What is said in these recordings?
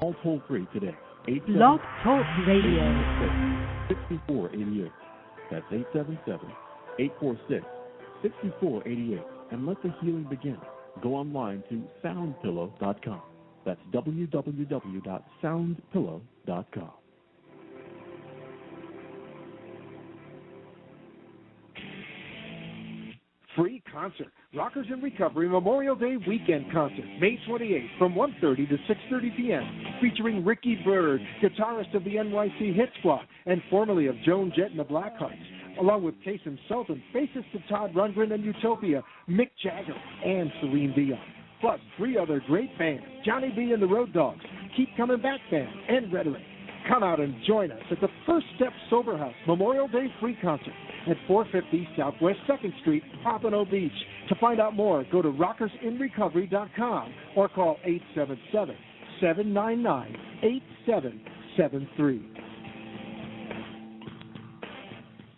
Call toll free today. Blog Talk Radio. 6488. That's 877-846-6488. And let the healing begin. Go online to soundpillow.com. That's www.soundpillow.com. Free concert. Rockers in Recovery Memorial Day Weekend Concert, May 28th from 1:30 to 6:30 p.m., featuring Ricky Byrd, guitarist of the NYC Hit Squad and formerly of Joan Jett and the Blackhearts, along with Kason Sultan, bassist of Todd Rundgren and Utopia, Mick Jagger, and Celine Dion. Plus, 3 other great bands, Johnny B and the Road Dogs, Keep Coming Back Band, and Rhetoric. Come out and join us at the First Step Sober House Memorial Day Free Concert at 450 Southwest 2nd Street, Pompano Beach. To find out more, go to rockersinrecovery.com or call 877-799-8773.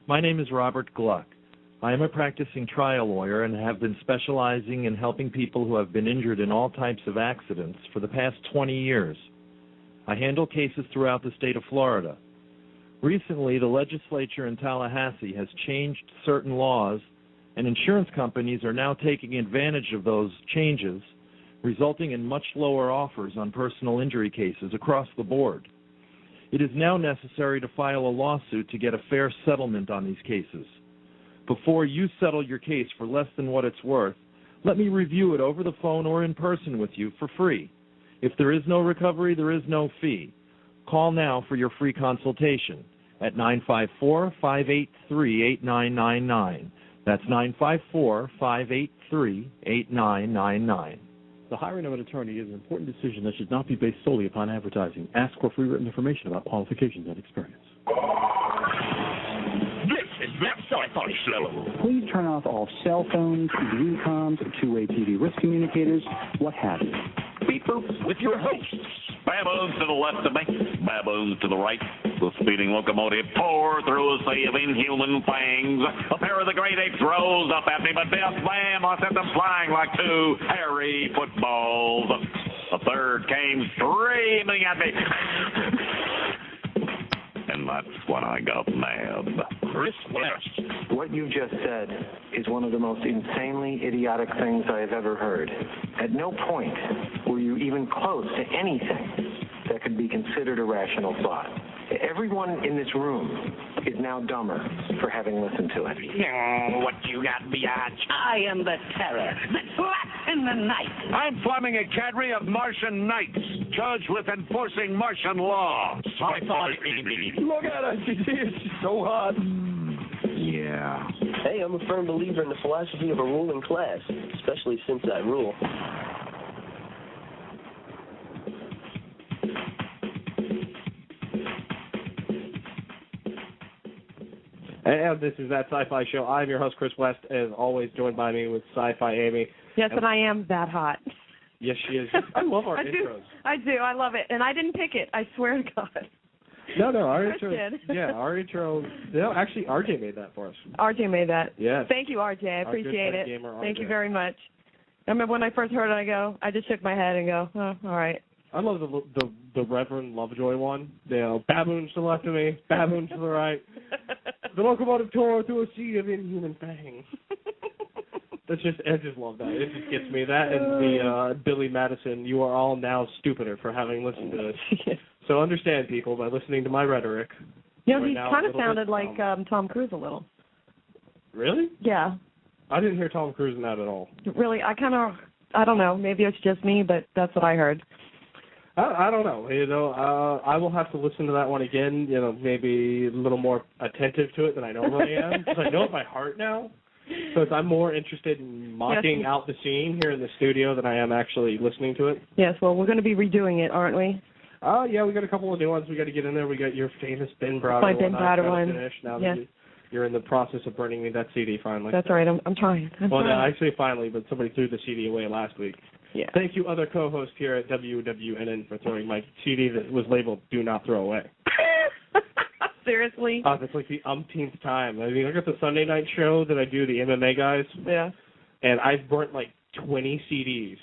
My name is Robert Gluck. I am a practicing trial lawyer and have been specializing in helping people who have been injured in all types of accidents for the past 20 years. I handle cases throughout the state of Florida. Recently, the legislature in Tallahassee has changed certain laws, and insurance companies are now taking advantage of those changes, resulting in much lower offers on personal injury cases across the board. It is now necessary to file a lawsuit to get a fair settlement on these cases. Before you settle your case for less than what it's worth, let me review it over the phone or in person with you for free. If there is no recovery, there is no fee. Call now for your free consultation at 954-583-8999. That's 954-583-8999. The hiring of an attorney is an important decision that should not be based solely upon advertising. Ask for free written information about qualifications and experience. This is that Sci-Fi Show. Please turn off all cell phones, TV comms, two-way TV risk communicators, what have you. Beep boop with your hosts. Baboons to the left of me, baboons to the right. The speeding locomotive tore through a sea of inhuman fangs. A pair of the great apes rose up at me, but death, bam, I sent them flying like 2 hairy footballs. A third came streaming at me. And that's when I got mad. Chris West. What you just said is one of the most insanely idiotic things I have ever heard. At no point were you even close to anything that could be considered a rational thought. Everyone in this room is now dumber for having listened to it. Oh, what you got, biatch? I am the terror, the plat in the night. I'm forming a cadre of Martian knights, charged with enforcing Martian law. Sci-Fi Amy. Look at us, it's so hot. Yeah. Hey, I'm a firm believer in the philosophy of a ruling class, especially since I rule. And this is that Sci-Fi Show. I'm your host, Chris West, as always, joined by me with Sci-Fi Amy. Yes, and I am that hot. Yes, she is. I love our intros. I do. I love it. And I didn't pick it. I swear to God. No, our intro. Yeah, our intro. No, actually, RJ made that for us. RJ made that. Yes. Thank you, RJ. I appreciate it. Gamer, Thank you very much. I remember when I first heard it, I just shook my head and go, oh, all right. I love the Reverend Lovejoy one. You know, baboons to the left of me, baboons to the right. The locomotive tore through a sea of inhuman fangs. I just love that. It just gets me. That and the Billy Madison, you are all now stupider for having listened to this. So understand, people, by listening to my rhetoric. You know, he kind of sounded like Tom Cruise a little. Really? Yeah. I didn't hear Tom Cruise in that at all. Really? I don't know. Maybe it's just me, but that's what I heard. I don't know. You know, I will have to listen to that one again, you know, maybe a little more attentive to it than I normally am, because I know it by heart now. So I'm more interested in mocking out the scene here in the studio than I am actually listening to it. Yes, well, we're going to be redoing it, aren't we? Yeah, we got a couple of new ones we got to get in there. We got your famous Ben Browder My Ben Browder one. Now that you're in the process of burning me that CD finally. That's all right. I'm trying. No, I say finally, but somebody threw the CD away last week. Yeah. Thank you, other co-hosts here at WWNN, for throwing my CD that was labeled "Do Not Throw Away." Seriously? That's like the umpteenth time. I mean, look at the Sunday night show that I do, the MMA guys. Yeah. And I've burnt like 20 CDs.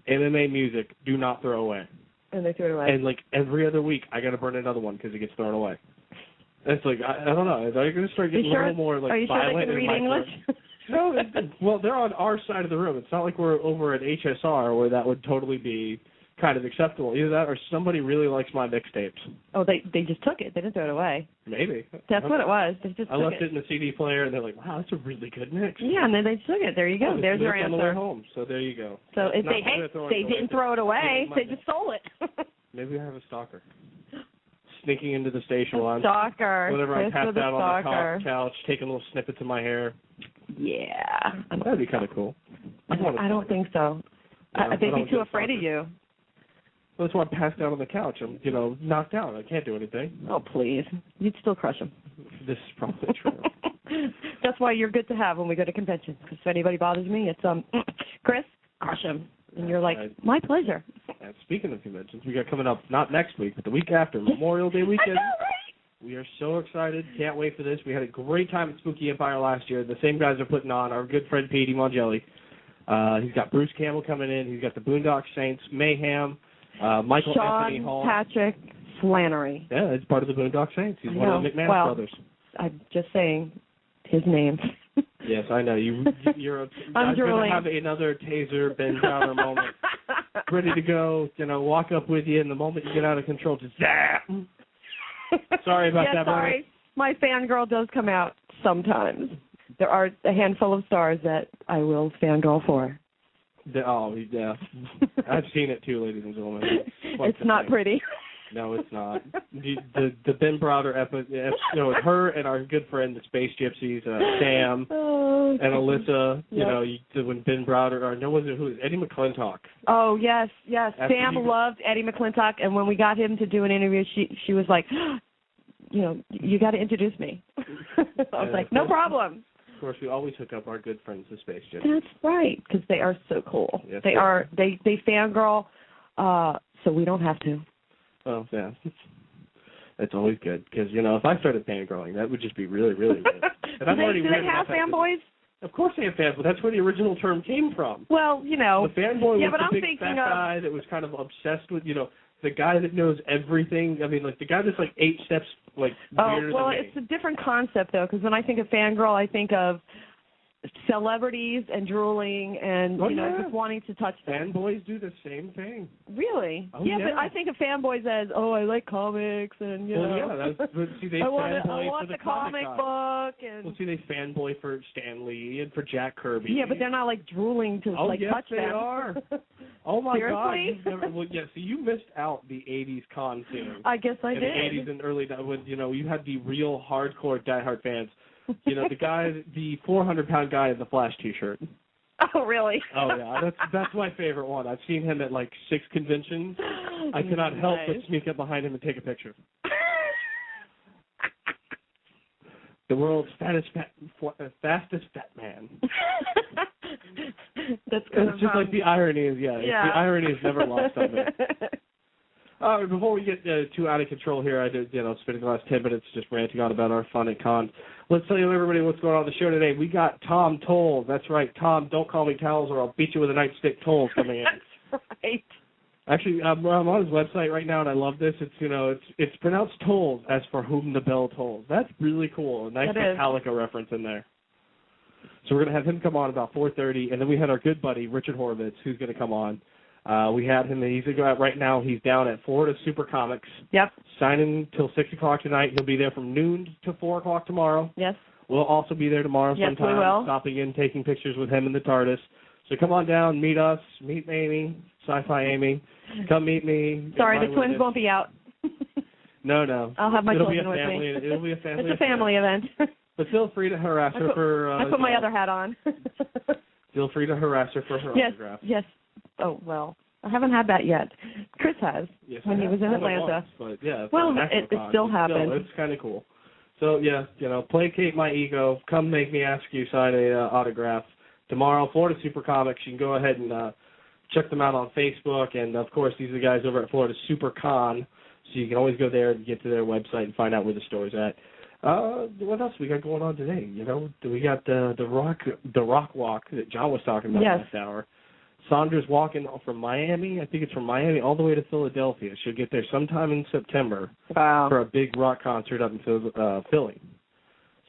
MMA music, do not throw away. And they threw it away. And, like, every other week, I got to burn another one because it gets thrown away. It's like, I don't know. Are you going to start getting a little more, like, Are you sure violent they can read English? No, well, they're on our side of the room. It's not like we're over at HSR where that would totally be kind of acceptable. Either that or somebody really likes my mixtapes. Oh, they just took it. They didn't throw it away. Maybe. That's what it was. They just I left it in the CD player, and they're like, wow, that's a really good mix. Yeah, and then they took it. There you go. There's your answer. On the way home, so there you go. So if they didn't throw it away, they just stole it. Maybe I have a stalker. Sneaking into the station while stalker. Whenever I passed out on the couch, taking little snippets of my hair. Yeah. That'd be kind of cool. I don't think so. They'd be too afraid of you. Well, that's why I passed out on the couch. I'm, knocked out. I can't do anything. Oh, please. You'd still crush them. This is probably true. That's why you're good to have when we go to conventions. Because if anybody bothers me, it's, Chris, crush him. And you're like, my pleasure. And speaking of conventions, we got coming up, not next week, but the week after, Memorial Day weekend. We are so excited. Can't wait for this. We had a great time at Spooky Empire last year. The same guys are putting on. Our good friend Petey Mongelli. He's got Bruce Campbell coming in. He's got the Boondock Saints, Mayhem, Michael Anthony Hall. Patrick Flannery. Yeah, it's part of the Boondock Saints. He's one of the McManus brothers. I'm just saying his name. Yes, I know. You're I'm going to have another Taser Ben Crowder moment. Ready to go, walk up with you, and the moment you get out of control, just zap. Sorry about that. Sorry. My fangirl does come out sometimes. There are a handful of stars that I will fangirl for. Oh, yeah. I've seen it too, ladies and gentlemen. It's not pretty. No, it's not. The Ben Browder episode, her and our good friend, the Space Gypsies, Sam and Alyssa, when Ben Browder, Eddie McClintock. Oh, yes. Sam loved Eddie McClintock, and when we got him to do an interview, she was like, you got to introduce me. I was like, no problem. Of course, we always hook up our good friends, the Space Gypsies. That's right, because they are so cool. Yes, they fangirl, so we don't have to. Well, yeah, it's always good because if I started fangirling, that would just be really, really weird. And do they have fanboys? Of course they have fanboys. That's where the original term came from. Well, the fanboy was the big fat guy that was kind of obsessed with the guy that knows everything. I mean, like the guy that's like 8 steps weirder than me. It's a different concept though, because when I think of fangirl, I think of celebrities and drooling and just wanting to touch them. Fanboys do the same thing. Really? Oh, yeah, but I think of fanboys as I like comics and they I fanboy want for the comic book and they fanboy for Stan Lee and for Jack Kirby. Yeah, but they're not like drooling to touch them. They are. Oh my Seriously? God! You missed out the '80s con scene. I guess I did. The '80s and early when you had the real hardcore diehard fans. The guy, the 400-pound guy in the Flash T-shirt. Oh, really? Oh, yeah. That's my favorite one. I've seen him at, 6 conventions. I cannot help but sneak up behind him and take a picture. The world's fastest fat man. That's good. It's just like the irony is, The irony is never lost on me. Before we get too out of control here, I did, spending the last 10 minutes just ranting on about our fun at cons. Let's tell you, everybody, what's going on the show today. We got Tom Tolles. That's right, Tom. Don't call me Towels or I'll beat you with a nightstick. Tolles coming in. That's right. Actually, I'm on his website right now, and I love this. It's pronounced Tolles, as for whom the bell tolls. That's really cool. A nice Metallica reference in there. So we're going to have him come on about 4:30, and then we had our good buddy, Richard Horvitz, who's going to come on. We had him. He's right now. He's down at Florida Super Comics. Yep. Signing till 6 o'clock tonight. He'll be there from noon to 4 o'clock tomorrow. Yes. We'll also be there tomorrow sometime. Yes, we will. Stopping in, taking pictures with him in the TARDIS. So come on down, meet us, meet Amy, Sci-Fi Amy. Come meet me. Sorry, the twins won't be out. No. I'll have my children with me. It'll be a family. It's a family event. But feel free to harass her for. I put my other hat on. Feel free to harass her for her autograph. Yes. Oh well. I haven't had that yet. Chris has when he was in Atlanta. But yeah, it still happened. It's kind of cool. So yeah, placate my ego. Come make me ask you sign a autograph tomorrow. Florida Super Comics. You can go ahead and check them out on Facebook, and of course these are the guys over at Florida Super Con. So you can always go there and get to their website and find out where the store's at. What else we got going on today? We got the rock walk that John was talking about last hour. Sandra's walking from Miami. I think it's from Miami all the way to Philadelphia. She'll get there sometime in September for a big rock concert up in Philly.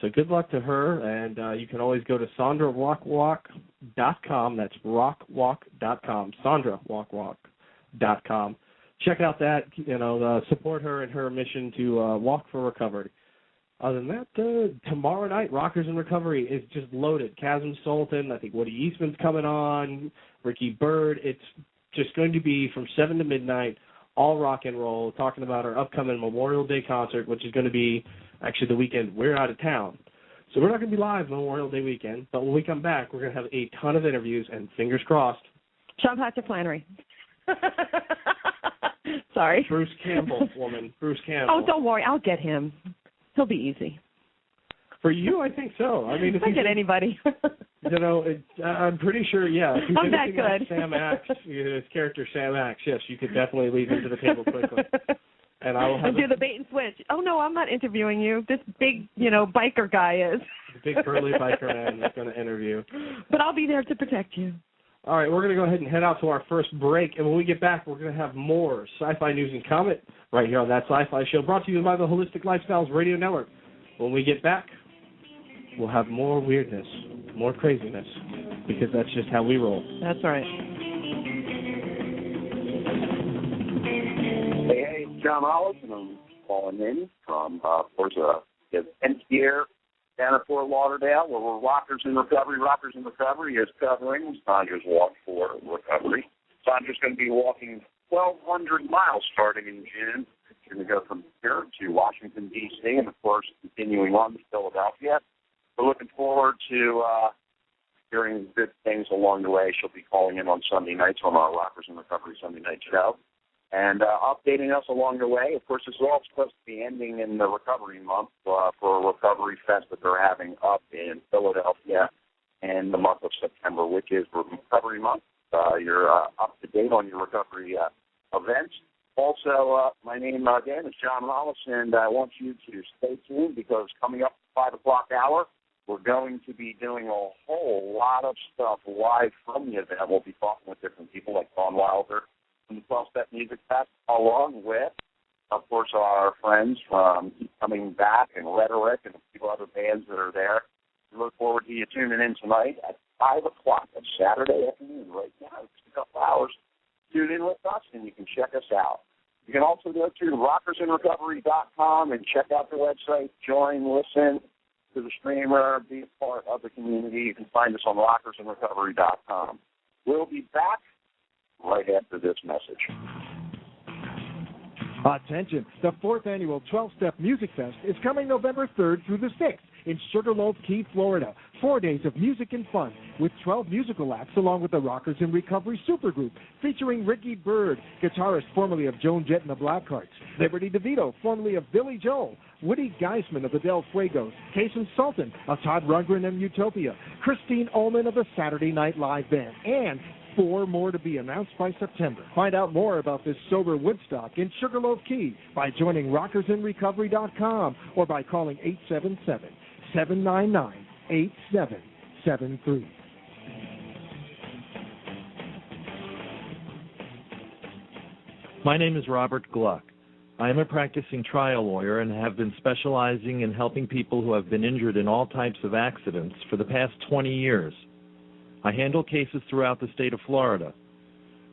So good luck to her, and you can always go to SandraWalkWalk.com. That's rockwalk.com, SandraWalkWalk.com. Check out that, support her in her mission to walk for recovery. Other than that, tomorrow night, Rockers in Recovery is just loaded. Chasm Sultan, I think Woody Eastman's coming on, Ricky Byrd. It's just going to be from 7 to midnight, all rock and roll, talking about our upcoming Memorial Day concert, which is going to be actually the weekend we're out of town. So we're not going to be live Memorial Day weekend, but when we come back, we're going to have a ton of interviews, and fingers crossed. Sean Patrick Flannery. Sorry. Bruce Campbell, woman. Bruce Campbell. Oh, don't worry. I'll get him. He'll be easy. For you, I think so. I mean, if I get anybody. I'm pretty sure, yeah. If you I'm that good. Like Sam Axe, his character Sam Axe, yes, you could definitely lead him to the table quickly. And I will have do the bait and switch. Oh, no, I'm not interviewing you. This big, biker guy is. The big burly biker man is going to interview. But I'll be there to protect you. All right, we're going to go ahead and head out to our first break, and when we get back, we're going to have more Sci-Fi News and Comment right here on That Sci-Fi Show, brought to you by the Holistic Lifestyles Radio Network. When we get back, we'll have more weirdness, more craziness, because that's just how we roll. That's right. Hey, it's John Hollis, and I'm calling in from, of course, the 10th year down at Fort Lauderdale, where we're Rockers in Recovery. Rockers in Recovery is covering Sandra's Walk for Recovery. Sandra's going to be walking 1,200 miles starting in June. She's going to go from here to Washington, D.C., and, of course, continuing on to Philadelphia. We're looking forward to hearing good things along the way. She'll be calling in on Sunday nights on our Rockers in Recovery Sunday night show and updating us along the way. Of course, this is all supposed to be ending in the Recovery Month for a Recovery Fest that they're having up in Philadelphia in the month of September, which is Recovery Month. You're up to date on your recovery events. Also, my name, again, is John Hollis, and I want you to stay tuned because coming up at 5 o'clock hour, we're going to be doing a whole lot of stuff live from the event. We'll be talking with different people like Don Wilder from the 12-Step Music Fest, along with, of course, our friends from Keep Coming Back and Rhetoric and a few other bands that are there. We look forward to you tuning in tonight at 5 o'clock on Saturday afternoon right now. It's a couple hours. Tune in with us, and you can check us out. You can also go to rockersinrecovery.com and check out the website, join, listen to the streamer, be a part of the community. You can find us on rockersinrecovery.com. We'll be back right after this message. Attention, the 4th annual 12-Step Music Fest is coming November 3rd through the 6th in Sugarloaf Key, Florida. 4 days of music and fun with 12 musical acts along with the Rockers in Recovery supergroup featuring Ricky Byrd, guitarist formerly of Joan Jett and the Blackhearts, Liberty DeVito, formerly of Billy Joel, Woody Geisman of the Del Fuegos, Kason Sultan of Todd Rundgren and Utopia, Christine Ullman of the Saturday Night Live Band, and 4 more to be announced by September. Find out more about this sober Woodstock in Sugarloaf Key by joining rockersinrecovery.com or by calling 877-799-8773. My name is Robert Gluck. I am a practicing trial lawyer and have been specializing in helping people who have been injured in all types of accidents for the past 20 years. I handle cases throughout the state of Florida.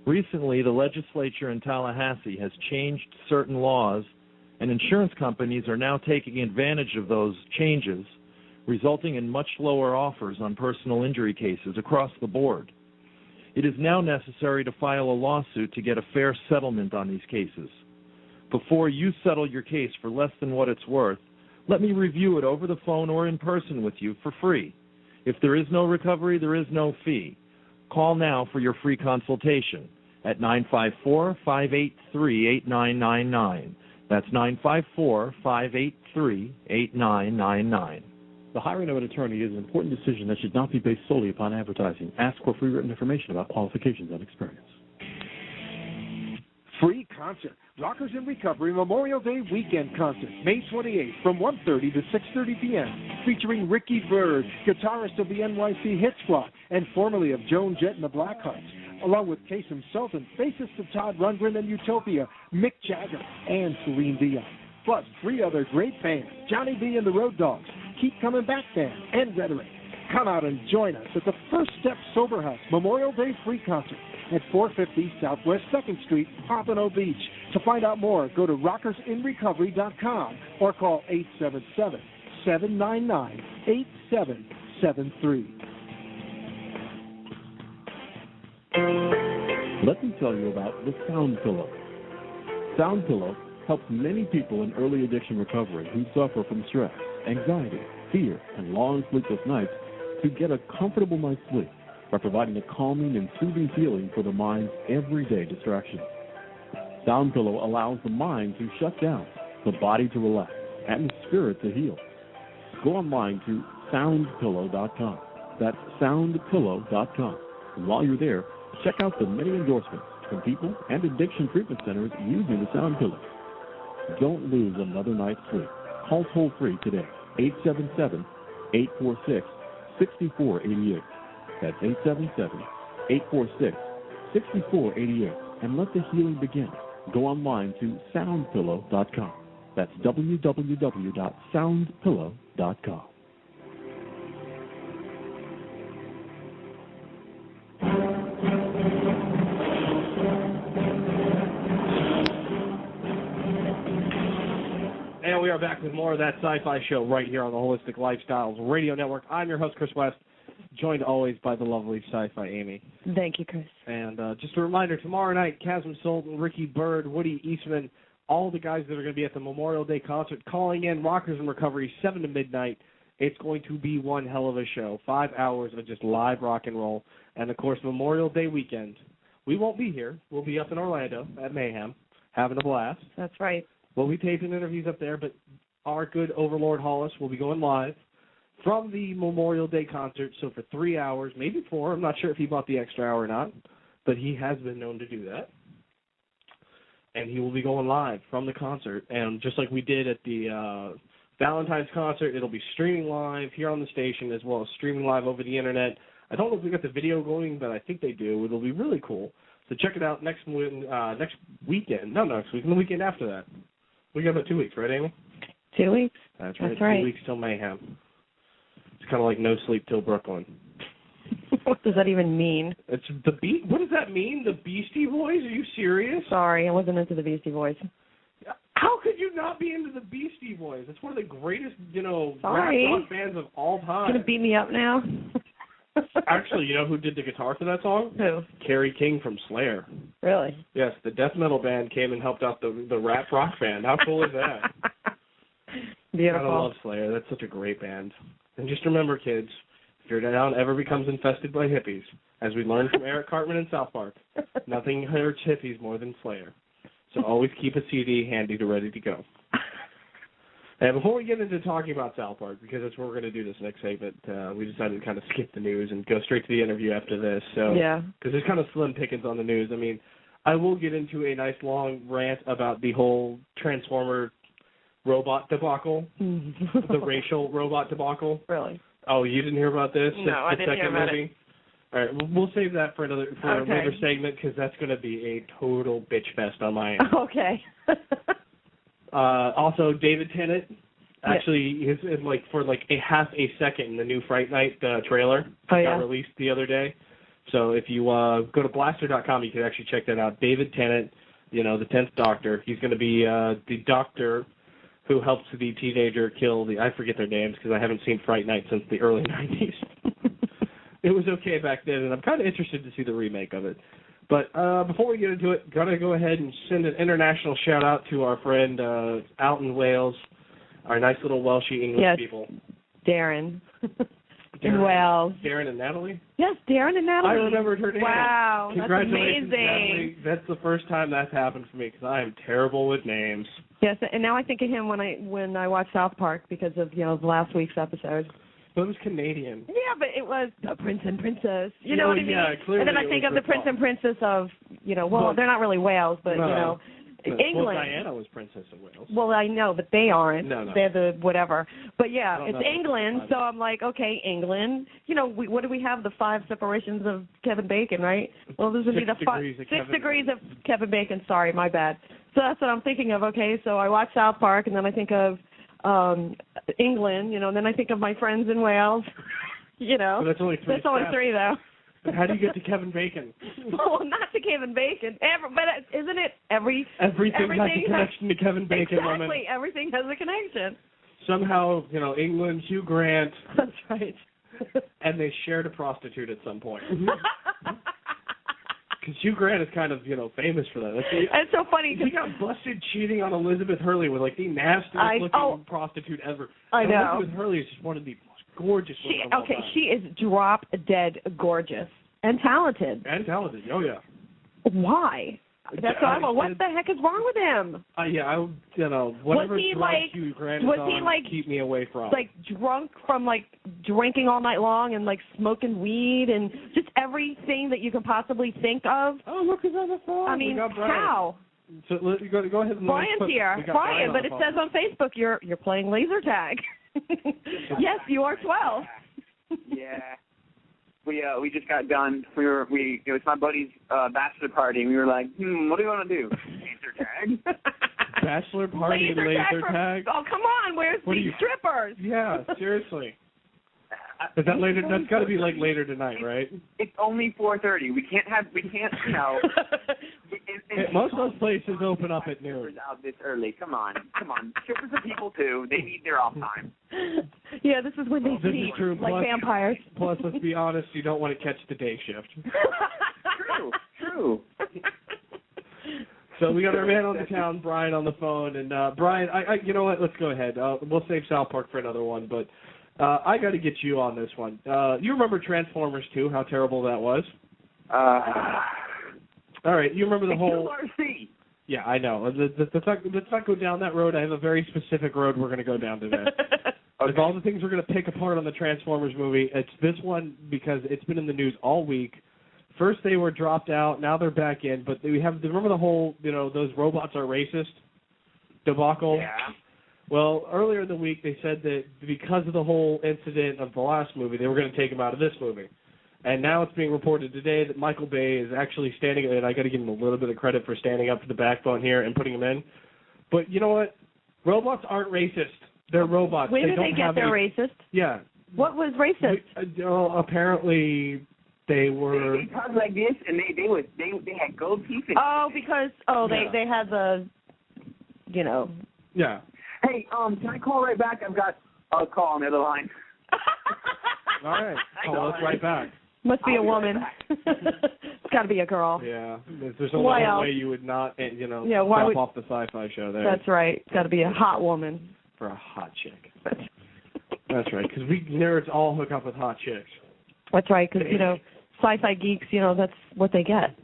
Recently, the legislature in Tallahassee has changed certain laws, and insurance companies are now taking advantage of those changes, resulting in much lower offers on personal injury cases across the board. It is now necessary to file a lawsuit to get a fair settlement on these cases. Before you settle your case for less than what it's worth, let me review it over the phone or in person with you for free. If there is no recovery, there is no fee. Call now for your free consultation at 954-583-8999. That's 954-583-8999. The hiring of an attorney is an important decision that should not be based solely upon advertising. Ask for free written information about qualifications and experience. Free concert. Rockers in Recovery Memorial Day Weekend Concert, May 28th from 1:30 to 6:30 p.m., featuring Ricky Byrd, guitarist of the NYC Hit Squad and formerly of Joan Jett and the Blackhearts. along with Case himself and bassist of Todd Rundgren and Utopia, Mick Jagger and Celine Dion. Plus 3 other great bands, Johnny B and the Road Dogs, Keep Coming Back Band, and Rhetoric. Come out and join us at the First Step Sober House Memorial Day Free Concert at 450 Southwest 2nd Street, Pompano Beach. To find out more, go to rockersinrecovery.com or call 877-799-8773. Let me tell you about the Sound Pillow. Sound Pillow helps many people in early addiction recovery who suffer from stress, anxiety, fear, and long sleepless nights to get a comfortable night's sleep by providing a calming and soothing feeling for the mind's everyday distractions. Sound Pillow allows the mind to shut down, the body to relax, and the spirit to heal. Go online to soundpillow.com. That's soundpillow.com. And while you're there, check out the many endorsements from people and addiction treatment centers using the Sound Pillow. Don't lose another night's sleep. Call toll-free today, 877-846-6488. That's 877-846-6488. And let the healing begin. Go online to soundpillow.com. That's www.soundpillow.com. And we are back with more of that Sci-Fi Show right here on the Holistic Lifestyles Radio Network. I'm your host, Chris West, joined always by the lovely Sci-Fi Amy. Thank you, Chris. And just a reminder, tomorrow night, Chasm Sultan, Ricky Byrd, Woody Eastman, all the guys that are going to be at the Memorial Day concert calling in, Rockers in Recovery, 7 to midnight. It's going to be one hell of a show, 5 hours of just live rock and roll. And, of course, Memorial Day weekend. We won't be here. We'll be up in Orlando at Mayhem, having a blast. That's right. We'll be taping interviews up there, but our good Overlord Hollis will be going live from the Memorial Day concert. So for 3 hours, maybe 4, I'm not sure if he bought the extra hour or not, but he has been known to do that. And he will be going live from the concert. And just like we did at the Valentine's concert, it'll be streaming live here on the station as well as streaming live over the Internet. I don't know if we got the video going, but I think they do. It'll be really cool. So check it out next weekend. No, next week, and the weekend after that. We got about 2 weeks, right, Amy? 2 weeks? That's right. 2 weeks till Mayhem. It's kind of like no sleep till Brooklyn. What does that even mean? It's the What does that mean? The Beastie Boys? Are you serious? Sorry, I wasn't into the Beastie Boys. How could you not be into the Beastie Boys? It's one of the greatest, rap rock bands of all time. Gonna beat me up now? Actually, you know who did the guitar for that song? Who? Kerry King from Slayer. Really? Yes, the death metal band came and helped out the rap rock band. How cool is that? Beautiful. I love Slayer. That's such a great band. And just remember, kids, if your town ever becomes infested by hippies, as we learned from Eric Cartman in South Park, nothing hurts hippies more than Slayer. So always keep a CD handy to ready to go. And before we get into talking about South Park, because that's where we're going to do this next segment, we decided to kind of skip the news and go straight to the interview after this. So, yeah. Because there's kind of slim pickings on the news. I mean, I will get into a nice long rant about the whole Transformer robot debacle, the racial robot debacle. Really? Oh, you didn't hear about this? No, I didn't hear about it. All right, we'll save that for another segment because that's going to be a total bitch fest on my end. Okay. Also, David Tennant actually is for a half a second in the new Fright Night trailer got released the other day. So if you go to blaster.com, you can actually check that out. David Tennant, the 10th Doctor. He's going to be the doctor who helps the teenager kill I forget their names because I haven't seen Fright Night since the early 90s. It was okay back then, and I'm kind of interested to see the remake of it. But before we get into it, got to go ahead and send an international shout-out to our friend out in Wales, our nice little Welshie English people. Darren. In Wales. Darren and Natalie? Yes, Darren and Natalie. I remembered her name. Wow, Congratulations, that's amazing. Natalie. That's the first time that's happened for me because I am terrible with names. Yes, and now I think of him when I watch South Park because of last week's episode. But it was Canadian. Yeah, but it was a prince and princess. You know what I mean? Yeah, clearly. And then I think of the prince and princess of, well, they're not really Wales, but, England. Well, Diana was Princess of Wales. Well, I know, but they aren't. No. They're the whatever. But yeah, it's know. England, so I'm like, okay, England. You know, what do we have? The 5 separations of Kevin Bacon, right? Well, this would be the 6 degrees of Kevin Bacon. Sorry, my bad. So that's what I'm thinking of. Okay, so I watch South Park, and then I think of England, you know, and then I think of my friends in Wales. You know, so that's only 3. That's only 3, though. How do you get to Kevin Bacon? Well, not to Kevin Bacon. But isn't it everything has a connection to Kevin Bacon, exactly, woman. Everything has a connection. Somehow, you know, England, Hugh Grant. That's right. And they shared a prostitute at some point. Because Hugh Grant is kind of, you know, famous for that. It's so funny. He got busted cheating on Elizabeth Hurley with, like, the nastiest looking prostitute ever. I know. Elizabeth Hurley is just one of the most gorgeous women of all time. She is drop dead gorgeous and talented. Oh, yeah. Why? That's why I'm like, what the heck is wrong with him? You know, whatever drugs Hugh Grant is on, keep me away from. Like, drunk from, like, drinking all night long and, like, smoking weed and just everything that you can possibly think of? Oh, look, he's on the phone. I mean, how? So go ahead and Brian's here. Brian, but it says on Facebook you're playing laser tag. Yes, you are 12. Yeah. We just got done. It was my buddy's bachelor party, and we were like, what do you want to do? Laser tag? Bachelor party and laser tag? Oh, come on, where's the strippers? Yeah, seriously. Is that later? That's got to be like later tonight, right? It's only 4:30. We can't, you know. Most of those places open up at noon. Out this early. Come on. Strippers are people too. They need their off time. Yeah, this is when they sleep like vampires. Plus, let's be honest, you don't want to catch the day shift. True. So we got our man on the town, Brian, on the phone, and Brian, you know what? Let's go ahead. We'll save South Park for another one, but I got to get you on this one. You remember Transformers 2? How terrible that was. All right, you remember the whole... QRC. Yeah, I know. Let's not go down that road. I have a very specific road we're going to go down today. Okay. With all the things we're going to pick apart on the Transformers movie, it's this one because it's been in the news all week. First they were dropped out, now they're back in, but remember the whole, you know, those robots are racist debacle? Yeah. Well, earlier in the week they said that because of the whole incident of the last movie, they were going to take him out of this movie. And now it's being reported today that Michael Bay is actually standing, and I got to give him a little bit of credit for standing up to the backbone here and putting him in. But you know what? Robots aren't racist. They're robots. When did they get they're racist? Yeah. What was racist? Apparently they were. They talked like this, and they had gold teeth. Because they had the, you know. Yeah. Hey, can I call right back? I've got a call on the other line. All right. Call us right back. Must be a woman. It's got to be a girl. Yeah. There's only one way you would not, drop off the Sci-Fi Show there. That's right. It's got to be a hot woman. For a hot chick. That's right, because we nerds all hook up with hot chicks. That's right, because, sci-fi geeks, that's what they get.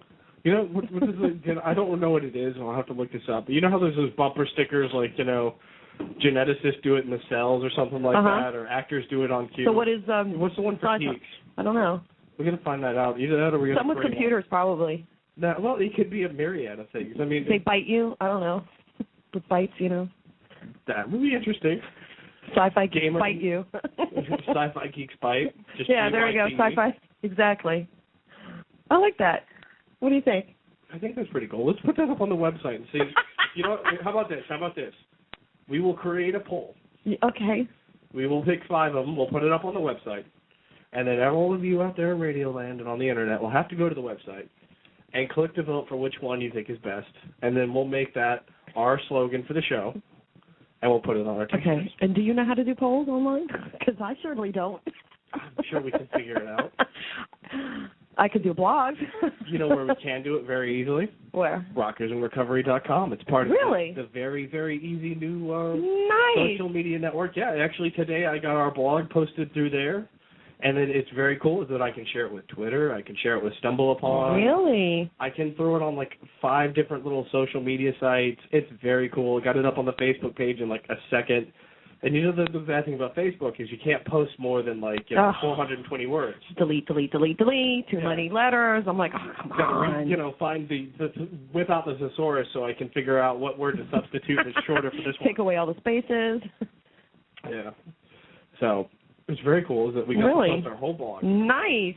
You know, what is I don't know what it is, and I'll have to look this up. But you know how there's those bumper stickers, like, geneticists do it in the cells or something like that, or actors do it on cue. So what is what's the one for geeks? I don't know. We're gonna find that out. Either that or we're gonna. Some with computers, probably. No, well, it could be a myriad of things. I mean, they bite you. I don't know. With bites, That would be interesting. Sci-fi geeks bite you. Sci-fi geeks bite. Just there you go. Sci-fi. Exactly. I like that. What do you think? I think that's pretty cool. Let's put that up on the website and see. You know what? How about this? We will create a poll. Okay. We will pick 5 of them. We'll put it up on the website. And then all of you out there in Radioland and on the Internet will have to go to the website and click to vote for which one you think is best. And then we'll make that our slogan for the show, and we'll put it on our t-shirts. Okay. And do you know how to do polls online? Because I certainly don't. I'm sure we can figure it out. I could do blogs. You know where we can do it very easily? Where? RockersInRecovery.com. It's part of the very, very easy new social media network. Yeah, actually today I got our blog posted through there, and it's very cool that I can share it with Twitter. I can share it with StumbleUpon. Really? I can throw it on like 5 different little social media sites. It's very cool. I got it up on the Facebook page in like a second. And you know the bad thing about Facebook is you can't post more than 420 words. Delete. Too many letters. I'm like, oh, come on. Find whip out the thesaurus so I can figure out what word to substitute that's shorter for this one. Take away all the spaces. Yeah. So it's very cool is that we got to post our whole blog. Nice.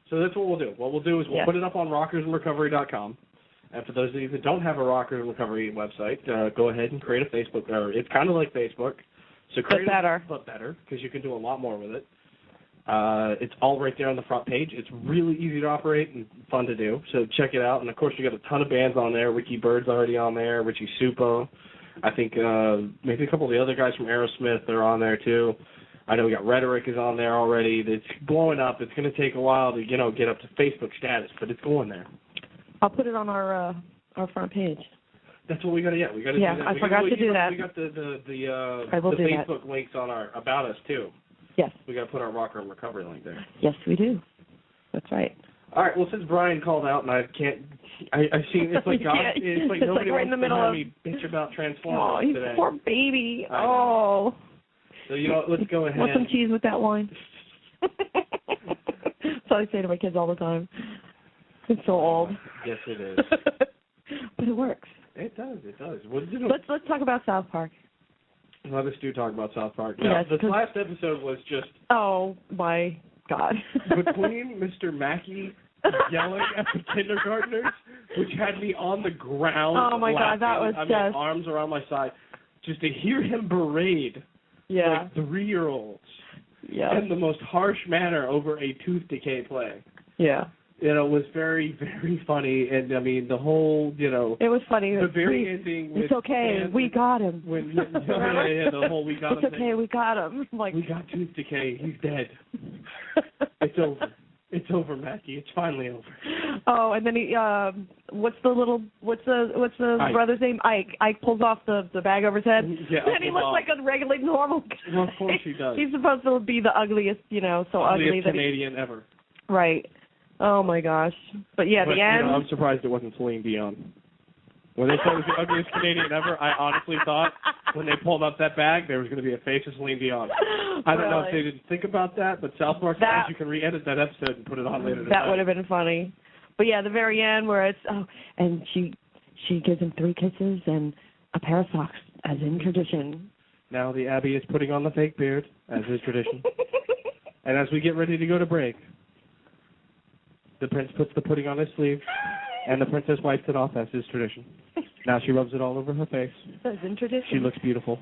So that's what we'll do. What we'll do is we'll put it up on rockersandrecovery.com. And for those of you that don't have a Rockers and Recovery website, go ahead and create a Facebook. It's kind of like Facebook. So create but better, because you can do a lot more with it. It's all right there on the front page. It's really easy to operate and fun to do. So check it out. And, of course, we got a ton of bands on there. Ricky Bird's already on there. Richie Supo. I think maybe a couple of the other guys from Aerosmith are on there, too. I know we got Rhetoric is on there already. It's blowing up. It's going to take a while to, get up to Facebook status, but it's going there. I'll put it on our front page. That's what we got to get. We got to do that. I forgot to do that. We got the Facebook links on our About Us, too. Yes. We got to put our Rocker and Recovery link there. Yes, we do. That's right. All right. Well, since Brian called out and I can't, I see it's like God. It's like nobody right wants to hear me bitch about Transformers today. Poor baby. Oh. So let's go ahead. Want some cheese with that wine? That's what I say to my kids all the time. It's so old. Yes, it is. But it works. It does. Let's talk about South Park. Let us talk about South Park. Now, this last episode was just... Oh, my God. Between Mr. Mackey yelling at the kindergartners, which had me on the ground Oh, my laughing. God, that was just... arms around my side. Just to hear him berate 3-year-olds in the most harsh manner over a tooth decay play. Yeah. It was very, very funny, and I mean the whole, It was funny. The very ending. It's okay, we got him. The whole we got him. It's okay, we got him. We got tooth decay. He's dead. It's over. It's over, Mackie. It's finally over. Oh, and then he, what's the Ike. brother's name? Ike. Ike pulls off the bag over his head. Yeah. And he looks like a regular, normal guy. Well, of course he does. He's supposed to be the ugliest, so ugly that Canadian ever. Right. Oh, my gosh. But, the end. I'm surprised it wasn't Celine Dion. When they said it was the ugliest Canadian ever, I honestly thought when they pulled up that bag, there was going to be a face of Celine Dion. I don't know if they didn't think about that, but South Park says you can re-edit that episode and put it on later. That would have been funny. But, the very end where it's, and she gives him 3 kisses and a pair of socks, as in tradition. Now the Abbey is putting on the fake beard, as is tradition. And as we get ready to go to break, the prince puts the pudding on his sleeve, and the princess wipes it off, as is tradition. Now she rubs it all over her face. As in tradition. She looks beautiful.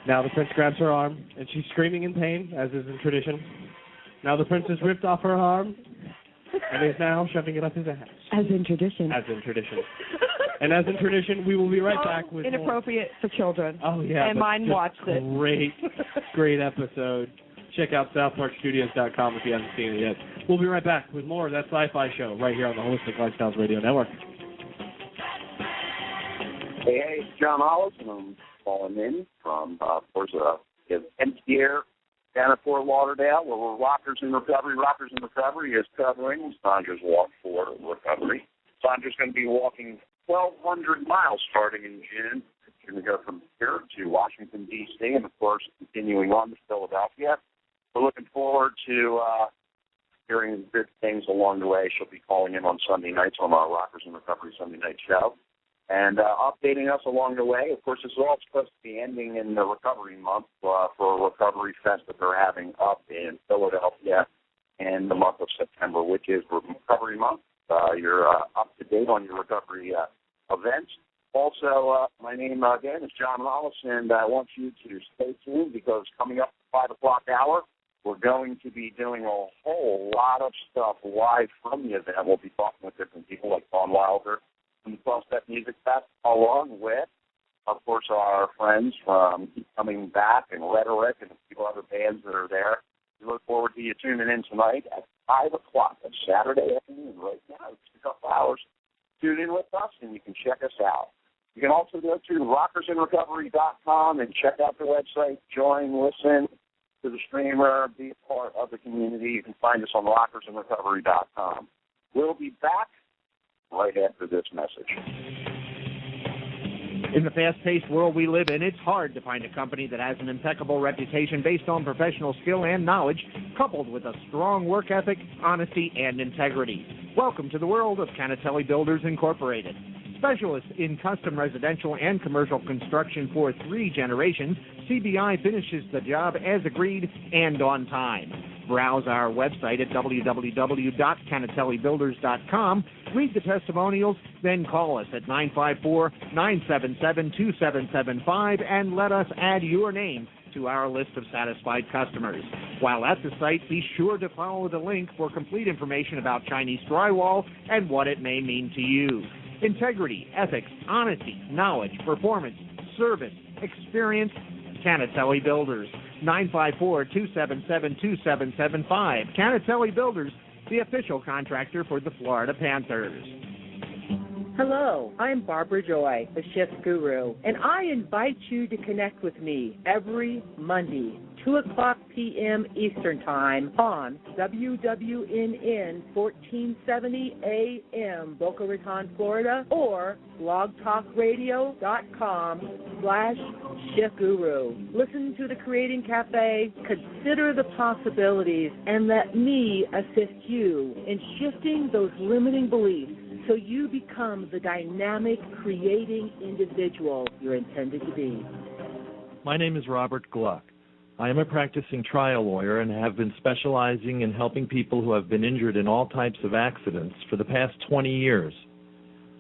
Now the prince grabs her arm, and she's screaming in pain, as is in tradition. Now the prince has ripped off her arm, and is now shoving it up his ass. As in tradition. As in tradition. And as in tradition, we will be right back with inappropriate for children. Oh, yeah. And mine watched it. Great episode. Check out SouthParkStudios.com if you haven't seen it yet. We'll be right back with more of that Sci-Fi Show right here on the Holistic Lifestyles Radio Network. Hey, it's John Hollis, and I'm calling in from, empty air down at Fort Lauderdale, where we're Rockers in Recovery. Rockers in Recovery is covering Sandra's Walk for Recovery. Sandra's going to be walking 1,200 miles starting in June. She's going to go from here to Washington, D.C., and, of course, continuing on to Philadelphia. We're looking forward to hearing good things along the way. She'll be calling in on Sunday nights on our Rockers in Recovery Sunday night show and updating us along the way. Of course, this is all supposed to be ending in the Recovery Month for a Recovery Fest that they're having up in Philadelphia in the month of September, which is Recovery Month. You're up to date on your recovery events. Also, my name, again, is John Hollis, and I want you to stay tuned because coming up at 5 o'clock hour, we're going to be doing a whole lot of stuff live from the event. We'll be talking with different people like Don Wilder from the 12-Step Music Fest, along with, of course, our friends from Keep Coming Back and Rhetoric and a few other bands that are there. We look forward to you tuning in tonight at 5 o'clock on Saturday afternoon right now. It's a couple hours. Tune in with us, and you can check us out. You can also go to rockersandrecovery.com and check out the website, join, listen to the streamer, be a part of the community. You can find us on rockersandrecovery.com. We'll be back right after this message. In the fast-paced world we live in, it's hard to find a company that has an impeccable reputation based on professional skill and knowledge, coupled with a strong work ethic, honesty, and integrity. Welcome to the world of Canatelli Builders Incorporated. Specialists in custom residential and commercial construction for 3 generations, CBI finishes the job as agreed and on time. Browse our website at www.canatellibuilders.com, read the testimonials, then call us at 954-977-2775 and let us add your name to our list of satisfied customers. While at the site, be sure to follow the link for complete information about Chinese drywall and what it may mean to you. Integrity, ethics, honesty, knowledge, performance, service, experience, Canatelli Builders. 954-277-2775. Canatelli Builders, the official contractor for the Florida Panthers. Hello, I'm Barbara Joy, the Shift Guru, and I invite you to connect with me every Monday, 2 o'clock p.m. Eastern Time on WWNN 1470 AM, Boca Raton, Florida, or blogtalkradio.com/Shift Guru. Listen to the Creating Cafe, consider the possibilities, and let me assist you in shifting those limiting beliefs so you become the dynamic, creating individual you're intended to be. My name is Robert Gluck. I am a practicing trial lawyer and have been specializing in helping people who have been injured in all types of accidents for the past 20 years.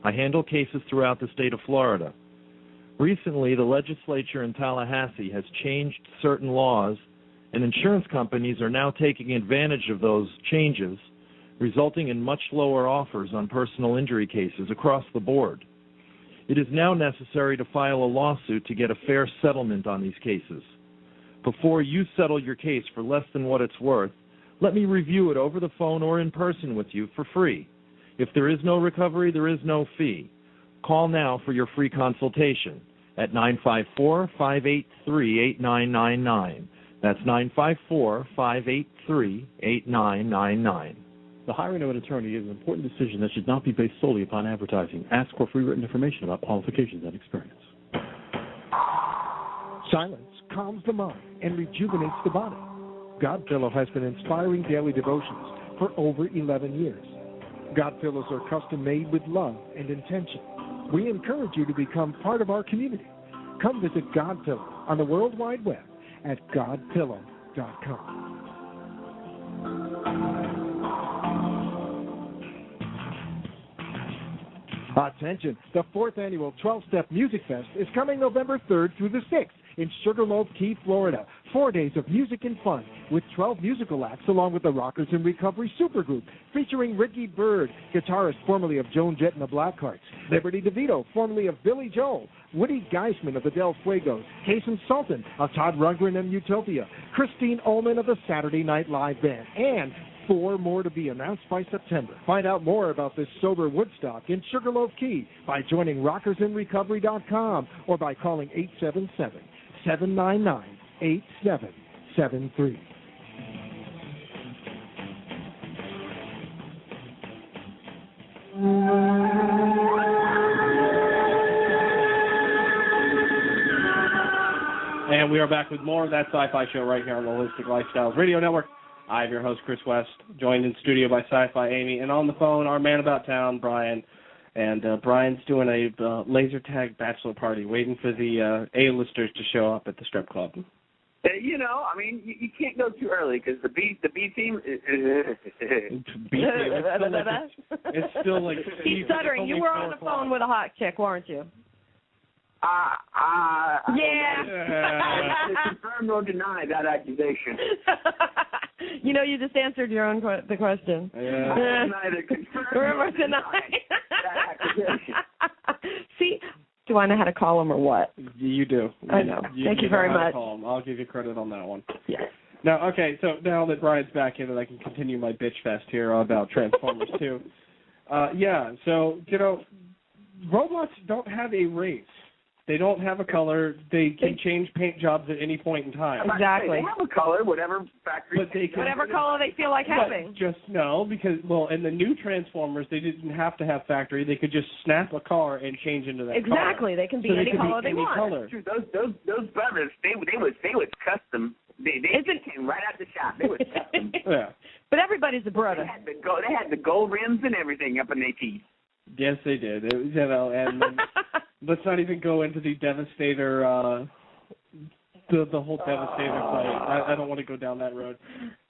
I handle cases throughout the state of Florida. Recently, the legislature in Tallahassee has changed certain laws, and insurance companies are now taking advantage of those changes, resulting in much lower offers on personal injury cases across the board. It is now necessary to file a lawsuit to get a fair settlement on these cases. Before you settle your case for less than what it's worth, let me review it over the phone or in person with you for free. If there is no recovery, there is no fee. Call now for your free consultation at 954-583-8999. That's 954-583-8999. The hiring of an attorney is an important decision that should not be based solely upon advertising. Ask for free written information about qualifications and experience. Silence calms the mind and rejuvenates the body. Godpillow has been inspiring daily devotions for over 11 years. Godpillows are custom made with love and intention. We encourage you to become part of our community. Come visit Godpillow on the World Wide Web at godpillow.com. Attention, the 4th annual 12-Step Music Fest is coming November 3rd through the 6th in Sugarloaf Key, Florida. 4 days of music and fun with 12 musical acts along with the Rockers in Recovery Supergroup featuring Ricky Byrd, guitarist formerly of Joan Jett and the Blackhearts, Liberty DeVito, formerly of Billy Joel, Woody Geisman of the Del Fuegos, Jason Sultan of Todd Rundgren and Utopia, Christine Ullman of the Saturday Night Live Band, and 4 more to be announced by September. Find out more about this sober Woodstock in Sugarloaf Key by joining rockersinrecovery.com or by calling 877-799-8773. And we are back with more of that Sci-Fi Show right here on the Holistic Lifestyles Radio Network. I'm your host, Chris West, joined in studio by Sci-Fi Amy, and on the phone, our man about town, Brian. And Brian's doing a laser tag bachelor party, waiting for the A-listers to show up at the strip club. You know, I mean, you can't go too early because the B team. It's still like he's stuttering. You were on the phone with a hot chick, weren't you? Yeah. Confirm or deny that accusation. You know, you just answered your own the question. Yeah. Neither confirm or deny that accusation. See, do I know how to call him or what? You do. I know. Thank you very much. I'll give you credit on that one. Yes. Now, okay, so now that Brian's back in, and I can continue my bitch fest here about Transformers 2. So, you know, robots don't have a race. They don't have a color. They can change paint jobs at any point in time. Exactly. They have a color, whatever factory. But they can, whatever color they feel like having. Just no, because in the new Transformers, they didn't have to have factory. They could just snap a car and change into that color. Exactly. They can be any color they want. Color. True. Those brothers, they was custom. They came right out the shop. They was custom. Yeah. But everybody's a brother. They had the gold rims and everything up in their teeth. Yes, they did. And let's not even go into the Devastator, the whole Devastator fight. I don't want to go down that road.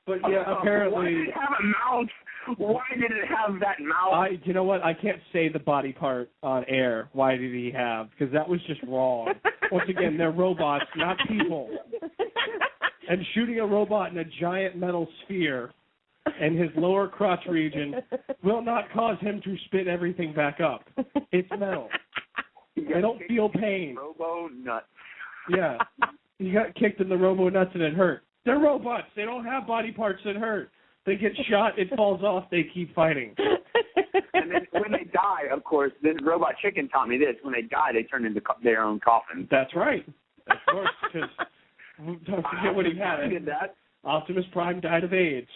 But yeah, apparently. Why did it have a mouth? Why did it have that mouth? You know what? I can't say the body part on air. Why did he have? Because that was just wrong. Once again, they're robots, not people. And shooting a robot in a giant metal sphere in his lower crotch region will not cause him to spit everything back up. It's metal. They don't feel pain. Robo nuts. Yeah. You got kicked in the robo nuts and it hurt. They're robots. They don't have body parts that hurt. They get shot, it falls off, they keep fighting. And then when they die, of course, this robot chicken taught me this. When they die, they turn into their own coffins. That's right. Of course, because don't forget what he had. I did that. Optimus Prime died of AIDS.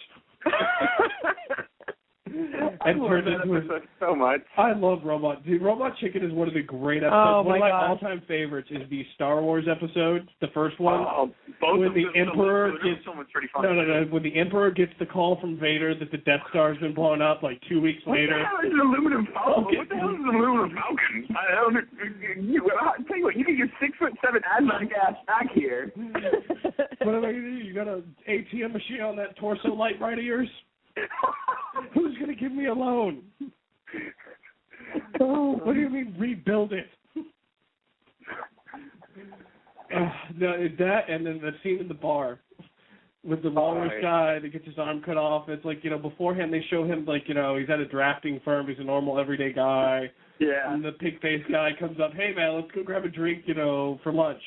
And turned into so much. I love Robot. Dude, Robot Chicken is one of the great episodes. Oh, one of my God. all-time favorites is the Star Wars episode, the first one. Both when the Emperor gets pretty funny. No. When the Emperor gets the call from Vader that the Death Star's been blown up like 2 weeks later. What the hell is an aluminum falcon? What the hell is an aluminum falcon? I don't I'll tell you what, you get your 6'7" asthmatic ass back here. What am I going to do? You got an ATM machine on that torso light right of yours? Who's going to give me a loan? What do you mean rebuild it? No, that and then the scene in the bar with the walrus guy that gets his arm cut off. It's like, beforehand they show him like, he's at a drafting firm. He's a normal everyday guy. Yeah. And the pig-faced guy comes up, hey, man, let's go grab a drink, for lunch.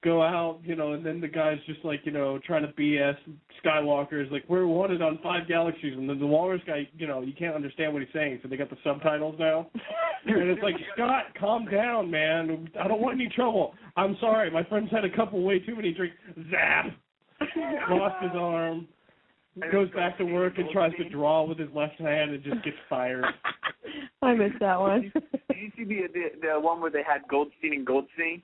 Go out, and then the guy's just like, trying to BS Skywalker's like, we're wanted on 5 galaxies. And then the walrus guy, you can't understand what he's saying. So they got the subtitles now. And it's like, Scott, calm down, man. I don't want any trouble. I'm sorry. My friend's had a couple way too many drinks. Zap. Lost his arm. Goes back to work and tries to draw with his left hand and just gets fired. I missed that one. Did you see the one where they had Goldstein and Goldstein?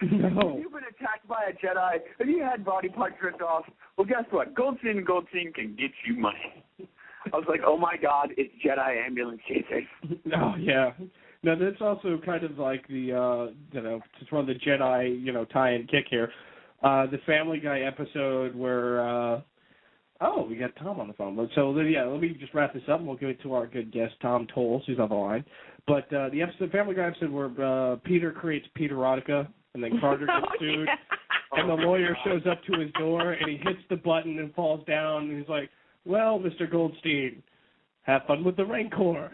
No. If you've been attacked by a Jedi, if you had body parts ripped off, well, guess what? Goldstein and Goldstein can get you money. I was like, oh, my God, it's Jedi ambulance chasing. Oh, yeah. No, that's also kind of like the, to throw the Jedi, tie-in kick here. The Family Guy episode where, we got Tom on the phone. So, let me just wrap this up, and we'll give it to our good guest, Tom Tolles, who's on the line. But the Family Guy episode where Peter creates Peter Erotica, and then Carter gets sued, and the lawyer shows up to his door, and he hits the button and falls down, and he's like, well, Mr. Goldstein, have fun with the Rancor.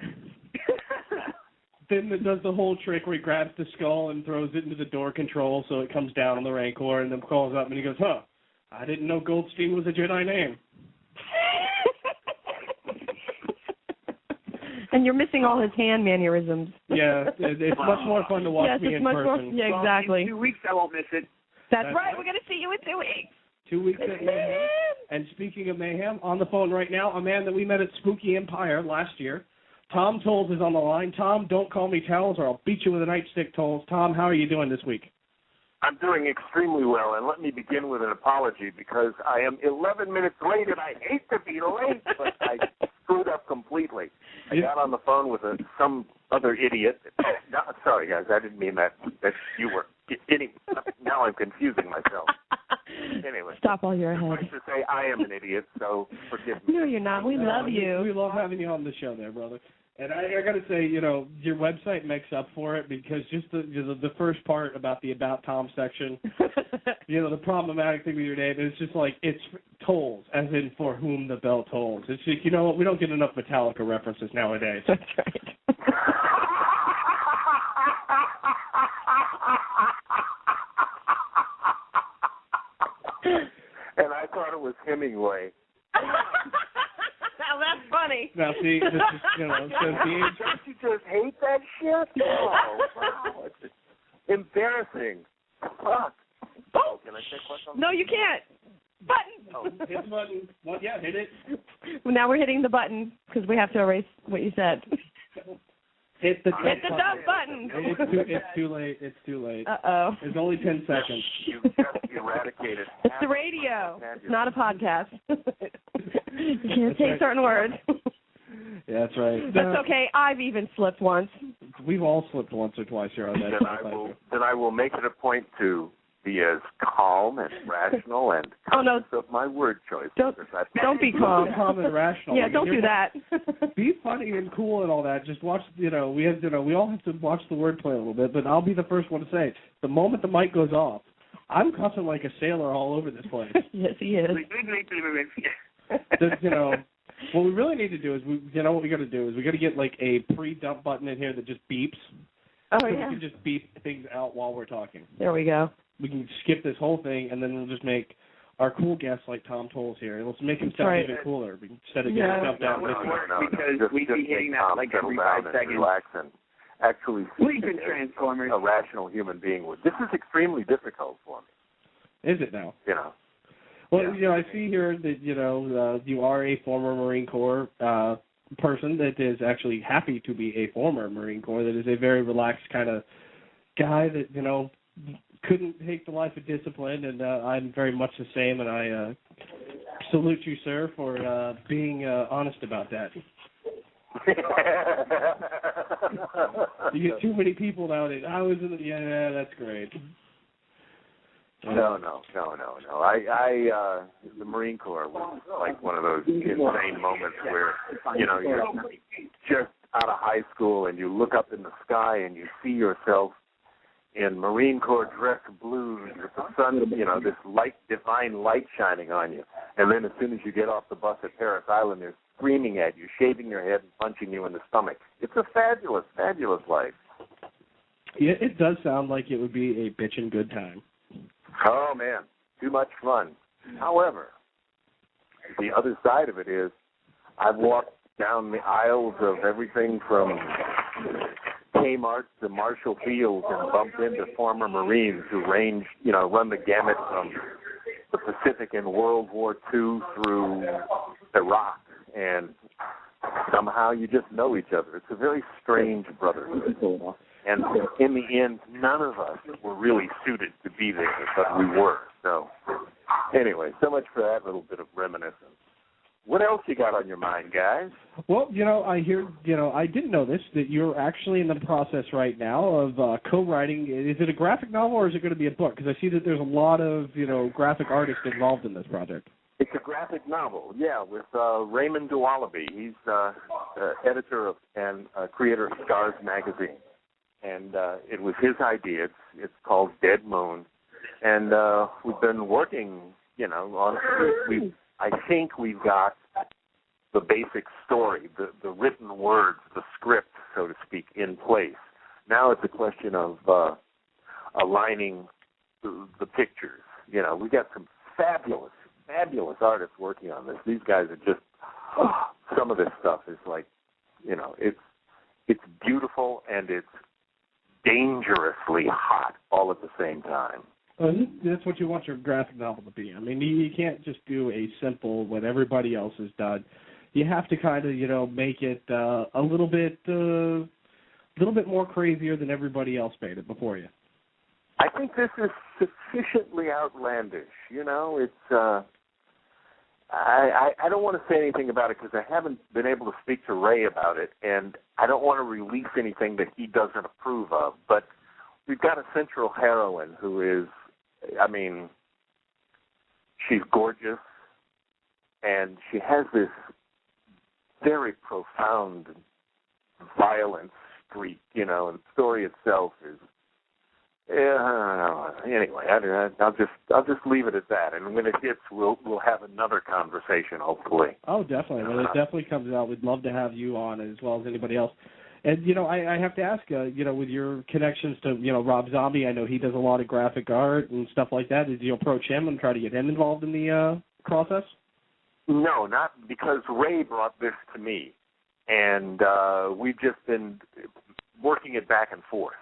Then it does the whole trick where he grabs the skull and throws it into the door control so it comes down on the Rancor, and then calls up, and he goes, I didn't know Goldstein was a Jedi name. And you're missing all his hand mannerisms. Yeah, it's much more fun to watch me in person. Yeah, exactly. In 2 weeks, I won't miss it. That's right. We're going to see you in 2 weeks. 2 weeks at Mayhem. And speaking of Mayhem, on the phone right now, a man that we met at Spooky Empire last year. Tom Tolles is on the line. Tom, don't call me Towels or I'll beat you with a nightstick, Tolles. Tom, how are you doing this week? I'm doing extremely well, and let me begin with an apology because I am 11 minutes late, and I hate to be late, but I screwed up completely. I got on the phone with some other idiot. No, sorry, guys, I didn't mean that you were. Now I'm confusing myself. Anyway. Stop while you're ahead. I should say I am an idiot, so forgive me. No, you're not. We love you. We love having you on the show there, brother. And I got to say, your website makes up for it because just the first part about the About Tom section, the problematic thing with your name is just like, it's tolls, as in for whom the bell tolls. It's just, we don't get enough Metallica references nowadays. That's right. And I thought it was Hemingway. Now that's funny. Now see, this is, Don't you just hate that shit? Oh, wow. embarrassing. Fuck. Oh, can I say question? No, you can't. Button. Oh, hit the button. Well, yeah, hit it. Well, now we're hitting the button because we have to erase what you said. Hit the dump button. It's too late. It's too late. Uh-oh. There's only 10 seconds. You just eradicated. It's the radio. It's not a podcast. You can't say certain words. Yeah, that's right. That's okay. I've even slipped once. We've all slipped once or twice here on that. Then I will make it a point to be as calm and rational and conscious of my word choice. Don't be calm. Calm and rational. Yeah, don't do that. Be funny and cool and all that. Just watch. We all have to watch the wordplay a little bit. But I'll be the first one to say, the moment the mic goes off, I'm cussing like a sailor all over this place. Yes, he is. What we really need to do is, what we got to do is we got to get like a pre-dump button in here that just beeps. Oh, so yeah. we can just beep things out while we're talking. There we go. We can skip this whole thing, and then we'll just make our cool guests like Tom Tolles here. Let's make him sound even cooler instead of getting dumped out. Because we'd be hitting that like every 5 seconds. Relax and actually sleeping Transformers. A rational human being would. This is extremely difficult for me. Is it now? Well, I see here that, you are a former Marine Corps person that is actually happy to be a former Marine Corps, that is a very relaxed kind of guy that, couldn't take the life of discipline, and I'm very much the same, and I salute you, sir, for being honest about that. You get too many people nowadays. I was in the, that's great. No. I the Marine Corps was like one of those insane moments where, you're just out of high school and you look up in the sky and you see yourself in Marine Corps dress blues with the sun, this divine light shining on you. And then as soon as you get off the bus at Paris Island, they're screaming at you, shaving your head and punching you in the stomach. It's a fabulous, fabulous life. Yeah, it does sound like it would be a bitchin' good time. Oh, man, too much fun. However, the other side of it is I've walked down the aisles of everything from Kmart to Marshall Fields and bumped into former Marines who run the gamut from the Pacific in World War II through Iraq, and somehow you just know each other. It's a very strange brotherhood. And in the end, none of us were really suited to be there, but we were. So anyway, so much for that little bit of reminiscence. What else you got on your mind, guys? Well, I hear, I didn't know this, that you're actually in the process right now of co-writing. Is it a graphic novel or is it going to be a book? Because I see that there's a lot of, graphic artists involved in this project. It's a graphic novel, with Raymond Dualaby. He's editor and creator of Stars Magazine. And it was his idea. It's called Dead Moon. And we've been working, on it. I think we've got the basic story, the written words, the script, so to speak, in place. Now it's a question of aligning the pictures. We got some fabulous artists working on this. These guys are just, some of this stuff is like, it's beautiful and it's dangerously hot all at the same time. Well, that's what you want your graphic novel to be. I mean, you can't just do a simple what everybody else has done. You have to kind of, make it a little bit more crazier than everybody else made it before you. I think this is sufficiently outlandish. It's I don't want to say anything about it because I haven't been able to speak to Ray about it, and I don't want to release anything that he doesn't approve of. But we've got a central heroine who is, she's gorgeous, and she has this very profound violence streak, and the story itself is, anyway, I'll just leave it at that, and when it hits, we'll have another conversation, hopefully. Oh, definitely. When it definitely comes out, we'd love to have you on as well as anybody else. And, I have to ask, with your connections to, Rob Zombie, I know he does a lot of graphic art and stuff like that. Did you approach him and try to get him involved in the process? No, not because Ray brought this to me. And we've just been working it back and forth.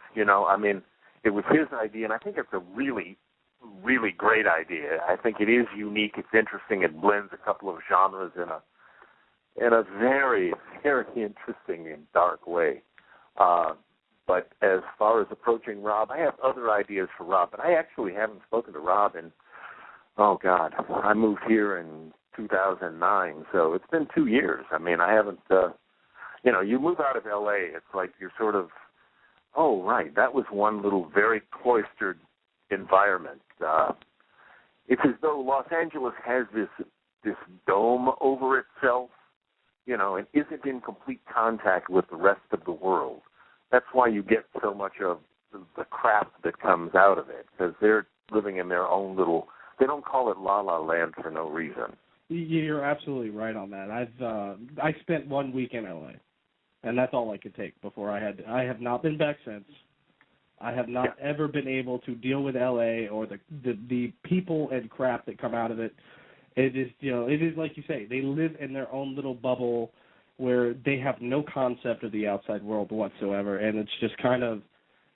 it was his idea, and I think it's a really, really great idea. I think it is unique. It's interesting. It blends a couple of genres in a very, very interesting and dark way. But as far as approaching Rob, I have other ideas for Rob, but I actually haven't spoken to Rob in, oh, God, I moved here in 2009, so it's been 2 years. I mean, I haven't, you move out of L.A., it's like you're sort of, oh, right, that was one little very cloistered environment. It's as though Los Angeles has this dome over itself, and isn't in complete contact with the rest of the world. That's why you get so much of the crap that comes out of it, because they're living in their own little, they don't call it La La Land for no reason. You're absolutely right on that. I spent 1 week in LA, and that's all I could take before I have not been back since. I have not ever been able to deal with LA or the people and crap that come out of it. It is, it is like you say, they live in their own little bubble where they have no concept of the outside world whatsoever, and it's just kind of,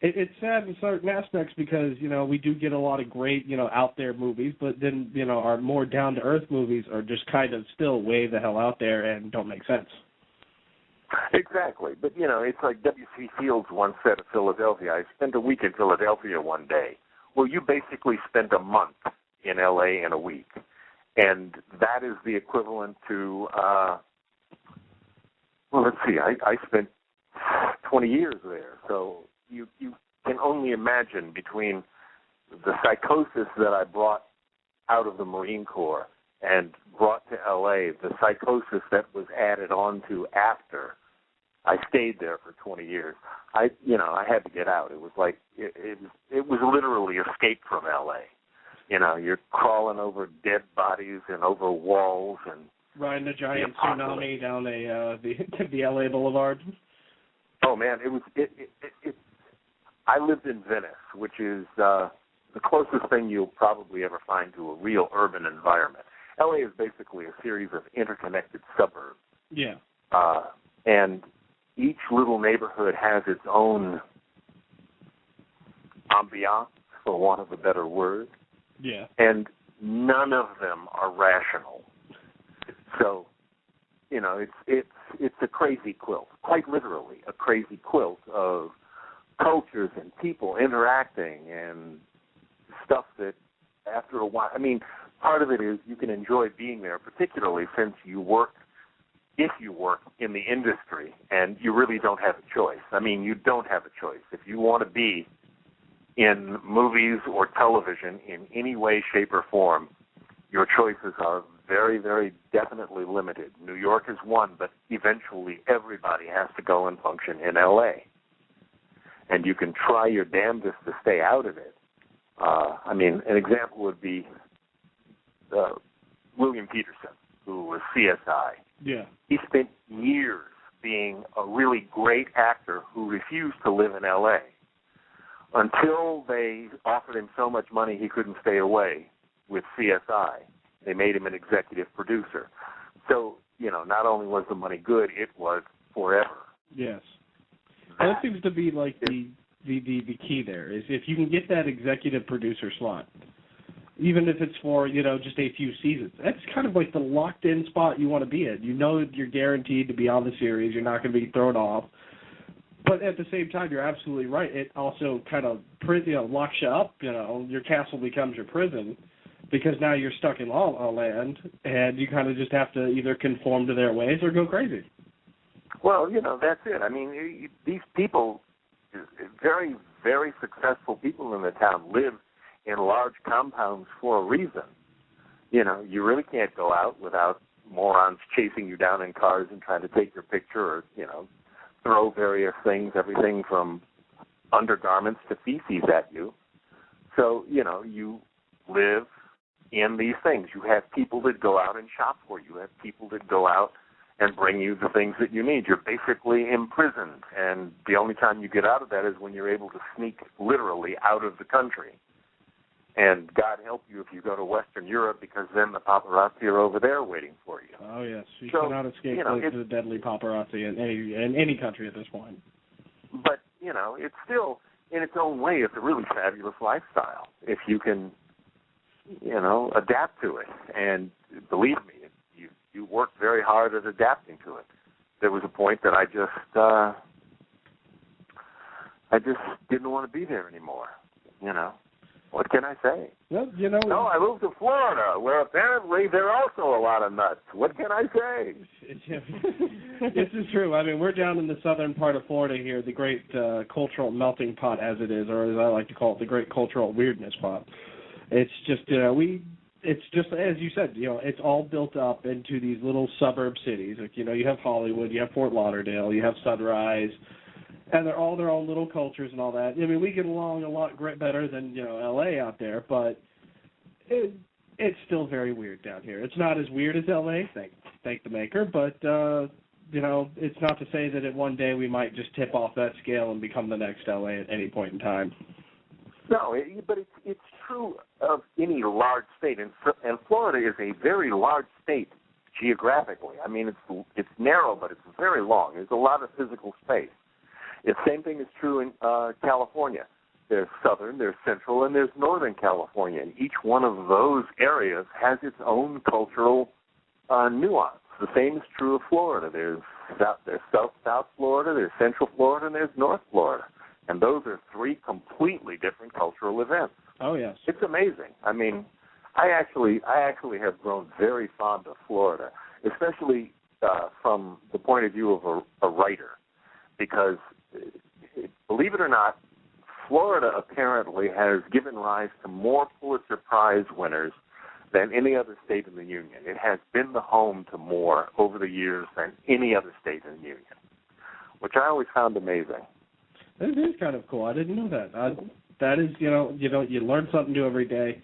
it's sad in certain aspects because, we do get a lot of great, out there movies, but then, our more down-to-earth movies are just kind of still way the hell out there and don't make sense. Exactly. But, it's like W.C. Fields once said of Philadelphia, I spent a week in Philadelphia one day. Well, you basically spent a month in L.A. in a week. And that is the equivalent to, let's see, I spent 20 years there. So you can only imagine between the psychosis that I brought out of the Marine Corps and brought to L.A., the psychosis that was added on to after I stayed there for 20 years. I had to get out. It was like, it was literally escape from L.A. You're crawling over dead bodies and over walls and riding a giant tsunami down the L.A. Boulevard. Oh man, it was. I lived in Venice, which is the closest thing you'll probably ever find to a real urban environment. L.A. is basically a series of interconnected suburbs. Yeah. And each little neighborhood has its own ambiance, for want of a better word. Yeah. And none of them are rational. So, it's a crazy quilt, quite literally a crazy quilt of cultures and people interacting and stuff that after a while, part of it is you can enjoy being there, particularly since if you work in the industry and you really don't have a choice. You don't have a choice. If you want to be in movies or television in any way, shape, or form, your choices are very, very definitely limited. New York is one, but eventually everybody has to go and function in L.A. And you can try your damnedest to stay out of it. An example would be William Peterson, who was CSI. Yeah. He spent years being a really great actor who refused to live in L.A. until they offered him so much money he couldn't stay away with CSI. They made him an executive producer. So, not only was the money good, it was forever. Yes. And that seems to be like the key there, is if you can get that executive producer slot, even if it's for, just a few seasons, that's kind of like the locked-in spot you want to be in. You're guaranteed to be on the series. You're not going to be thrown off. But at the same time, you're absolutely right. It also kind of locks you up. Your castle becomes your prison because now you're stuck in La La Land, and you kind of just have to either conform to their ways or go crazy. Well, that's it. These people, very, very successful people in the town, live in large compounds for a reason. You really can't go out without morons chasing you down in cars and trying to take your picture or, throw various things, everything from undergarments to feces at you. So, you live in these things. You have people that go out and shop for you. You have people that go out and bring you the things that you need. You're basically imprisoned, and the only time you get out of that is when you're able to sneak literally out of the country. And God help you if you go to Western Europe, because then the paparazzi are over there waiting for you. Oh, yes. You cannot escape the deadly paparazzi in any country at this point. But, it's still, in its own way, it's a really fabulous lifestyle if you can, adapt to it. And believe me, you work very hard at adapting to it. There was a point that I just didn't want to be there anymore. What can I say? Well, No, I moved to Florida, where apparently there are also a lot of nuts. What can I say? This is true. I mean, we're down in the southern part of Florida here, the great cultural melting pot, as it is, or as I like to call it, the great cultural weirdness pot. It's just, it's just, as you said, it's all built up into these little suburb cities. Like, you have Hollywood, you have Fort Lauderdale, you have Sunrise, and they're all their own little cultures and all that. I mean, we get along a lot better than, L.A. out there, but it's still very weird down here. It's not as weird as L.A., thank the maker, but, it's not to say that one day we might just tip off that scale and become the next L.A. at any point in time. No, but it's true of any large state, and Florida is a very large state geographically. I mean, it's narrow, but it's very long. There's a lot of physical space. The same thing is true in California. There's Southern, there's Central, and there's Northern California, and each one of those areas has its own cultural nuance. The same is true of Florida. There's South Florida, there's Central Florida, and there's North Florida. And those are three completely different cultural events. Oh, yes. It's amazing. I mean, I actually have grown very fond of Florida, especially from the point of view of a writer, because, believe it or not, Florida apparently has given rise to more Pulitzer Prize winners than any other state in the Union. It has been the home to more over the years than any other state in the Union, which I always found amazing. It is kind of cool. I didn't know that. That is, you learn something new every day.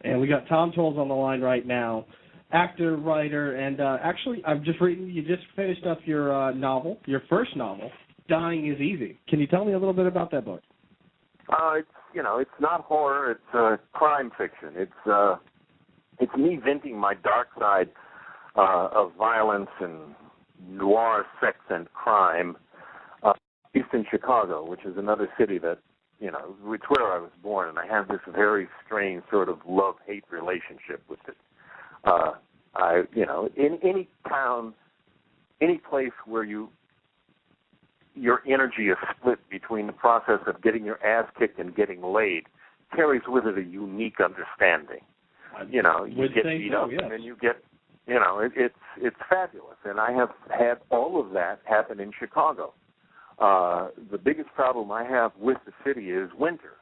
And we got Tom Tolles on the line right now, actor, writer, and actually, I'm just reading. You just finished up your novel, your first novel, Dying is Easy. Can you tell me a little bit about that book? It's not horror. It's crime fiction. It's me venting my dark side of violence and noir, sex, and crime. Based in Chicago, which is another city that, it's where I was born, and I have this very strange sort of love-hate relationship with it. In any town, any place where your energy is split between the process of getting your ass kicked and getting laid, carries with it a unique understanding. You get beat up, yes. And then you get, it's fabulous. And I have had all of that happen in Chicago. The biggest problem I have with the city is winter.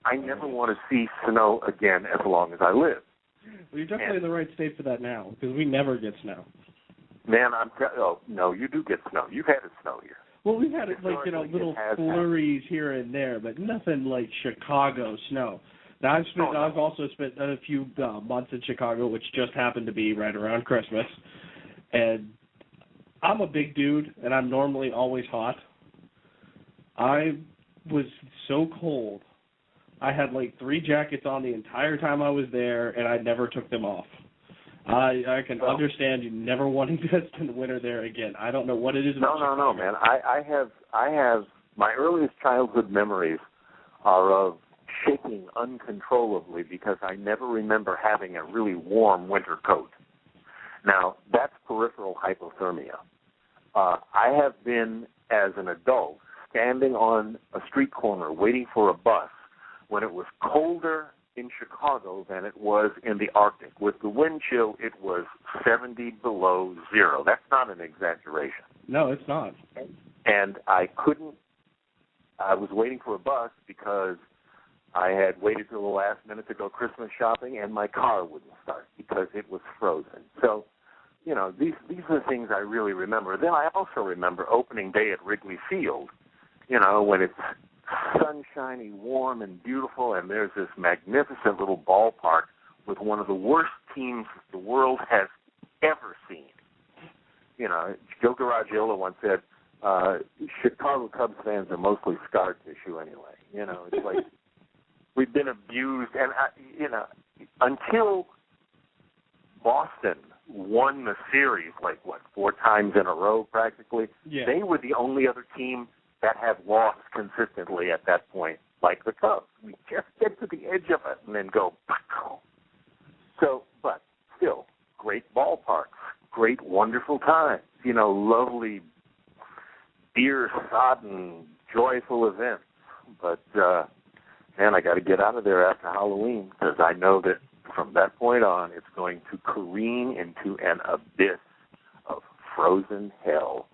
I never want to see snow again as long as I live. Well, you're definitely in the right state for that now, because we never get snow. Man, no, you do get snow. You've had it snow here. Well, we've had little flurries here and there, but nothing like Chicago snow. Now, I've also spent a few months in Chicago, which just happened to be right around Christmas, and I'm a big dude, and I'm normally always hot. I was so cold. I had 3 jackets on the entire time I was there, and I never took them off. I can understand you never wanting to spend the winter there again. I don't know what it is. No, man. I have my earliest childhood memories are of shaking uncontrollably because I never remember having a really warm winter coat. Now, that's peripheral hypothermia. I have been, as an adult, standing on a street corner waiting for a bus when it was colder in Chicago than it was in the Arctic. With the wind chill, it was 70 below zero. That's not an exaggeration. No, it's not. And I was waiting for a bus because I had waited till the last minute to go Christmas shopping, and my car wouldn't start because it was frozen. So, these are the things I really remember. Then I also remember opening day at Wrigley Field, when it's sunshiny, warm, and beautiful, and there's this magnificent little ballpark with one of the worst teams the world has ever seen. Joe Garagiola once said, Chicago Cubs fans are mostly scar tissue anyway. It's like we've been abused, and, until Boston won the series, 4 times in a row practically, They were the only other team that had lost consistently at that point like the Cubs. We just get to the edge of it and then go, pow. So, but still, great ballparks, great, wonderful times, lovely beer-sodden, joyful events. But, man, I got to get out of there after Halloween because I know that from that point on, it's going to careen into an abyss of frozen hell.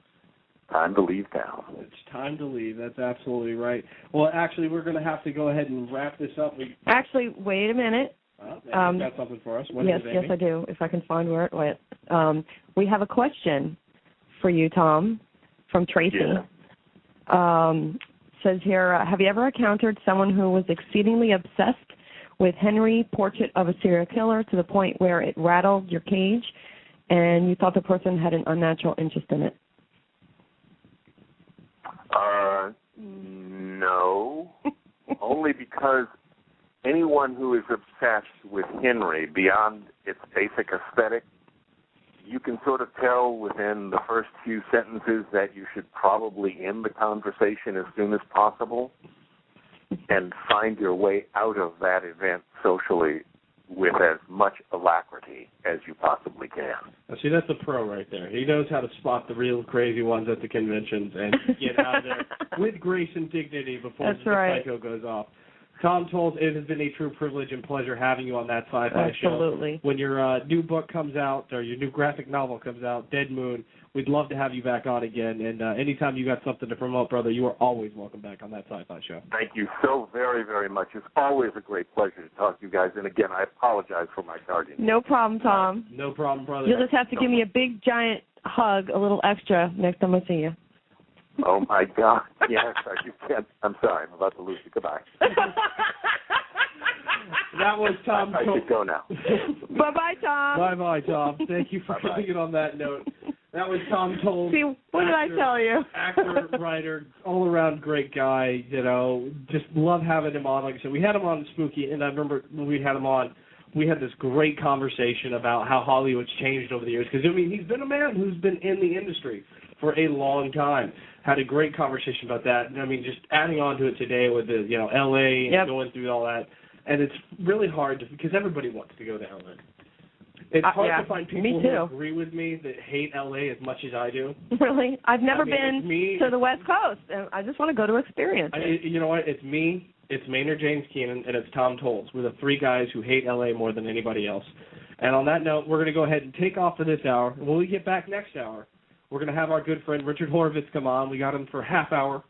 Time to leave town. It's time to leave. That's absolutely right. Well, actually, we're going to have to go ahead and wrap this up. Actually, wait a minute. You've got something for us. What yes, is it, Amy? Yes, I do, if I can find where it went. We have a question for you, Tom, from Tracy. Yeah. Says here, have you ever encountered someone who was exceedingly obsessed with Henry, Portrait of a Serial Killer, to the point where it rattled your cage and you thought the person had an unnatural interest in it? No. Only because anyone who is obsessed with Henry beyond its basic aesthetic, you can sort of tell within the first few sentences that you should probably end the conversation as soon as possible and find your way out of that event socially with as much alacrity as you possibly can. See, that's a pro right there. He knows how to spot the real crazy ones at the conventions and get out of there with grace and dignity before the psycho goes off. Tom Tolles, it has been a true privilege and pleasure having you on that Sci-Fi Show. Absolutely. When your new book comes out, or your new graphic novel comes out, Dead Moon, we'd love to have you back on again. And anytime you got something to promote, brother, you are always welcome back on that Sci-Fi Show. Thank you so very, very much. It's always a great pleasure to talk to you guys. And again, I apologize for my tardiness. No problem, Tom. No problem, brother. You'll just have to give me a big, giant hug, a little extra, next time I see you. Oh, my God. Yes, you can't. I'm sorry. I'm about to lose you. Goodbye. That was Tom Tolles. I should go now. Bye-bye, Tom. Bye-bye, Tom. Thank you for putting it on that note. That was Tom Tolles. See, what did I tell you? Actor, writer, all-around great guy, just love having him on. Like I said, we had him on Spooky, and I remember when we had him on, we had this great conversation about how Hollywood's changed over the years. Because, he's been a man who's been in the industry for a long time. Had a great conversation about that. And, just adding on to it today with the, L.A. and going through all that. And it's really hard because everybody wants to go to L.A. It's hard to find people who agree with me that hate L.A. as much as I do. Really? I've never been to the West Coast, and I just want to go to experience it. You know what? It's me, it's Maynard James Keenan, and it's Tom Tolles. We're the three guys who hate L.A. more than anybody else. And on that note, we're going to go ahead and take off for this hour. And when we get back next hour, we're going to have our good friend Richard Horvitz come on. We got him for a half hour.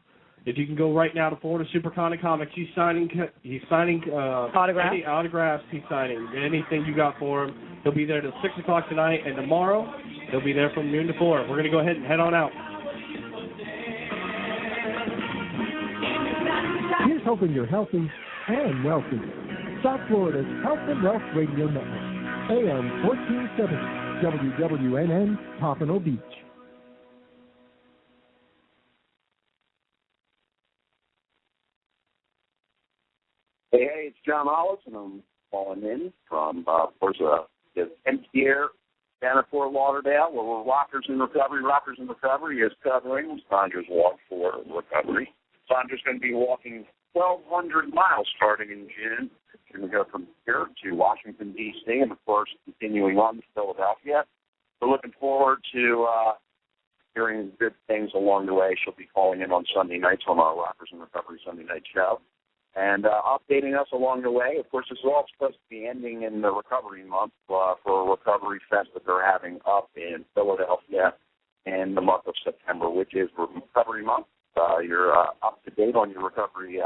If you can go right now to Florida Supercon Comics, he's signing autographs. Any autographs he's signing. Anything you got for him. He'll be there till 6 o'clock tonight, and tomorrow he'll be there from noon to 4. We're going to go ahead and head on out. Here's hoping you're healthy and wealthy. South Florida's Health and Wealth Radio Network, AM 1470, WWNN, Pompano Beach. Hey, it's John Hollis, and I'm calling in from, the empty air down at Fort Lauderdale, where we're Rockers in Recovery. Rockers in Recovery is covering Sandra's Walk for Recovery. Sandra's going to be walking 1,200 miles starting in June. She's going to go from here to Washington, D.C., and, of course, continuing on to Philadelphia. We're looking forward to hearing good things along the way. She'll be calling in on Sunday nights on our Rockers in Recovery Sunday night show. And updating us along the way. Of course, this is all supposed to be ending in the Recovery Month for a Recovery Fest that they're having up in Philadelphia in the month of September, which is Recovery Month. You're up to date on your recovery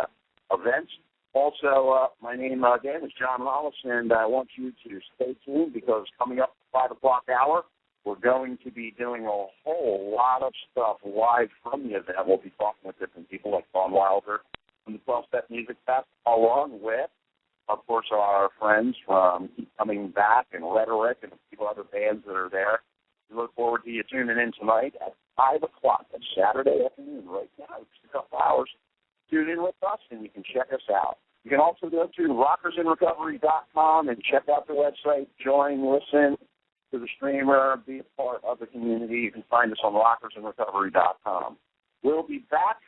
events. Also, my name again is John Hollis, and I want you to stay tuned because coming up at 5 o'clock hour, we're going to be doing a whole lot of stuff live from the event. We'll be talking with different people like Don Wilder from the 12-Step Music Fest, along with, of course, our friends from Keep Coming Back and Rhetoric and a few other bands that are there. We look forward to you tuning in tonight at 5 o'clock on Saturday afternoon, right now. It's a couple hours. Tune in with us, and you can check us out. You can also go to rockersinrecovery.com and check out the website, join, listen to the streamer, be a part of the community. You can find us on rockersinrecovery.com. We'll be back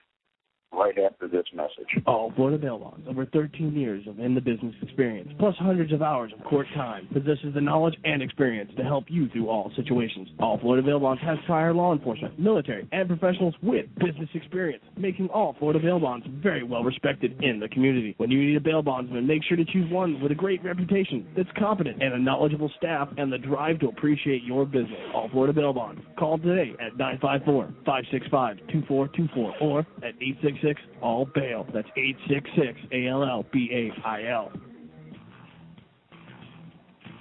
right after this message. All Florida Bail Bonds, over 13 years of in-the-business experience, plus hundreds of hours of court time, possesses the knowledge and experience to help you through all situations. All Florida Bail Bonds has prior law enforcement, military, and professionals with business experience, making all Florida Bail Bonds very well respected in the community. When you need a bail bondsman, make sure to choose one with a great reputation, that's competent, and a knowledgeable staff, and the drive to appreciate your business. All Florida Bail Bonds. Call today at 954-565-2424 or at 866-ALL-BAIL. That's 866-ALL-BAIL.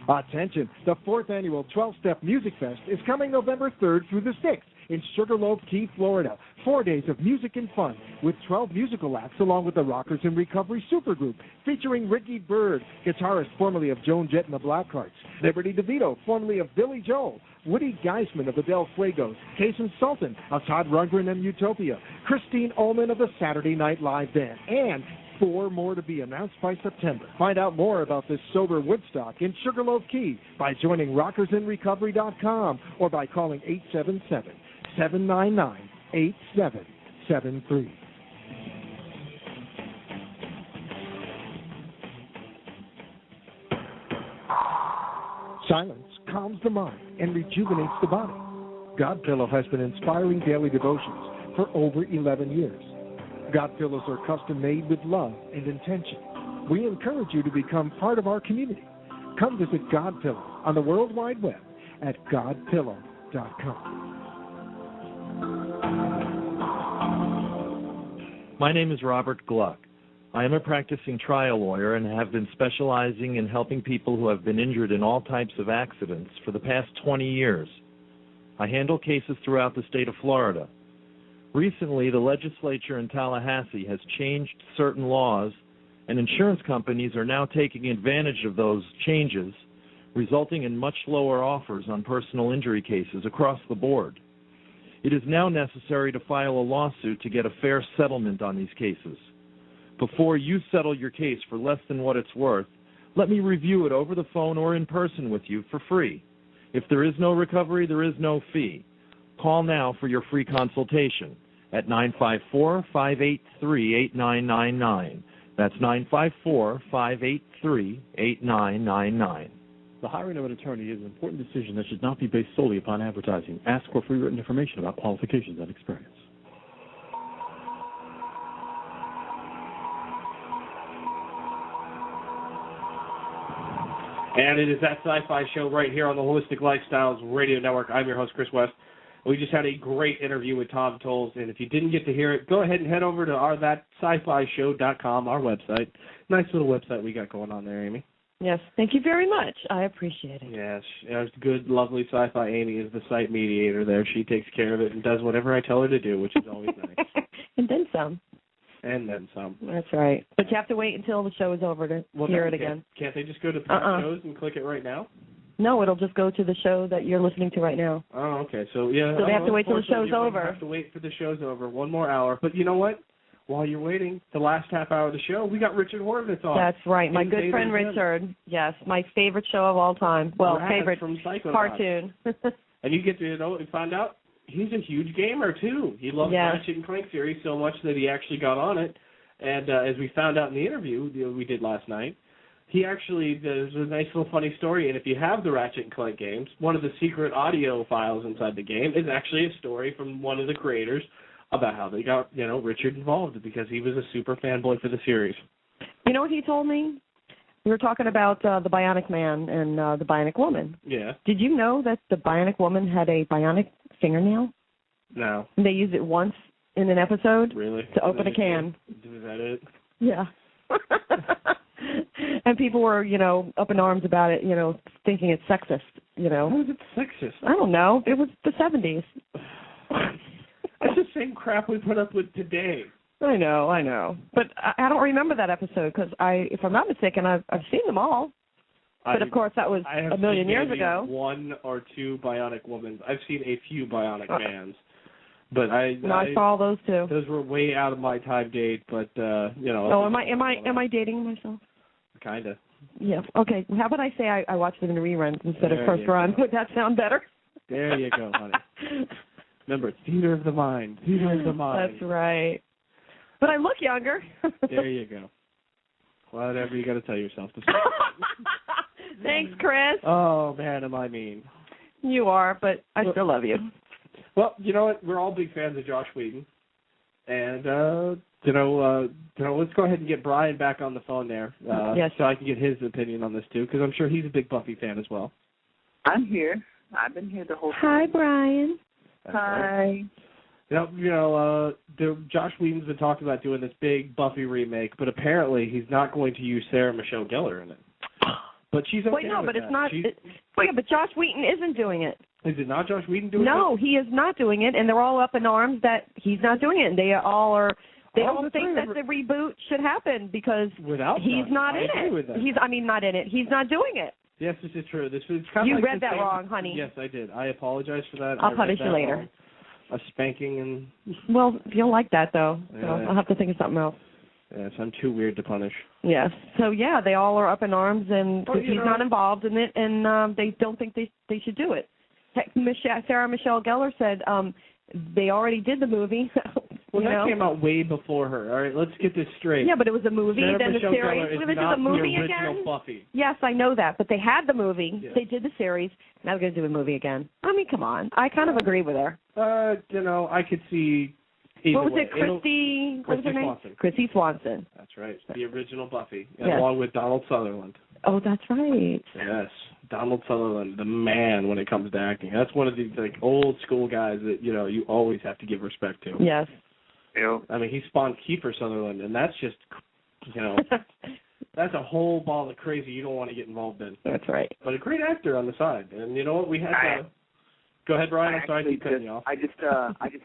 Attention, the 4th annual 12-Step Music Fest is coming November 3rd through the 6th in Sugarloaf Key, Florida. 4 days of music and fun with 12 musical acts along with the Rockers in Recovery Supergroup featuring Ricky Byrd, guitarist formerly of Joan Jett and the Blackhearts, Liberty DeVito, formerly of Billy Joel, Woody Geisman of the Del Fuegos, Kason Sultan of Todd Rundgren and Utopia, Christine Ullman of the Saturday Night Live Band, and 4 more to be announced by September. Find out more about this sober Woodstock in Sugarloaf Key by joining rockersinrecovery.com or by calling 877-799-8773. Silence calms the mind and rejuvenates the body. God Pillow has been inspiring daily devotions for over 11 years. God Pillows are custom made with love and intention. We encourage you to become part of our community. Come visit God Pillow on the World Wide Web at godpillow.com. My name is Robert Gluck. I am a practicing trial lawyer and have been specializing in helping people who have been injured in all types of accidents for the past 20 years. I handle cases throughout the state of Florida. Recently, the legislature in Tallahassee has changed certain laws, and insurance companies are now taking advantage of those changes, resulting in much lower offers on personal injury cases across the board. It is now necessary to file a lawsuit to get a fair settlement on these cases. Before you settle your case for less than what it's worth, let me review it over the phone or in person with you for free. If there is no recovery, there is no fee. Call now for your free consultation at 954-583-8999. That's 954-583-8999. The hiring of an attorney is an important decision that should not be based solely upon advertising. Ask for free written information about qualifications and experience. And it is that Sci-Fi Show right here on the Holistic Lifestyles Radio Network. I'm your host, Chris West. We just had a great interview with Tom Tolles, and if you didn't get to hear it, go ahead and head over to thatscifishow.com, our website. Nice little website we got going on there, Amy. Yes, thank you very much. I appreciate it. Yes, good, lovely Sci-Fi Amy is the site mediator there. She takes care of it and does whatever I tell her to do, which is always nice. And then some. And then some. That's right. But you have to wait until the show is over to hear it again. Can't they just go to the shows and click it right now? No, it'll just go to the show that you're listening to right now. Oh, okay. So, yeah. So they have to wait till the show's over. Have to wait for the show's over. One more hour. But you know what? While you're waiting, the last half hour of the show, we got Richard Horvitz on. That's right. My good friend Richard. Yes, my favorite show of all time. Well, favorite from cartoon. And you get to find out he's a huge gamer, too. He loves Ratchet and Clank series so much that he actually got on it. And as we found out in the interview we did last night, there's a nice little funny story, and if you have the Ratchet and Clank games, one of the secret audio files inside the game is actually a story from one of the creators about how they got, Richard involved because he was a super fanboy for the series. You know what he told me? We were talking about the Bionic Man and the Bionic Woman. Yeah. Did you know that the Bionic Woman had a bionic fingernail? No. And they used it once in an episode? Really? To open a can. Is that it? Yeah. And people were, up in arms about it, thinking it's sexist, How is it sexist? I don't know. It was the 70s. That's the same crap we put up with today. I know. But I don't remember that episode because if I'm not mistaken, I've seen them all. But, of course, that was a million years ago. One or two Bionic Women. I've seen a few Bionic Mans. But I saw all those too. Those were way out of my time date, but Oh, am I dating myself? Kinda. Yeah. Okay. How about I say I watched them in reruns instead of first run? Would that sound better? There you go, honey. Remember, theater of the mind. Theater of the mind. That's right. But I look younger. There you go. Whatever you got to tell yourself. Thanks, Chris. Oh, man, am I mean. You are, but I still love you. Well, you know what? We're all big fans of Josh Whedon. And, let's go ahead and get Brian back on the phone there. Yes. So I can get his opinion on this, too, because I'm sure he's a big Buffy fan as well. I'm here. I've been here the whole time. Hi, Brian. Hi. Josh Whedon's been talking about doing this big Buffy remake, but apparently he's not going to use Sarah Michelle Gellar in it. But she's okay with it's that. not. But Josh Whedon isn't doing it. Is it not Josh Whedon doing it? No, he is not doing it, and they're all up in arms that he's not doing it. And they all are. They don't think that the reboot should happen because he's not in it. With that. Not in it. He's not doing it. Yes, this is true. This is kind you of like read that wrong, honey. Yes, I did. I apologize for that. I'll punish you later. Wrong. A spanking and. Well, you'll like that though. So Yeah. I'll have to think of something else. Yes, I'm too weird to punish. Yes. So yeah, they all are up in arms, and he's not involved in it, and they don't think they should do it. Heck, Sarah Michelle Gellar said they already did the movie. That came out way before her. All right, let's get this straight. Yeah, but it was a movie. Sarah then Michelle the series. Gellar is This is not a movie the original again. Buffy. Yes, I know that, but they had the movie. Yes. They did the series. Now they're going to do a movie again. I mean, come on. I kind of agree with her. I could see. Either What was way. it, Christy? What was her name? Swanson. Christy Swanson. That's right. The original Buffy, Yes. along with Donald Sutherland. Oh, that's right. Yes, Donald Sutherland, the man when it comes to acting. That's one of these old school guys that you always have to give respect to. Yes. I mean, he spawned Kiefer Sutherland, and that's just, that's a whole ball of crazy you don't want to get involved in. That's right. But a great actor on the side, and you know what? We had. Go ahead, Brian. I'm sorry to keep cutting you off. I just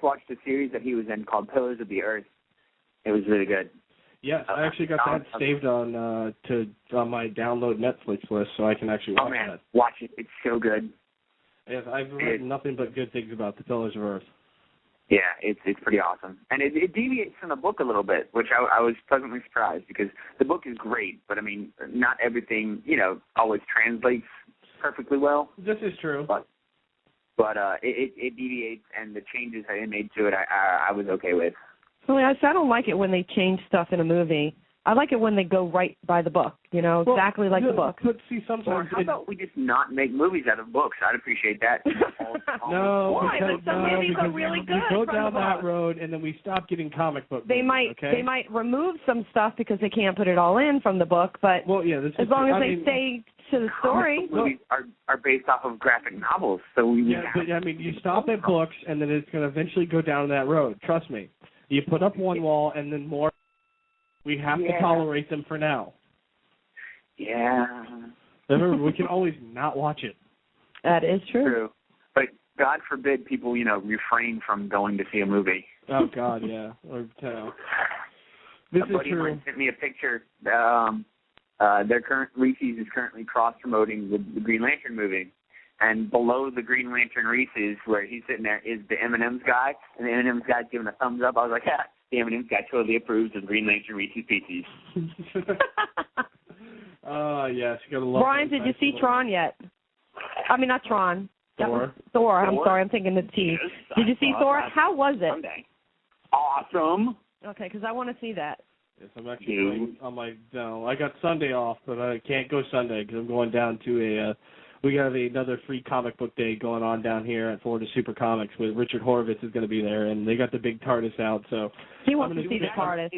watched a series that he was in called Pillars of the Earth. It was really good. Yes, I actually got that saved on my download Netflix list, so I can actually watch that. Watch it. It's so good. Yes, I've read nothing but good things about the Pillars of Earth. Yeah, it's pretty awesome, and it deviates from the book a little bit, which I was pleasantly surprised because the book is great, but I mean, not everything always translates perfectly well. This is true, but it deviates, and the changes that they made to it, I was okay with. Well, I don't like it when they change stuff in a movie. I like it when they go right by the book, exactly like the book. But see, sometimes. Or how about we just not make movies out of books? I'd appreciate that. No, why? But some movies are really good. We go down that road, and then we stop getting comic book. They movies, might remove some stuff because they can't put it all in from the book, but as long as they stay to the story. Movies are based off of graphic novels, so but I mean, you stop at books, and then it's going to eventually go down that road. Trust me. You put up one wall, and then more. We have to tolerate them for now. Yeah. Remember, we can always not watch it. That is true. But God forbid people, refrain from going to see a movie. Oh, God, yeah. This a buddy of mine sent me a picture. Their current Reese's is currently cross-promoting the Green Lantern movie. And below the Green Lantern Reese's, where he's sitting there, is the M&M's guy. And the M&M's guy's giving a thumbs up. I was like, the M&M's guy totally approves of Green Lantern Reese's Pieces. Yes. You gotta love Brian, did you see Tron yet? I mean, not Tron. Thor. Thor. I'm sorry. I'm thinking the T. Yes, did you see Thor? How was it? Sunday. Awesome. Okay, because I want to see that. Yes, I'm actually going on my. No, I got Sunday off, but I can't go Sunday because I'm going down to we have another free comic book day going on down here at Florida Super Comics with Richard Horvitz is going to be there, and they got the big TARDIS out. So he wants to see the TARDIS.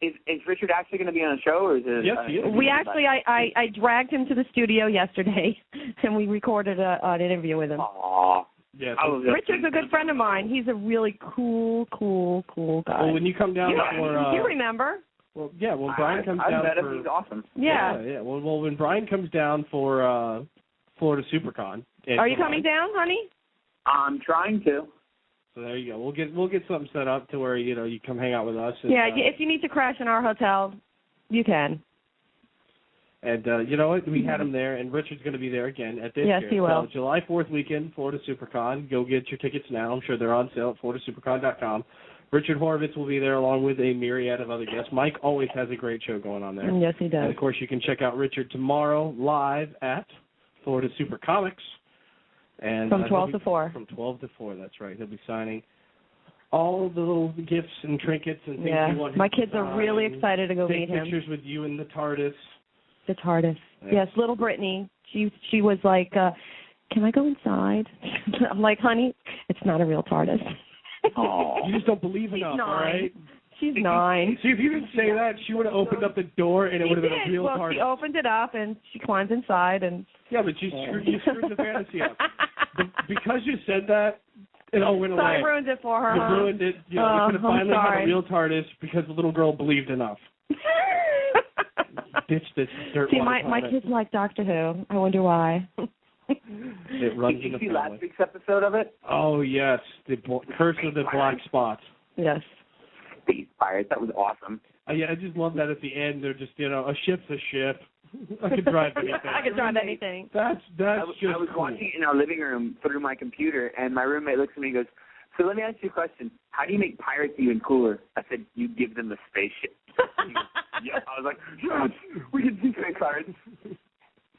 Is Richard actually going to be on the show, or is it? Yes, he is. We actually, I dragged him to the studio yesterday, and we recorded an interview with him. Aww. Yeah, Richard's a good friend of mine. He's a really cool guy. Well, when you come down for, you remember? Well, yeah. When Brian comes down met him. for, he's awesome. Yeah. Well, when Brian comes down for Florida SuperCon, are you coming down, honey? I'm trying to. So there you go. We'll get something set up to where you come hang out with us. And, if you need to crash in our hotel, you can. And you know what? We had him there, and Richard's going to be there again at this year. Yes, he will. So July 4th weekend, Florida SuperCon. Go get your tickets now. I'm sure they're on sale at FloridaSuperCon.com. Richard Horvitz will be there along with a myriad of other guests. Mike always has a great show going on there. Yes, he does. And, of course, you can check out Richard tomorrow live at Florida Super Comics. And from 12 to 4. From 12 to 4, that's right. He'll be signing all the little gifts and trinkets and things you want. My kids are really excited to go meet him. Take pictures with you in the TARDIS. The TARDIS. Yes, little Brittany. She was like, can I go inside? I'm like, honey, it's not a real TARDIS. You just don't believe enough, all right? She's 9. See, if you didn't say that, she would have opened up the door and it would have been a real TARDIS. She opened it up and she climbs inside and. Yeah, but you screwed the fantasy up. Because you said that, it all went away. So I ruined it for her. You ruined it. You know, we could have finally had a real TARDIS because the little girl believed enough. Ditch this dirt. See, my kids like Doctor Who. I wonder why. It runs in the family. Did you see last week's episode of it? Oh yes, the Curse of the Black Spot. Yes. Space Pirates. That was awesome. Yeah, I just love that at the end. They're just, a ship's a ship. I could drive anything. I could drive anything. That's I was watching it in our living room through my computer, and my roommate looks at me and goes, "So let me ask you a question. How do you make pirates even cooler?" I said, "You give them a spaceship." Yeah, I was like, "Yes, we can see space pirates."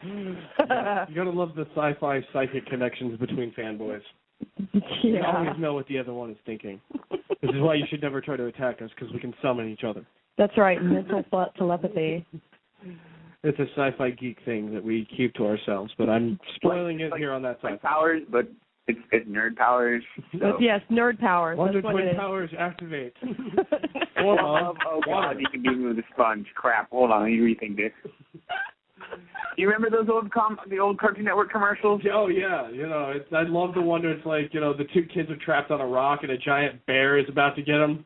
You gotta love the sci-fi psychic connections between fanboys. Yeah. You always know what the other one is thinking. This is why you should never try to attack us, because we can summon each other. That's right, mental telepathy. It's a sci-fi geek thing that we keep to ourselves, but I'm spoiling it here on that sci-fi. Like powers, but it's nerd powers. So. Yes, nerd powers. Wonder That's what Twin it is. Powers activate. Oh God, you can beat me with a sponge. Crap, hold on, let me rethink this. You remember those the old Cartoon Network commercials? Oh yeah, I love the one where it's like, the two kids are trapped on a rock and a giant bear is about to get them,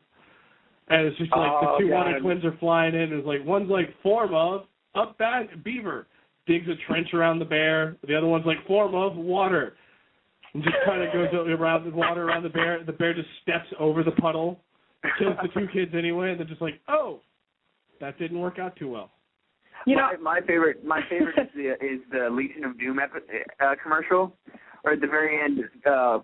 and it's just like the two Wonder Twins are flying in, and it's like one's like form of up that beaver, digs a trench around the bear, the other one's like form of water, and just kind of goes around the water around the bear. The bear just steps over the puddle, kills the two kids anyway, and they're just like, oh, that didn't work out too well. My favorite is the Legion of Doom commercial, where at the very end,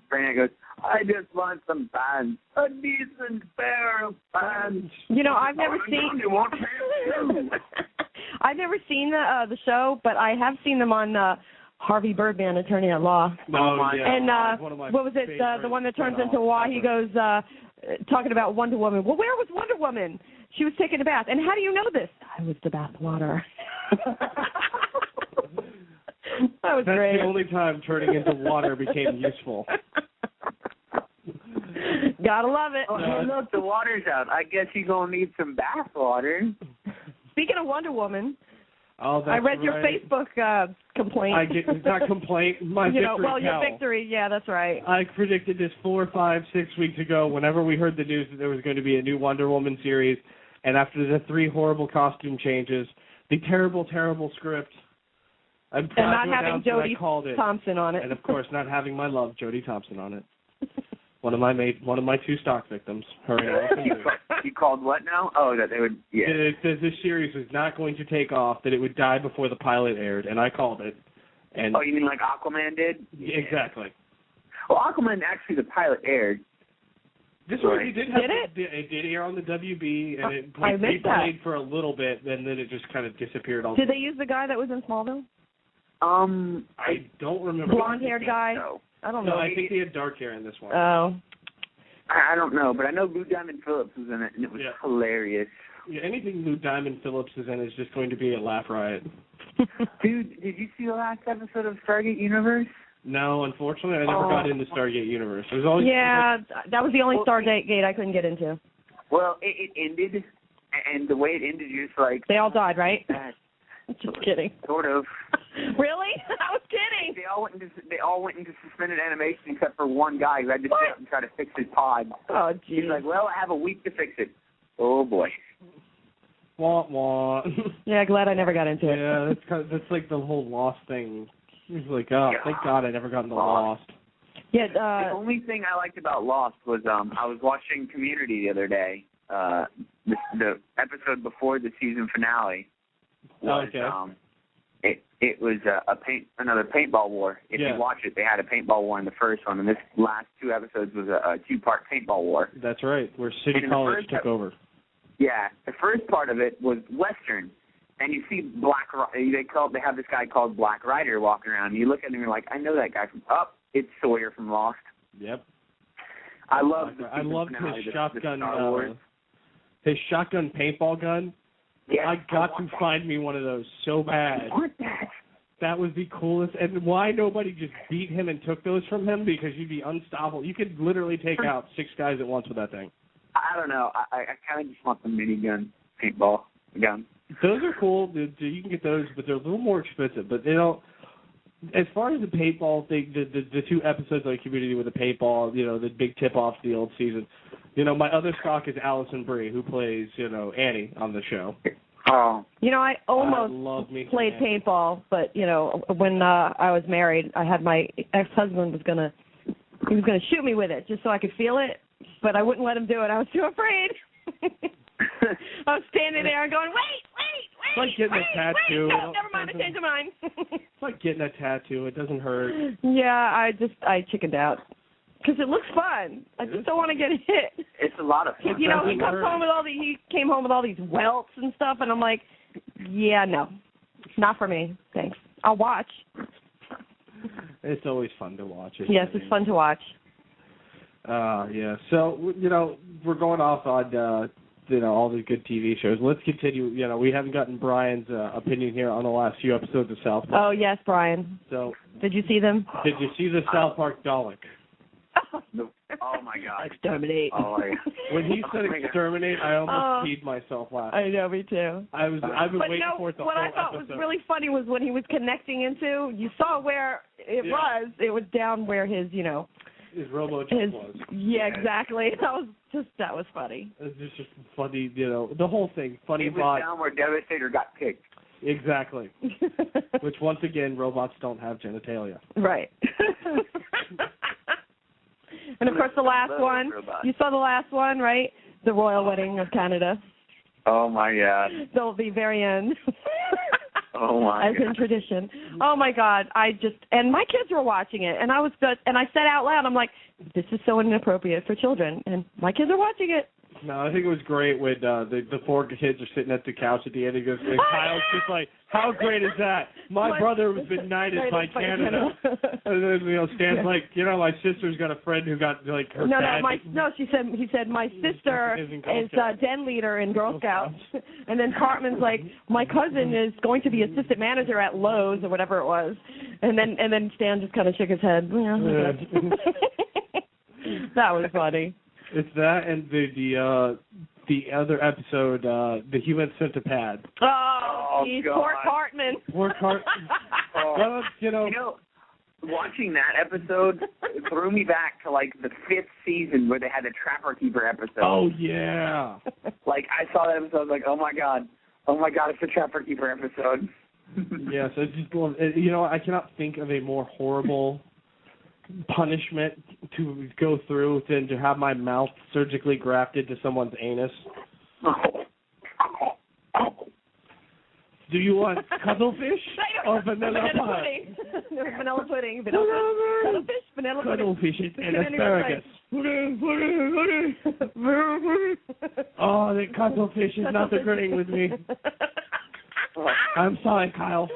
Brandon goes, "I just want some fans, a decent pair of fans." I've never seen. I've never seen the show, but I have seen them on Harvey Birdman, Attorney at Law. Oh yeah. And one of my what was it? The one that turns into Wah. He goes talking about Wonder Woman. Well, where was Wonder Woman? She was taking a bath. And how do you know this? I was the bath water. That was great. That's the only time turning into water became useful. Gotta love it. Oh, hey, look, the water's out. I guess you're going to need some bath water. Speaking of Wonder Woman, I read your Facebook complaint. Not complaint, my victory your victory. Yeah, that's right. I predicted this 4, 5, 6 weeks ago whenever we heard the news that there was going to be a new Wonder Woman series, and after the 3 horrible costume changes, the terrible, terrible script, I'm proud to announce that I called it. Thompson on it. And, of course, not having my love, Jodie Thompson, on it. One of my 2 stock victims. Her and You called what now? Oh, that they would. Yeah. It says this series was not going to take off. That it would die before the pilot aired, and I called it. And you mean like Aquaman did? Yeah. Exactly. Well, Aquaman actually the pilot aired. This one it did air on the WB, and it played for a little bit, and then it just kind of disappeared. Did they use the guy that was in Smallville? I don't remember. Blonde-haired guy. No. I don't know. No, I think he had dark hair in this one. Oh. I don't know, but I know Lou Diamond Phillips was in it, and it was hilarious. Yeah, anything Lou Diamond Phillips is in is just going to be a laugh riot. Dude, did you see the last episode of Stargate Universe? No, unfortunately, I never got into Stargate Universe. There's always that was the only Stargate I couldn't get into. Well, it ended, and the way it ended, you're just like... They all died, right? Just kidding. Sort of. Really? I was kidding. They all went into suspended animation except for one guy who had to sit and try to fix his pod. Oh, geez. He's like, well, I have a week to fix it. Oh, boy. Wah, wah. Yeah, glad I never got into it. Yeah, that's like the whole Lost thing. He's like, oh, thank God I never got into Lost. Yeah. The only thing I liked about Lost was I was watching Community the other day. The episode before the season finale was it was another paintball war. If you watch it, they had a paintball war in the first one, and this last 2 episodes was a 2-part paintball war. That's right, where City College took over. Yeah, the first part of it was Western, and you see they have this guy called Black Rider walking around, and you look at him and you're like, I know that guy from it's Sawyer from Lost. Yep. I loved his shotgun. His shotgun paintball gun. Yeah, I got to find me one of those so bad. What that? That was the coolest. And why nobody just beat him and took those from him? Because you'd be unstoppable. You could literally take out 6 guys at once with that thing. I don't know. I kind of just want the minigun paintball gun. Those are cool. You can get those, but they're a little more expensive. But as far as the paintball thing, the 2 episodes of the Community with the paintball, the big tip-off the old season. My other stock is Allison Brie, who plays Annie on the show. Oh. I almost played paintball, but when I was married, I had my ex-husband was gonna shoot me with it just so I could feel it, but I wouldn't let him do it. I was too afraid. I was standing there and going, wait. It's like getting a tattoo. No, never mind, I changed my mind. It's like getting a tattoo. It doesn't hurt. Yeah, I chickened out. Because it looks fun. I just don't want to get hit. It's a lot of fun. He came home with all these welts and stuff, and I'm like, yeah, no, not for me. Thanks. I'll watch. It's always fun to watch. Yes, it's fun to watch. Yeah. So we're going off on all the good TV shows. Let's continue. We haven't gotten Brian's opinion here on the last few episodes of South Park. Oh yes, Brian. So did you see them? Did you see the South Park Dalek? Oh my God! Exterminate. Oh my God. When he said exterminate, I almost peed myself laughing. I know, me too. I've been waiting for it the whole episode. What I thought was really funny was when he was connecting into. You saw where it was. It was down where his his robo-jump was. Yeah, exactly. That was funny. It's just funny, the whole thing. Funny. It was down where Devastator got kicked. Exactly. Which once again, robots don't have genitalia. Right. And of course, the last one. You saw the last one, right? The royal wedding of Canada. Oh my God. Till the very end. Oh my As in tradition. Oh my God. And my kids were watching it, and I said out loud, I'm like, this is so inappropriate for children, and my kids are watching it. No, I think it was great when the 4 kids are sitting at the couch at the end. And Kyle's just like, "How great is that? My brother has been knighted by Canada." And then Stan's like, my sister's got a friend who got her dad. He said my sister is den leader in Girl Scouts, and then Cartman's like, my cousin is going to be assistant manager at Lowe's or whatever it was, and then Stan just kind of shook his head. Yeah. That was funny. It's that and the other episode, the Human Centipede. Oh, poor Cartman. Poor Cartman. Watching that episode threw me back to the 5th season where they had the Trapper Keeper episode. Oh yeah. I saw that episode, I was like, oh my God, it's the Trapper Keeper episode. Yes, I cannot think of a more horrible punishment to go through than to have my mouth surgically grafted to someone's anus. Do you want cuttlefish or vanilla pudding? Vanilla pudding. Cuttlefish, vanilla pudding. Cuttlefish and asparagus. Oh, the cuttlefish is not agreeing with me. I'm sorry, Kyle.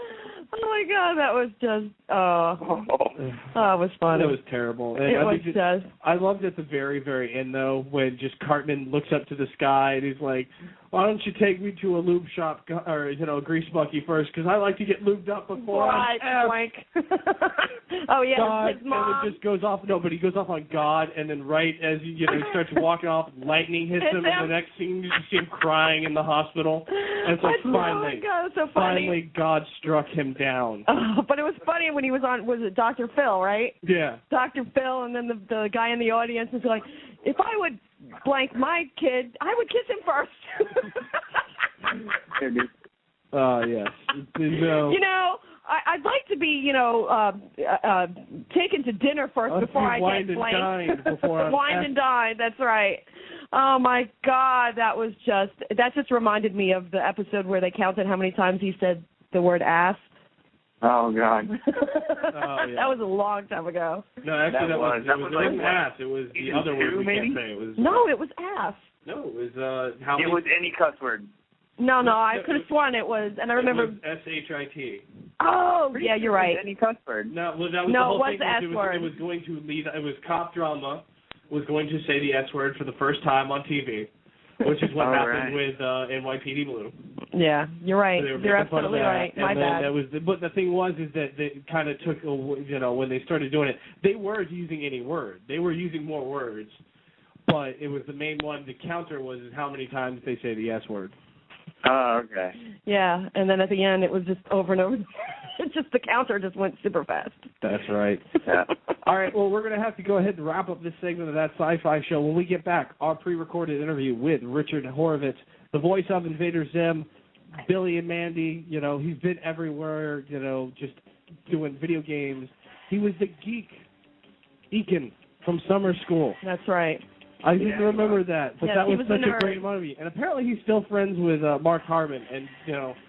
Oh my God, that was just it was funny. It was terrible. And I loved at the very, very end though when just Cartman looks up to the sky and he's like, "Why don't you take me to a lube shop or a grease monkey first? Because I like to get lubed up before I Oh yeah, God, his mom. And it just goes off. No, but he goes off on God, and then right as he starts walking off, lightning hits him, and the next scene you just see him crying in the hospital. And it's like finally, God, so finally God struck him down. But it was funny when he was on. Was it Dr. Phil, right? Yeah. Dr. Phil, and then the guy in the audience was like, if I would blank my kid, I would kiss him first. Yes. I'd like to be, taken to dinner first before I get blanked. Wined and dined, that's right. Oh my God, that just reminded me of the episode where they counted how many times he said the word ass. Oh God. That was a long time ago. No, actually that wasn't ass. It was the other word we can't say. It was ass. No, it was It was any cuss word. No, I could have sworn it was, and I remember. It was S-H-I-T. Oh, yeah, you're right. Any cuss word. No, that was the whole thing. It was going to lead. It was cop drama. was going to say the S word for the first time on TV, which is what happened with NYPD Blue. Yeah, you're right. So you're absolutely right. My bad. But the thing was that they kind of took, when they started doing it, they weren't using any word. They were using more words, but it was the main one. The counter was how many times they say the S word. Oh, okay. Yeah, and then at the end it was just over and over. It's just the counter just went super fast. That's right. Yeah. All right, well, we're going to have to go ahead and wrap up this segment of That Sci-Fi Show. When we get back, our pre-recorded interview with Richard Horvitz, the voice of Invader Zim, Billy and Mandy. He's been everywhere, just doing video games. He was the geek Eakin from summer school. That's right. I didn't remember that, but that was such a great nerd. movie. And apparently he's still friends with Mark Harmon and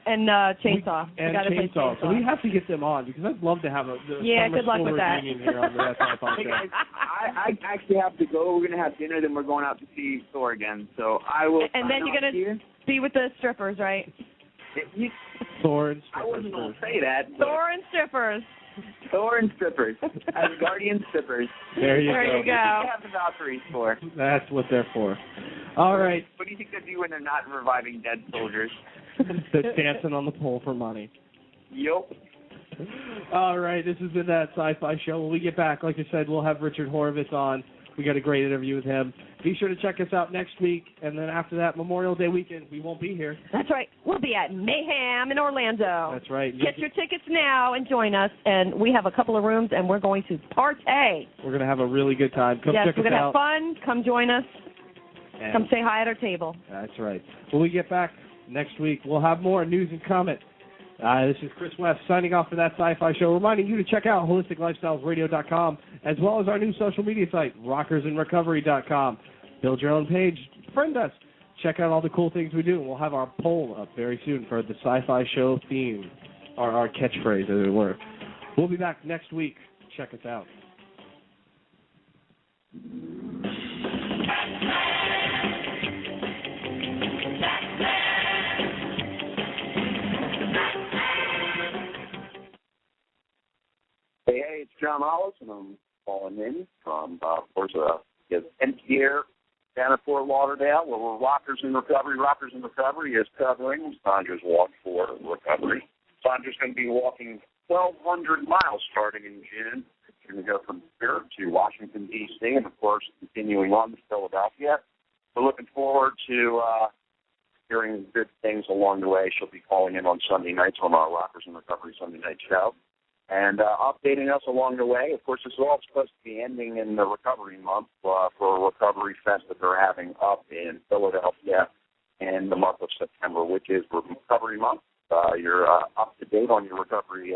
and Chainsaw. Chainsaw. So we have to get them on because I'd love to have a good luck with that. here on the Sci-Fi Show. I actually have to go. We're gonna have dinner, then we're going out to see Thor again. So I will. And then you're gonna be with the strippers, right? Thor and strippers. I wasn't gonna say that. Thor and strippers. Thor and strippers. As Guardian strippers. There you go. What do you have the Valkyries for? That's what they're for. All right. What do you think they do when they're not reviving dead soldiers? They're dancing on the pole for money. Yup. All right. This has been That Sci-Fi Show. When we get back, like I said, we'll have Richard Horvitz on. We got a great interview with him. Be sure to check us out next week, and then after that, Memorial Day weekend, we won't be here. That's right. We'll be at Mayhem in Orlando. That's right. Get your tickets now and join us, and we have a couple of rooms, and we're going to partay. We're going to have a really good time. Come check us out. Yes, we're going to have fun. Come join us. And come say hi at our table. That's right. When we get back next week, we'll have more news and comment. This is Chris West signing off for That Sci-Fi Show, reminding you to check out holisticlifestylesradio.com as well as our new social media site, rockersinrecovery.com. Build your own page. Friend us. Check out all the cool things we do. We'll have our poll up very soon for the Sci-Fi Show theme, or our catchphrase, as it were. We'll be back next week. Check us out. Hey, it's John Hollis, and I'm calling in from, NPR down at Fort Lauderdale, where we're Rockers in Recovery. Rockers in Recovery is covering Sandra's Walk for Recovery. Sandra's going to be walking 1,200 miles starting in June. She's going to go from here to Washington, D.C., and, of course, continuing on to Philadelphia. We're looking forward to hearing good things along the way. She'll be calling in on Sunday nights on our Rockers in Recovery Sunday night show and updating us along the way. Of course, this is all supposed to be ending in the Recovery Month for a Recovery Fest that they're having up in Philadelphia in the month of September, which is Recovery Month. You're up to date on your recovery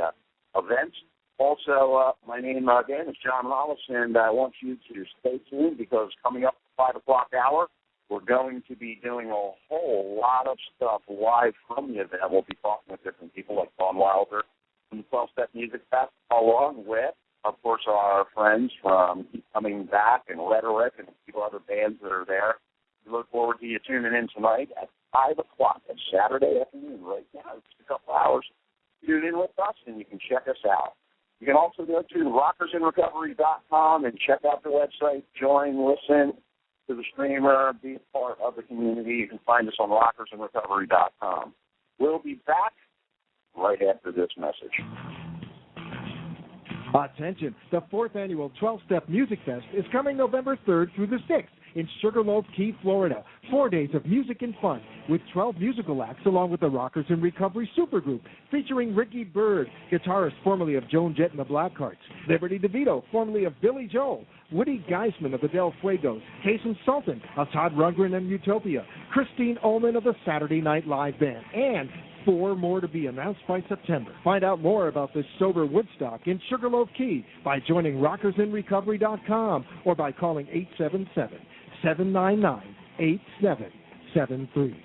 events. Also, my name again is John Hollis, and I want you to stay tuned because coming up at the 5 o'clock hour, we're going to be doing a whole lot of stuff live from the event. We'll be talking with different people like Don Wilder from the 12-Step Music Fest, along with, of course, our friends from Keep Coming Back and Rhetoric and a few other bands that are there. We look forward to you tuning in tonight at 5 o'clock on Saturday afternoon right now. It's a couple hours. Tune in with us, and you can check us out. You can also go to rockersinrecovery.com and check out the website, join, listen to the streamer, be a part of the community. You can find us on rockersinrecovery.com. We'll be back right after this message. Attention, the 4th annual 12-Step Music Fest is coming November 3rd through the 6th in Sugarloaf Key, Florida. 4 days of music and fun with 12 musical acts along with the Rockers in Recovery Supergroup featuring Ricky Byrd, guitarist formerly of Joan Jett and the Blackhearts, Liberty DeVito, formerly of Billy Joel, Woody Geisman of the Del Fuegos, Jason Sultan of Todd Rundgren and Utopia, Christine Ullman of the Saturday Night Live Band, and 4 more to be announced by September. Find out more about this sober Woodstock in Sugarloaf Key by joining rockersinrecovery.com or by calling 877-799-8773.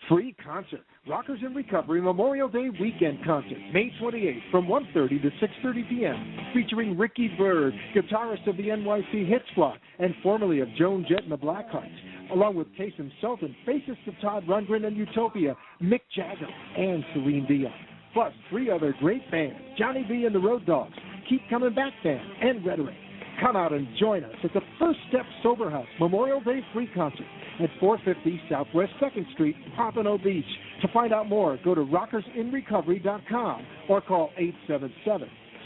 Free concert. Rockers in Recovery Memorial Day Weekend Concert, May 28th from 1:30 to 6:30 p.m., featuring Ricky Byrd, guitarist of the NYC Hit Squad and formerly of Joan Jett and the Blackhearts, along with Jason Sultan, bassist of Todd Rundgren and Utopia, Mick Jagger, and Celine Dion. plus 3 other great bands, Johnny B and the Road Dogs, Keep Coming Back Band, and Rhetoric. Come out and join us at the First Step Sober House Memorial Day free concert at 450 Southwest 2nd Street, Pompano Beach. To find out more, go to rockersinrecovery.com or call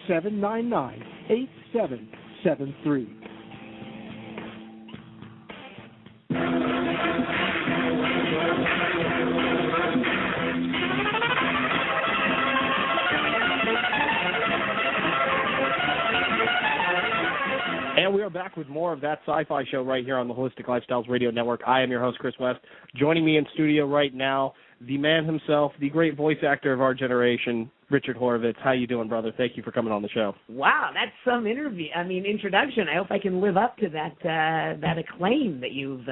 877-799-8773. And we are back with more of that Sci-Fi Show right here on the Holistic Lifestyles Radio Network. I am your host, Chris West. Joining me in studio right now, the man himself, the great voice actor of our generation, Richard Horvitz. How you doing, brother? Thank you for coming on the show. Wow, that's some introduction. I hope I can live up to that acclaim that you've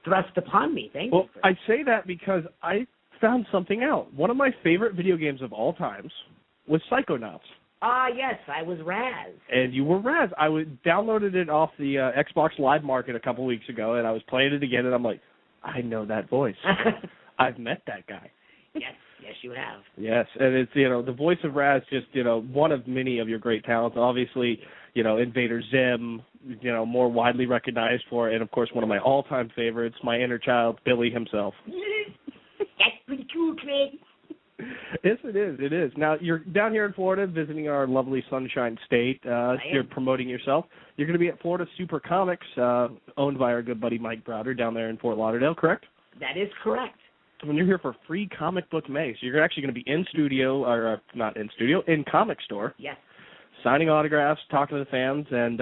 thrust upon me. Thank you. Well, I say that because I found something out. One of my favorite video games of all times was Psychonauts. Yes, I was Raz. And you were Raz. I downloaded it off the Xbox Live Market a couple weeks ago, and I was playing it again, and I'm like, I know that voice. I've met that guy. Yes, you have. Yes, and it's, the voice of Raz, just, one of many of your great talents. Obviously, Invader Zim, more widely recognized for, and of course, one of my all-time favorites, my inner child, Billy himself. That's pretty cool, Craig. Yes, it is. It is. Now, you're down here in Florida visiting our lovely Sunshine State. You're promoting yourself. You're going to be at Florida Super Comics, owned by our good buddy Mike Browder down there in Fort Lauderdale, correct? That is correct. When you're here for Free Comic Book May, so you're actually going to be in studio, or not in studio, in Comic Store. Yes. Signing autographs, talking to the fans, and,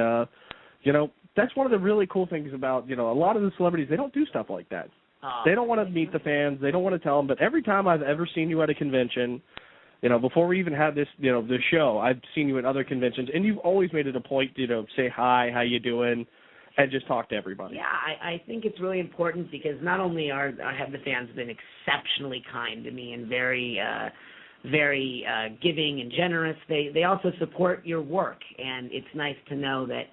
that's one of the really cool things about, a lot of the celebrities, they don't do stuff like that. They don't want to meet the fans. They don't want to tell them. But every time I've ever seen you at a convention, before we even had this, this show, I've seen you at other conventions, and you've always made it a point to, say hi, how you doing, and just talk to everybody. Yeah, I think it's really important because not only have the fans been exceptionally kind to me and very giving and generous, they also support your work, and it's nice to know that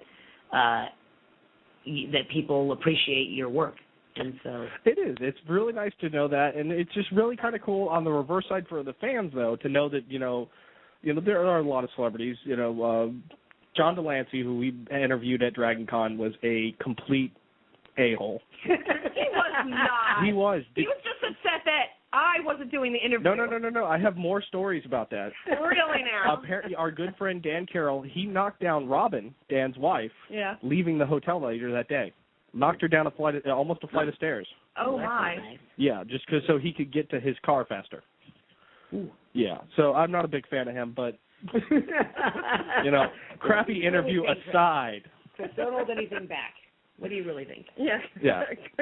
that people appreciate your work. And so it is. It's really nice to know that, and it's just really kind of cool on the reverse side for the fans, though, to know that there are a lot of celebrities. John Delancey, who we interviewed at Dragon Con, was a complete a-hole. He was not. He was. He was just upset that I wasn't doing the interview. No. I have more stories about that. Really now? Apparently, our good friend Dan Carroll, he knocked down Robin, Dan's wife, leaving the hotel later that day. Knocked her down almost a flight of stairs. Oh, my. Yeah, just so he could get to his car faster. Ooh. Yeah, so I'm not a big fan of him, but, crappy interview aside. Don't hold anything back. What do you really think? Yeah.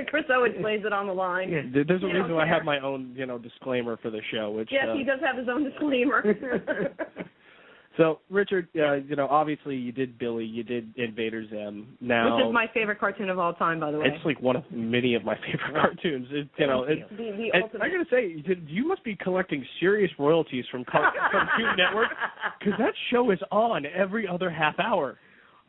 Chris always plays it on the line. Yeah, there's a reason I have my own, disclaimer for the show. Which, yes, he does have his own disclaimer. So, Richard, obviously you did Billy, you did Invader Zim. Now, which is my favorite cartoon of all time, by the way. It's like one of many of my favorite cartoons. I got to say, you must be collecting serious royalties from Cartoon Network, because that show is on every other half hour.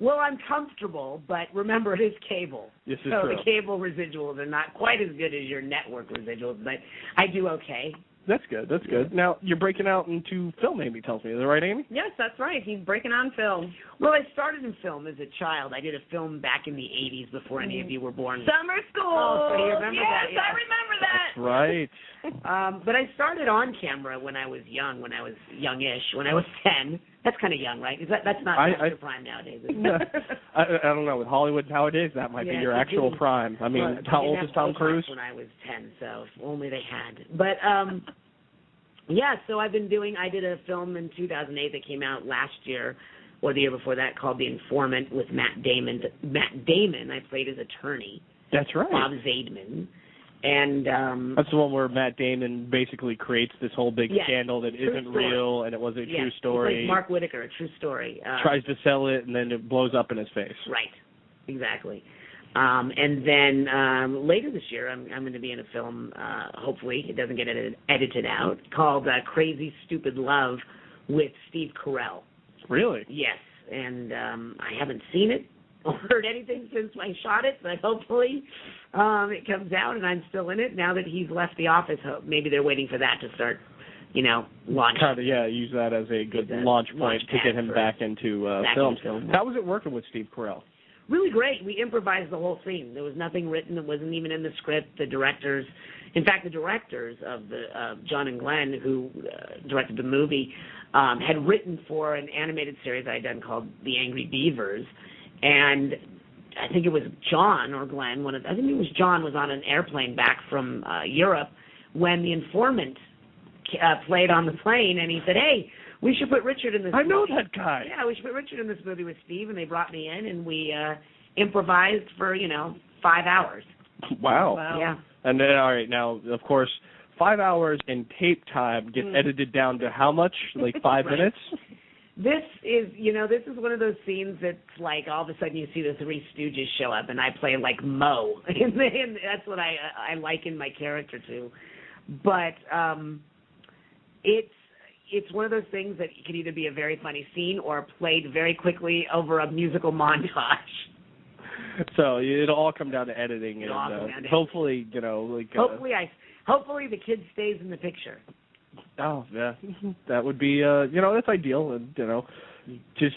Well, I'm comfortable, but remember, it is cable. This is so true. The cable residuals are not quite as good as your network residuals, but I do okay. That's good. Now, you're breaking out into film, Amy tells me. Is that right, Amy? Yes, that's right. He's breaking on film. Well, I started in film as a child. I did a film back in the 80s before any of you were born. Summer School. Oh, so you remember that? Yes, I remember that. That's right. But I started on camera when I was young, youngish, when I was 10. That's kind of young, right? That's not Master Prime nowadays. I don't know. With Hollywood nowadays, that might be your actual prime. I mean, how old is Tom Cruise? When I was 10, so if only they had. But, so I did a film in 2008 that came out last year, or the year before that, called The Informant with Matt Damon. Matt Damon, I played his attorney. That's right. Bob Zaidman. And that's the one where Matt Damon basically creates this whole big scandal that isn't real, and it was a true story. Like Mark Whitaker, a true story. Tries to sell it, and then it blows up in his face. Right, exactly. And then later this year, I'm going to be in a film, hopefully it doesn't get edited out, called Crazy Stupid Love with Steve Carell. Really? Yes, and I haven't seen it or heard anything since I shot it, but hopefully it comes out and I'm still in it. Now that he's left the office, maybe they're waiting for that to start, launch. Kind of, use that as a good launch point to get him back into film. How was it working with Steve Carell? Really great. We improvised the whole scene. There was nothing written. It wasn't even in the script. The directors of John and Glenn, who directed the movie, had written for an animated series I had done called The Angry Beavers, and I think it was John or Glenn. I think it was John was on an airplane back from Europe when The Informant played on the plane, and he said, "Hey, we should put Richard in this movie." I know that guy. Yeah, we should put Richard in this movie with Steve, and they brought me in, and we improvised for 5 hours. Wow. Yeah. And then, all right, now, of course, 5 hours in tape time gets edited down to how much? Like 5 minutes? This is one of those scenes that's like all of a sudden you see the Three Stooges show up, and I play like Mo, and that's what I liken my character to. But it's one of those things that can either be a very funny scene or played very quickly over a musical montage. So it'll all come down to editing, and hopefully, hopefully the kid stays in the picture. Oh yeah, that would be that's ideal, and just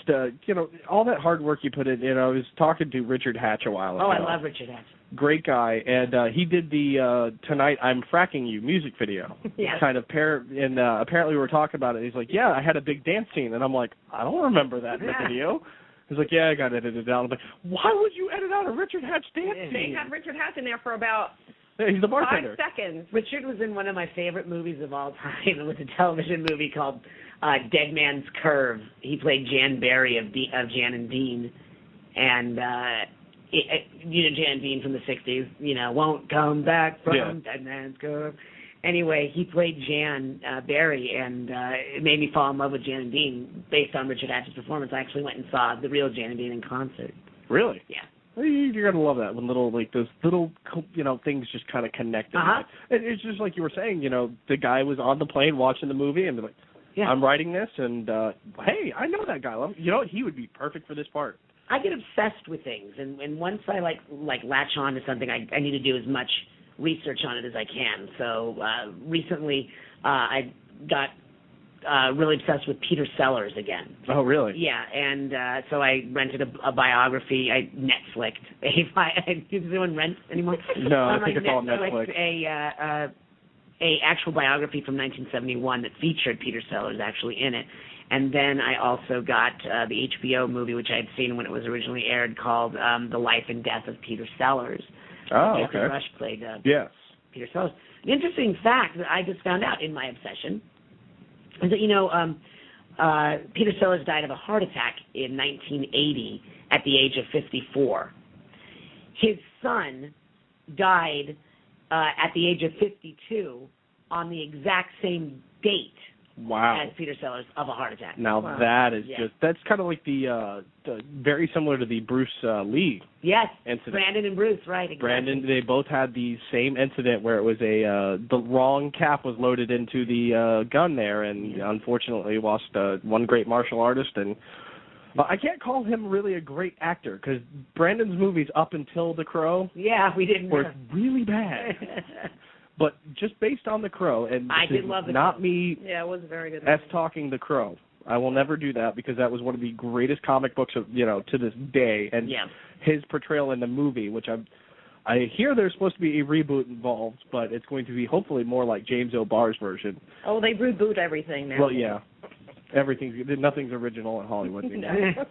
all that hard work you put in. I was talking to Richard Hatch a while ago. Oh, I love Richard Hatch. Great guy, and he did the "Tonight I'm Fracking You" music video. Yeah. Kind of and apparently we were talking about it. He's like, "Yeah, I had a big dance scene," and I'm like, "I don't remember that in the video." He's like, "Yeah, I got edited out." I'm like, "Why would you edit out a Richard Hatch dance scene?" They had Richard Hatch in there for about he's the bartender. 5 seconds. Richard was in one of my favorite movies of all time. It was a television movie called Dead Man's Curve. He played Jan Barry of Jan and Dean, and Jan and Dean from the '60s. Won't come back from Dead Man's Curve. Anyway, he played Jan Barry, and it made me fall in love with Jan and Dean based on Richard Hatch's performance. I actually went and saw the real Jan and Dean in concert. Really? Yeah. You're gonna love that when those little things just kind of connect. It's just like you were saying. The guy was on the plane watching the movie, and they're like, "I'm writing this, and hey, I know that guy. He would be perfect for this part." I get obsessed with things, and once I like latch on to something, I need to do as much research on it as I can. So recently, I got really obsessed with Peter Sellers again. Oh, really? Yeah, and so I rented a biography. I Netflixed. Does anyone rent anymore? No, I think it's all Netflix. A actual biography from 1971 that featured Peter Sellers actually in it. And then I also got the HBO movie, which I had seen when it was originally aired, called The Life and Death of Peter Sellers. Oh, Jeffrey okay. Rush played Peter Sellers. An interesting fact that I just found out in my obsession is that, Peter Sellers died of a heart attack in 1980 at the age of 54. His son died at the age of 52 on the exact same date as Peter Sellers of a heart attack. Now that is that's kind of like the very similar to the Bruce Lee incident. Brandon and Bruce, right? Exactly. Brandon, they both had the same incident where it was the wrong cap was loaded into the gun there, and unfortunately lost one great martial artist. And I can't call him really a great actor because Brandon's movies up until The Crow were really bad. But just based on The Crow, and I did love not me it was very good. talking The Crow. I will never do that because that was one of the greatest comic books of to this day, and his portrayal in the movie, which I hear there's supposed to be a reboot involved, but it's going to be hopefully more like James O'Barr's version. Oh, they reboot everything now. Well, yeah, nothing's original in Hollywood anymore.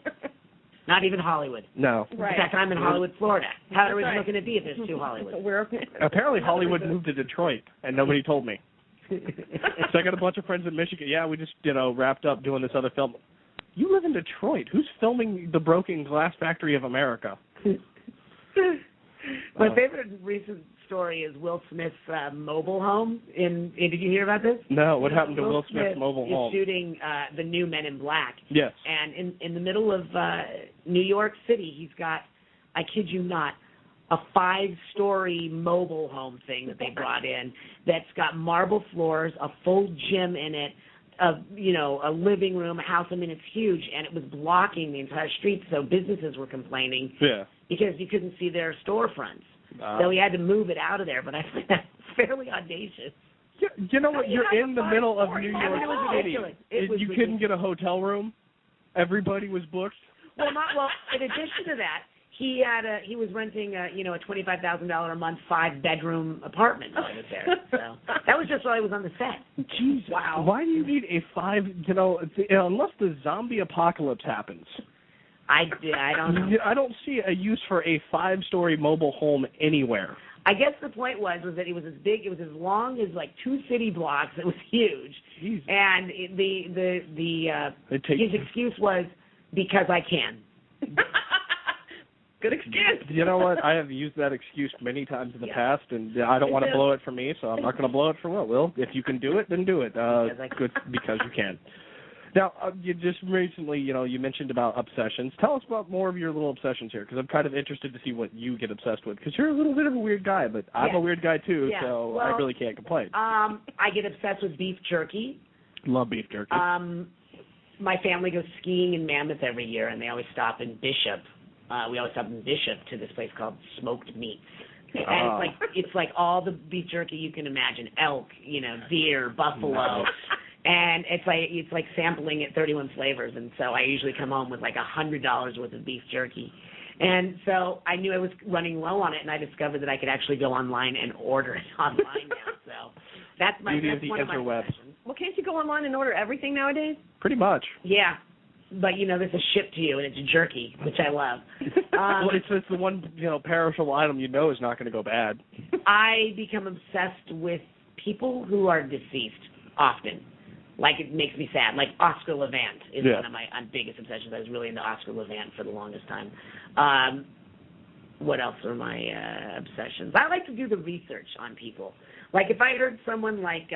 Not even Hollywood. No. Right. In fact, I'm in Hollywood, Florida. How original can it be if there's two Hollywoods? Apparently Hollywood moved to Detroit, and nobody told me. So I got a bunch of friends in Michigan. Yeah, we just, wrapped up doing this other film. You live in Detroit. Who's filming The Broken Glass Factory of America? My favorite recent story is Will Smith's mobile home. Did you hear about this? No. What happened to Will Smith's mobile home? He's shooting the new Men in Black. Yes. And in the middle of New York City, he's got, I kid you not, a 5-story mobile home thing that they brought in that's got marble floors, a full gym in it, a living room, a house. I mean, it's huge, and it was blocking the entire street, so businesses were complaining because you couldn't see their storefronts. So he had to move it out of there, but I find that fairly audacious. You know what? You're in the middle of New York City. You couldn't get a hotel room. Everybody was booked. Well, in addition to that, he was renting a $25,000 a month 5-bedroom apartment while I was there. So that was just while I was on the set. Jeez, wow. Why do you need a 5? Unless the zombie apocalypse happens. I don't know. I don't see a use for a 5-story mobile home anywhere. I guess the point was that it was as big, it was as long as like 2 city blocks. It was huge. Jeez. And his excuse was because I can. Good excuse. You know what? I have used that excuse many times in the past, and I don't want to blow it for me, so I'm not going to blow it for Will. If you can do it, then do it. Because you can. Now, you just recently, you mentioned about obsessions. Tell us about more of your little obsessions here, because I'm kind of interested to see what you get obsessed with, because you're a little bit of a weird guy, but I'm a weird guy too, so I really can't complain. I get obsessed with beef jerky. Love beef jerky. My family goes skiing in Mammoth every year, and they always stop in Bishop. We always stop in Bishop to this place called Smoked Meats. And it's like all the beef jerky you can imagine: elk, deer, buffalo. And it's like sampling at 31 flavors, and so I usually come home with like $100 worth of beef jerky. And so I knew I was running low on it, and I discovered that I could actually go online and order it online now. So that's one of my obsessions. Well, can't you go online and order everything nowadays? Pretty much. Yeah. But, this is shipped to you, and it's jerky, which I love. Well, it's the one, perishable item is not going to go bad. I become obsessed with people who are deceased often. Like, it makes me sad. Like, Oscar Levant is one of my biggest obsessions. I was really into Oscar Levant for the longest time. What else are my obsessions? I like to do the research on people. Like, if I heard someone like,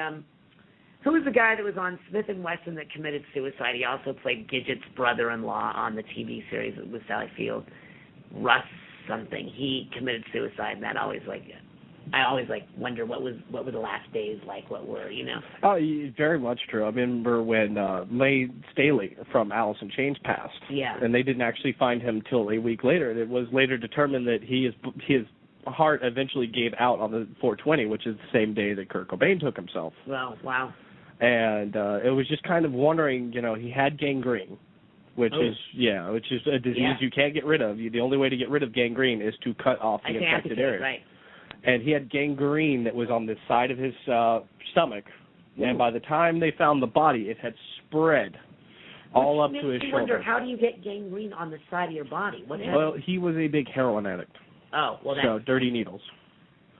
who was the guy that was on Smith & Wesson that committed suicide? He also played Gidget's brother-in-law on the TV series with Sally Field. Russ something. He committed suicide, and that always, I always wonder what were the last days like, what were, Oh, very much true. I remember when Lay Staley from Alice in Chains passed. Yeah. And they didn't actually find him till a week later. It was later determined that his heart eventually gave out on the 4/20, which is the same day that Kurt Cobain took himself. Well, wow. And it was just kind of wondering, he had gangrene. Which is a disease you can't get rid of. The only way to get rid of gangrene is to cut off the infected area. Right. And he had gangrene that was on the side of his stomach. Ooh. And by the time they found the body, it had spread all up to his shoulder. I wonder, how do you get gangrene on the side of your body? What happened? Well, he was a big heroin addict. Oh, well, so dirty needles.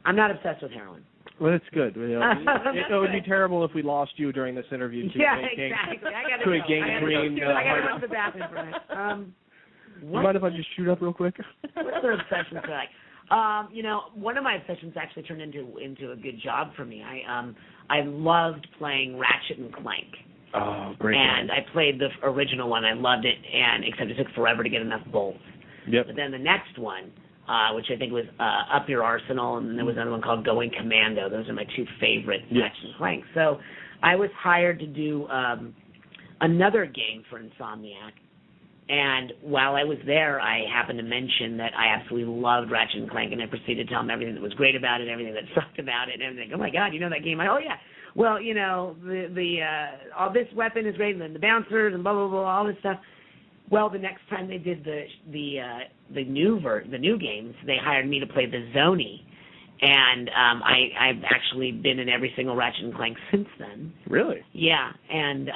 I'm not obsessed with heroin. Well, that's good. It would be terrible if we lost you during this interview to exactly. I gotta gangrene. I gotta run to the bathroom for that. You mind if I just shoot up real quick? What's their obsessions like? One of my obsessions actually turned into a good job for me. I loved playing Ratchet and Clank. Oh, great! And I played the original one. I loved it, except it took forever to get enough bolts. Yep. But then the next one, which I think was Up Your Arsenal, and there was another one called Going Commando. Those are my 2 favorite Ratchet and Clank. So I was hired to do another game for Insomniac. And while I was there, I happened to mention that I absolutely loved Ratchet and Clank, and I proceeded to tell them everything that was great about it, everything that sucked about it, and everything. Oh my God, you know that game? Oh yeah. Well, all this weapon is great, and the bouncers and blah blah blah, all this stuff. Well, the next time they did the new games, they hired me to play the Zoni, and I've actually been in every single Ratchet and Clank since then. Really? Yeah, and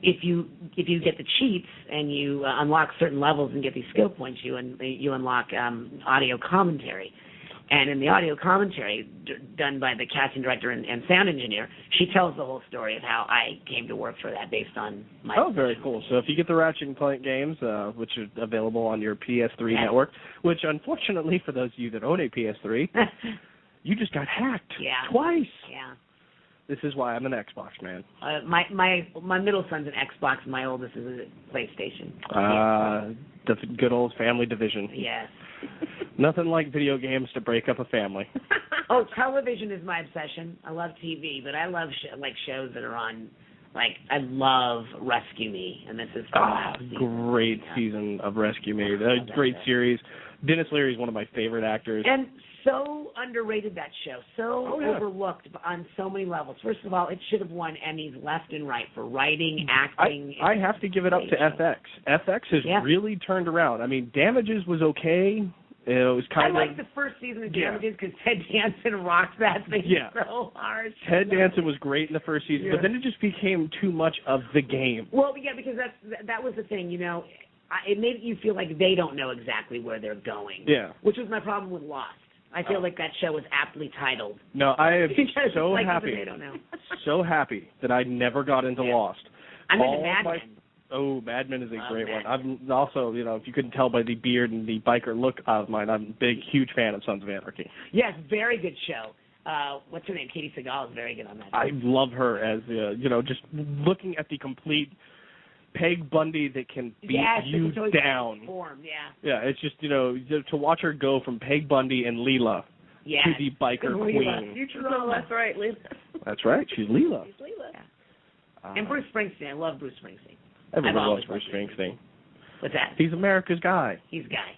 if you get the cheats and you unlock certain levels and get these skill points, you unlock audio commentary. And in the audio commentary done by the casting director and sound engineer, she tells the whole story of how I came to work for that based on my... Oh, very cool. So if you get the Ratchet and Clank games, which are available on your PS3 network, which unfortunately for those of you that own a PS3, you just got hacked twice. Yeah. This is why I'm an Xbox man. My middle son's an Xbox, and my oldest is a PlayStation. The good old family division. Yes. Nothing like video games to break up a family. Oh, television is my obsession. I love TV, but I love shows that are on. Like, I love Rescue Me, and this is great season of Rescue Me. Great series. Dennis Leary is one of my favorite actors. And so underrated, that show. So overlooked on so many levels. First of all, it should have won Emmys left and right for writing, acting. I have to give it up to FX. FX has really turned around. I mean, Damages was okay. It was kind I liked the first season of Damages because Ted Danson rocks that thing so hard. Ted Danson was great in the first season, but then it just became too much of the game. Well, yeah, because that was the thing, you know. It made you feel like they don't know exactly where they're going. Yeah. Which was my problem with Lost. I feel like that show was aptly titled. No, I am so like happy. They don't know. So happy that I never got into Lost. I'm into Mad Men. Oh, Mad Men is a great one. I'm also, you know, if you couldn't tell by the beard and the biker look of mine, I'm a big, huge fan of Sons of Anarchy. Yes, very good show. What's her name? Katie Seagal is very good on that. I love her as, you know, just looking at the complete Peg Bundy that can beat you down. Yeah, it's just, you know, to watch her go from Peg Bundy and Leela to the biker queen. That's right, Leela. That's right, she's Leela. She's Leela. And Bruce Springsteen. I love Bruce Springsteen. Everyone loves Bruce Springsteen. What's that? He's America's guy. He's guy.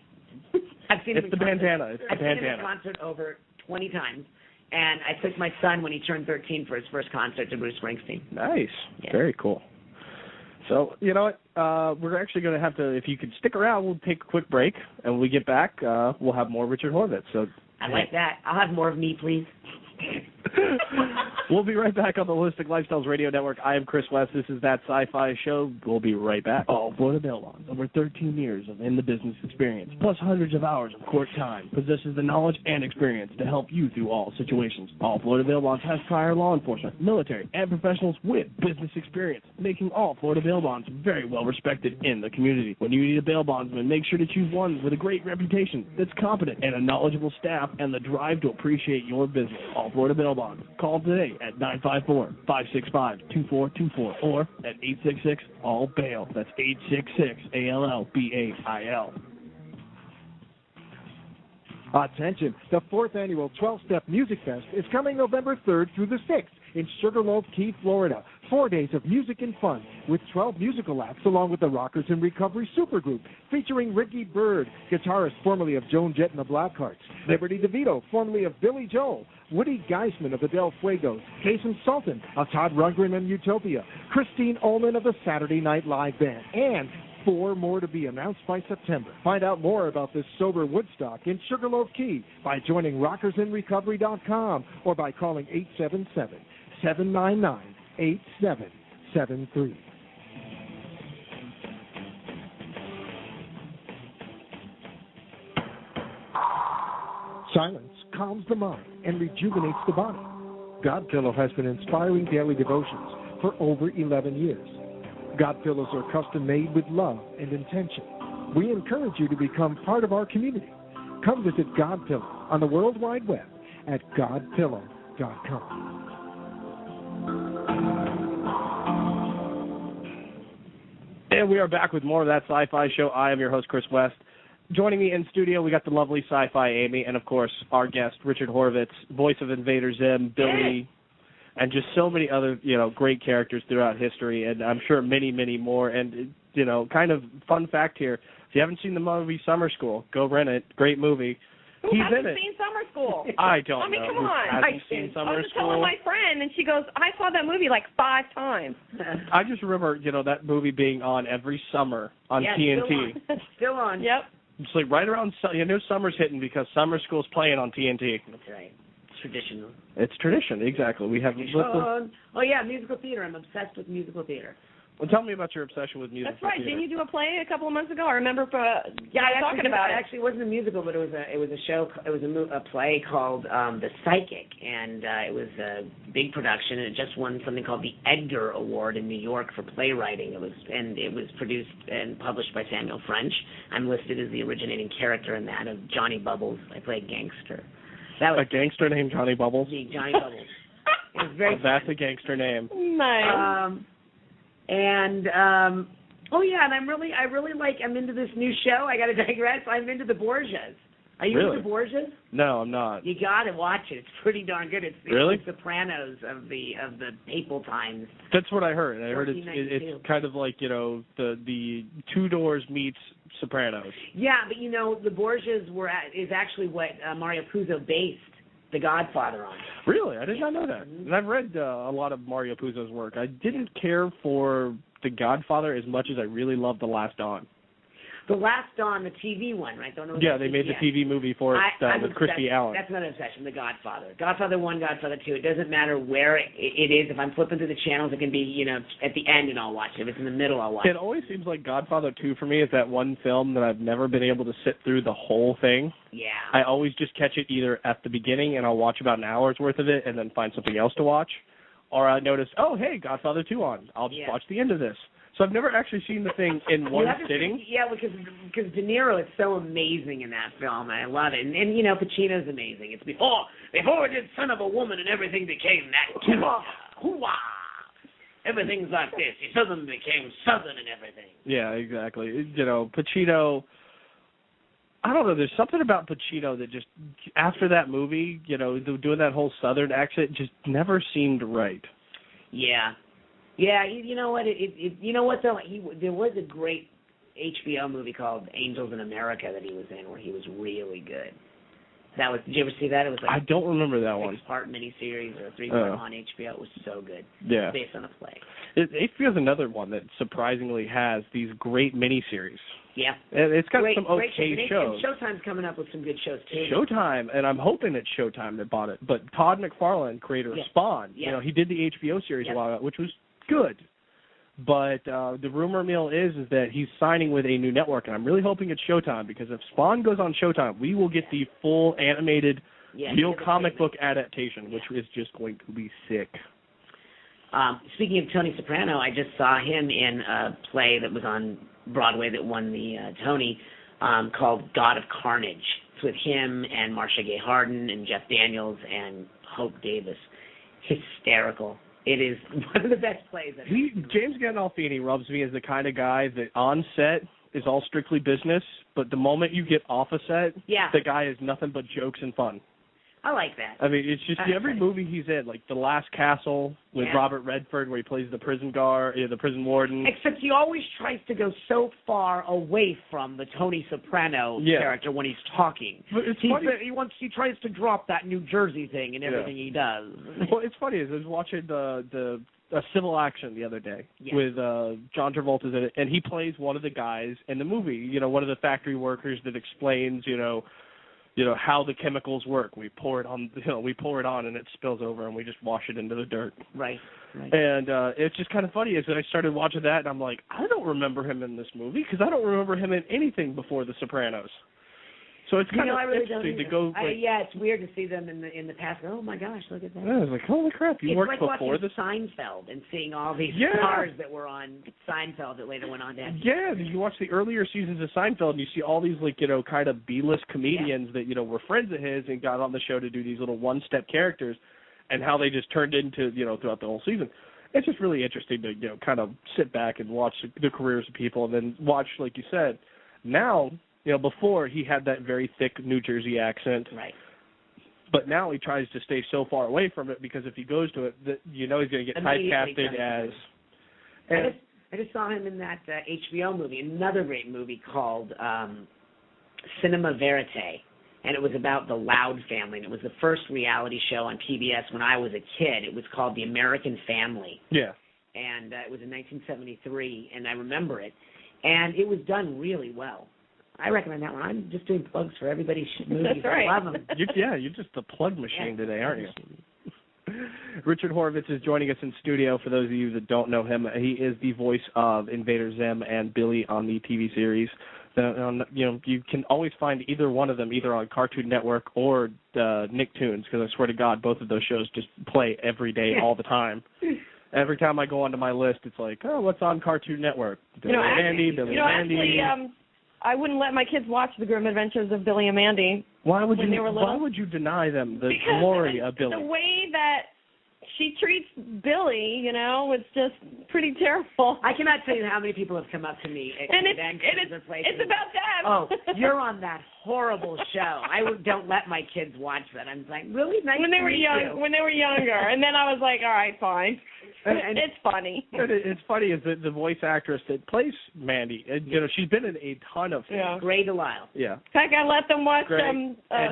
I've seen him the bandana. It's the bandana. I've seen him in concert over 20 times, and I took my son when he turned 13 for his first concert to Bruce Springsteen. Nice. Yeah. Very cool. So, you know what, we're actually going to have to, if you could stick around, we'll take a quick break, and when we get back, we'll have more Richard Horvitz. So I like that. I'll have more of me, please. We'll be right back on the Holistic Lifestyles Radio Network. I am Chris West. This is That Sci-Fi Show. We'll be right back. All Florida Bail Bonds, over 13 years of in-the-business experience, plus hundreds of hours of court time, possesses the knowledge and experience to help you through all situations. All Florida Bail Bonds has prior law enforcement, military, and professionals with business experience, making all Florida Bail Bonds very well respected in the community. When you need a bail bondsman, make sure to choose one with a great reputation that's competent and a knowledgeable staff and the drive to appreciate your business. All Florida Bail Bonds. Call today at 954-565-2424 or at 866-ALL-BAIL. That's 866-ALL-BAIL. Attention, the 4th annual 12-Step Music Fest is coming November 3rd through the 6th in Sugarloaf Key, Florida. 4 days of music and fun with 12 musical acts along with the Rockers in Recovery Supergroup featuring Ricky Byrd, guitarist formerly of Joan Jett and the Blackhearts, Liberty DeVito, formerly of Billy Joel, Woody Geisman of the Del Fuegos, Jason Sultan of Todd Rundgren and Utopia, Christine Ullman of the Saturday Night Live Band, and 4 more to be announced by September. Find out more about this sober Woodstock in Sugarloaf Key by joining rockersinrecovery.com or by calling 877-799-8773. Silence calms the mind and rejuvenates the body. God Pillow has been inspiring daily devotions for over 11 years. God Pillows are custom made with love and intention. We encourage you to become part of our community. Come visit God Pillow on the World Wide Web at godpillow.com. And we are back with more of That Sci-Fi Show. I am your host, Chris West. Joining me in studio, we got the lovely Sci-Fi Amy, and of course, our guest, Richard Horvitz, voice of Invader Zim, Billy, and just so many other, you know, great characters throughout history, and I'm sure many, many more. And, you know, kind of fun fact here, if you haven't seen the movie Summer School, go rent it. Great movie. Who hasn't seen Summer School? I don't know. I mean, come on. I was telling my friend, and she goes, I saw that movie like 5 times. I just remember, you know, that movie being on every summer on TNT. Still on. Yep. It's like right around, you know, summer's hitting because Summer School's playing on TNT. That's right. Traditional. It's tradition, exactly. We have. Oh yeah, musical theater. I'm obsessed with musical theater. Well, tell me about your obsession with musical theater. That's right. Theater. Didn't you do a play a couple of months ago? I remember talking about it. Actually, it wasn't a musical, but it was a show. It was a play called The Psychic, and it was a big production. And it just won something called the Edgar Award in New York for playwriting. It was produced and published by Samuel French. I'm listed as the originating character in that of Johnny Bubbles. I played gangster. That was a gangster named Johnny Bubbles. Johnny Bubbles. It was very. That's a gangster name. Nice. And I'm into this new show. I got to digress. I'm into the Borgias. Are you into the Borgias? No, I'm not. You got to watch it. It's pretty darn good. It's really? The Sopranos of the papal times. That's what I heard. I heard it's kind of like, you know, the Two Doors meets Sopranos. Yeah, but the Borgias is actually what Mario Puzo based The Godfather on. Really? I did not know that. And I've read a lot of Mario Puzo's work. I didn't care for The Godfather as much as I really loved The Last Dawn. The Last Dawn, the TV one, right? Yeah, they made the TV movie for it with Christy Allen. That's another obsession, The Godfather. Godfather 1, Godfather 2. It doesn't matter where it is. If I'm flipping through the channels, it can be, at the end and I'll watch it. If it's in the middle, I'll watch it. It always seems like Godfather 2 for me is that one film that I've never been able to sit through the whole thing. Yeah. I always just catch it either at the beginning and I'll watch about an hour's worth of it and then find something else to watch. Or I notice, oh, hey, Godfather 2 on. I'll just watch the end of this. So I've never actually seen the thing in one sitting. Because De Niro is so amazing in that film. I love it. And Pacino's amazing. It's before it did Son of a Woman and everything became that. Hoo-wah! Everything's like this. He suddenly became Southern and everything. Yeah, exactly. Pacino, I don't know. There's something about Pacino that just, after that movie, doing that whole Southern accent just never seemed right. Yeah. Yeah, you know what? You know what though? There was a great HBO movie called Angels in America that he was in, where he was really good. Did you ever see that? It was like I don't remember that one. 6-part miniseries or 3-part on HBO. It was so good. Yeah, based on a play. HBO's another one that surprisingly has these great miniseries. Yeah, it's got some okay shows. And Showtime's coming up with some good shows too. Showtime, and I'm hoping it's Showtime that bought it. But Todd McFarlane, creator of Spawn, he did the HBO series a while ago, which was good, but the rumor mill is that he's signing with a new network, and I'm really hoping it's Showtime, because if Spawn goes on Showtime, we will get the full animated, real comic book adaptation, which is just going to be sick. Speaking of Tony Soprano, I just saw him in a play that was on Broadway that won the Tony, called God of Carnage. It's with him and Marcia Gay Harden and Jeff Daniels and Hope Davis. Hysterical. It is one of the best plays I've ever. James Gandolfini rubs me as the kind of guy that on set is all strictly business, but the moment you get off a set, the guy is nothing but jokes and fun. I like that. I mean, it's just every movie he's in, like The Last Castle with Robert Redford, where he plays the prison guard, the prison warden. Except he always tries to go so far away from the Tony Soprano character when he's talking. But it's funny. He tries to drop that New Jersey thing in everything he does. Well, it's funny. I was watching the Civil Action the other day with John Travolta's in it, and he plays one of the guys in the movie. One of the factory workers that explains, how the chemicals work. We pour it on, and it spills over, and we just wash it into the dirt. Right. And it's just kind of funny is that I started watching that, and I'm like, I don't remember him in this movie, because I don't remember him in anything before The Sopranos. So it's kind of interesting to go. It's weird to see them in the past. Oh my gosh, look at that! Yeah, I was like, holy crap! You worked before this. Seinfeld and seeing all these stars that were on Seinfeld that later went on to. Yeah, you watch the earlier seasons of Seinfeld and you see all these kind of B-list comedians that were friends of his and got on the show to do these little one-step characters, and how they just turned into throughout the whole season. It's just really interesting to kind of sit back and watch the careers of people, and then watch, like you said, now. Before he had that very thick New Jersey accent. Right. But now he tries to stay so far away from it, because if he goes to it, he's going to get typecasted as. I just saw him in that HBO movie, another great movie called Cinema Verite, and it was about the Loud family, and it was the first reality show on PBS when I was a kid. It was called The American Family. Yeah. And it was in 1973, and I remember it, and it was done really well. I recommend that one. I'm just doing plugs for everybody's movies. That's right. I love them. You're just the plug machine today, aren't you? Richard Horvitz is joining us in studio. For those of you that don't know him, he is the voice of Invader Zim and Billy on the TV series. You can always find either one of them either on Cartoon Network or Nicktoons, because I swear to God, both of those shows just play every day, all the time. Every time I go onto my list, it's like, oh, what's on Cartoon Network? Billy and Mandy, Billy and Mandy. Actually, I wouldn't let my kids watch The Grim Adventures of Billy and Mandy. Why would you deny them the glory of Billy? The way that she treats Billy, it's just pretty terrible. I cannot tell you how many people have come up to me it's about that. Oh, you're on that horrible show. I don't let my kids watch that. I'm like, really nice when they to were meet young, you. when they were younger, and then I was like, all right, fine. And it's funny. It's funny is that the voice actress that plays Mandy, she's been in a ton of things. Yeah. Grey Delisle. Yeah. Heck, I let them watch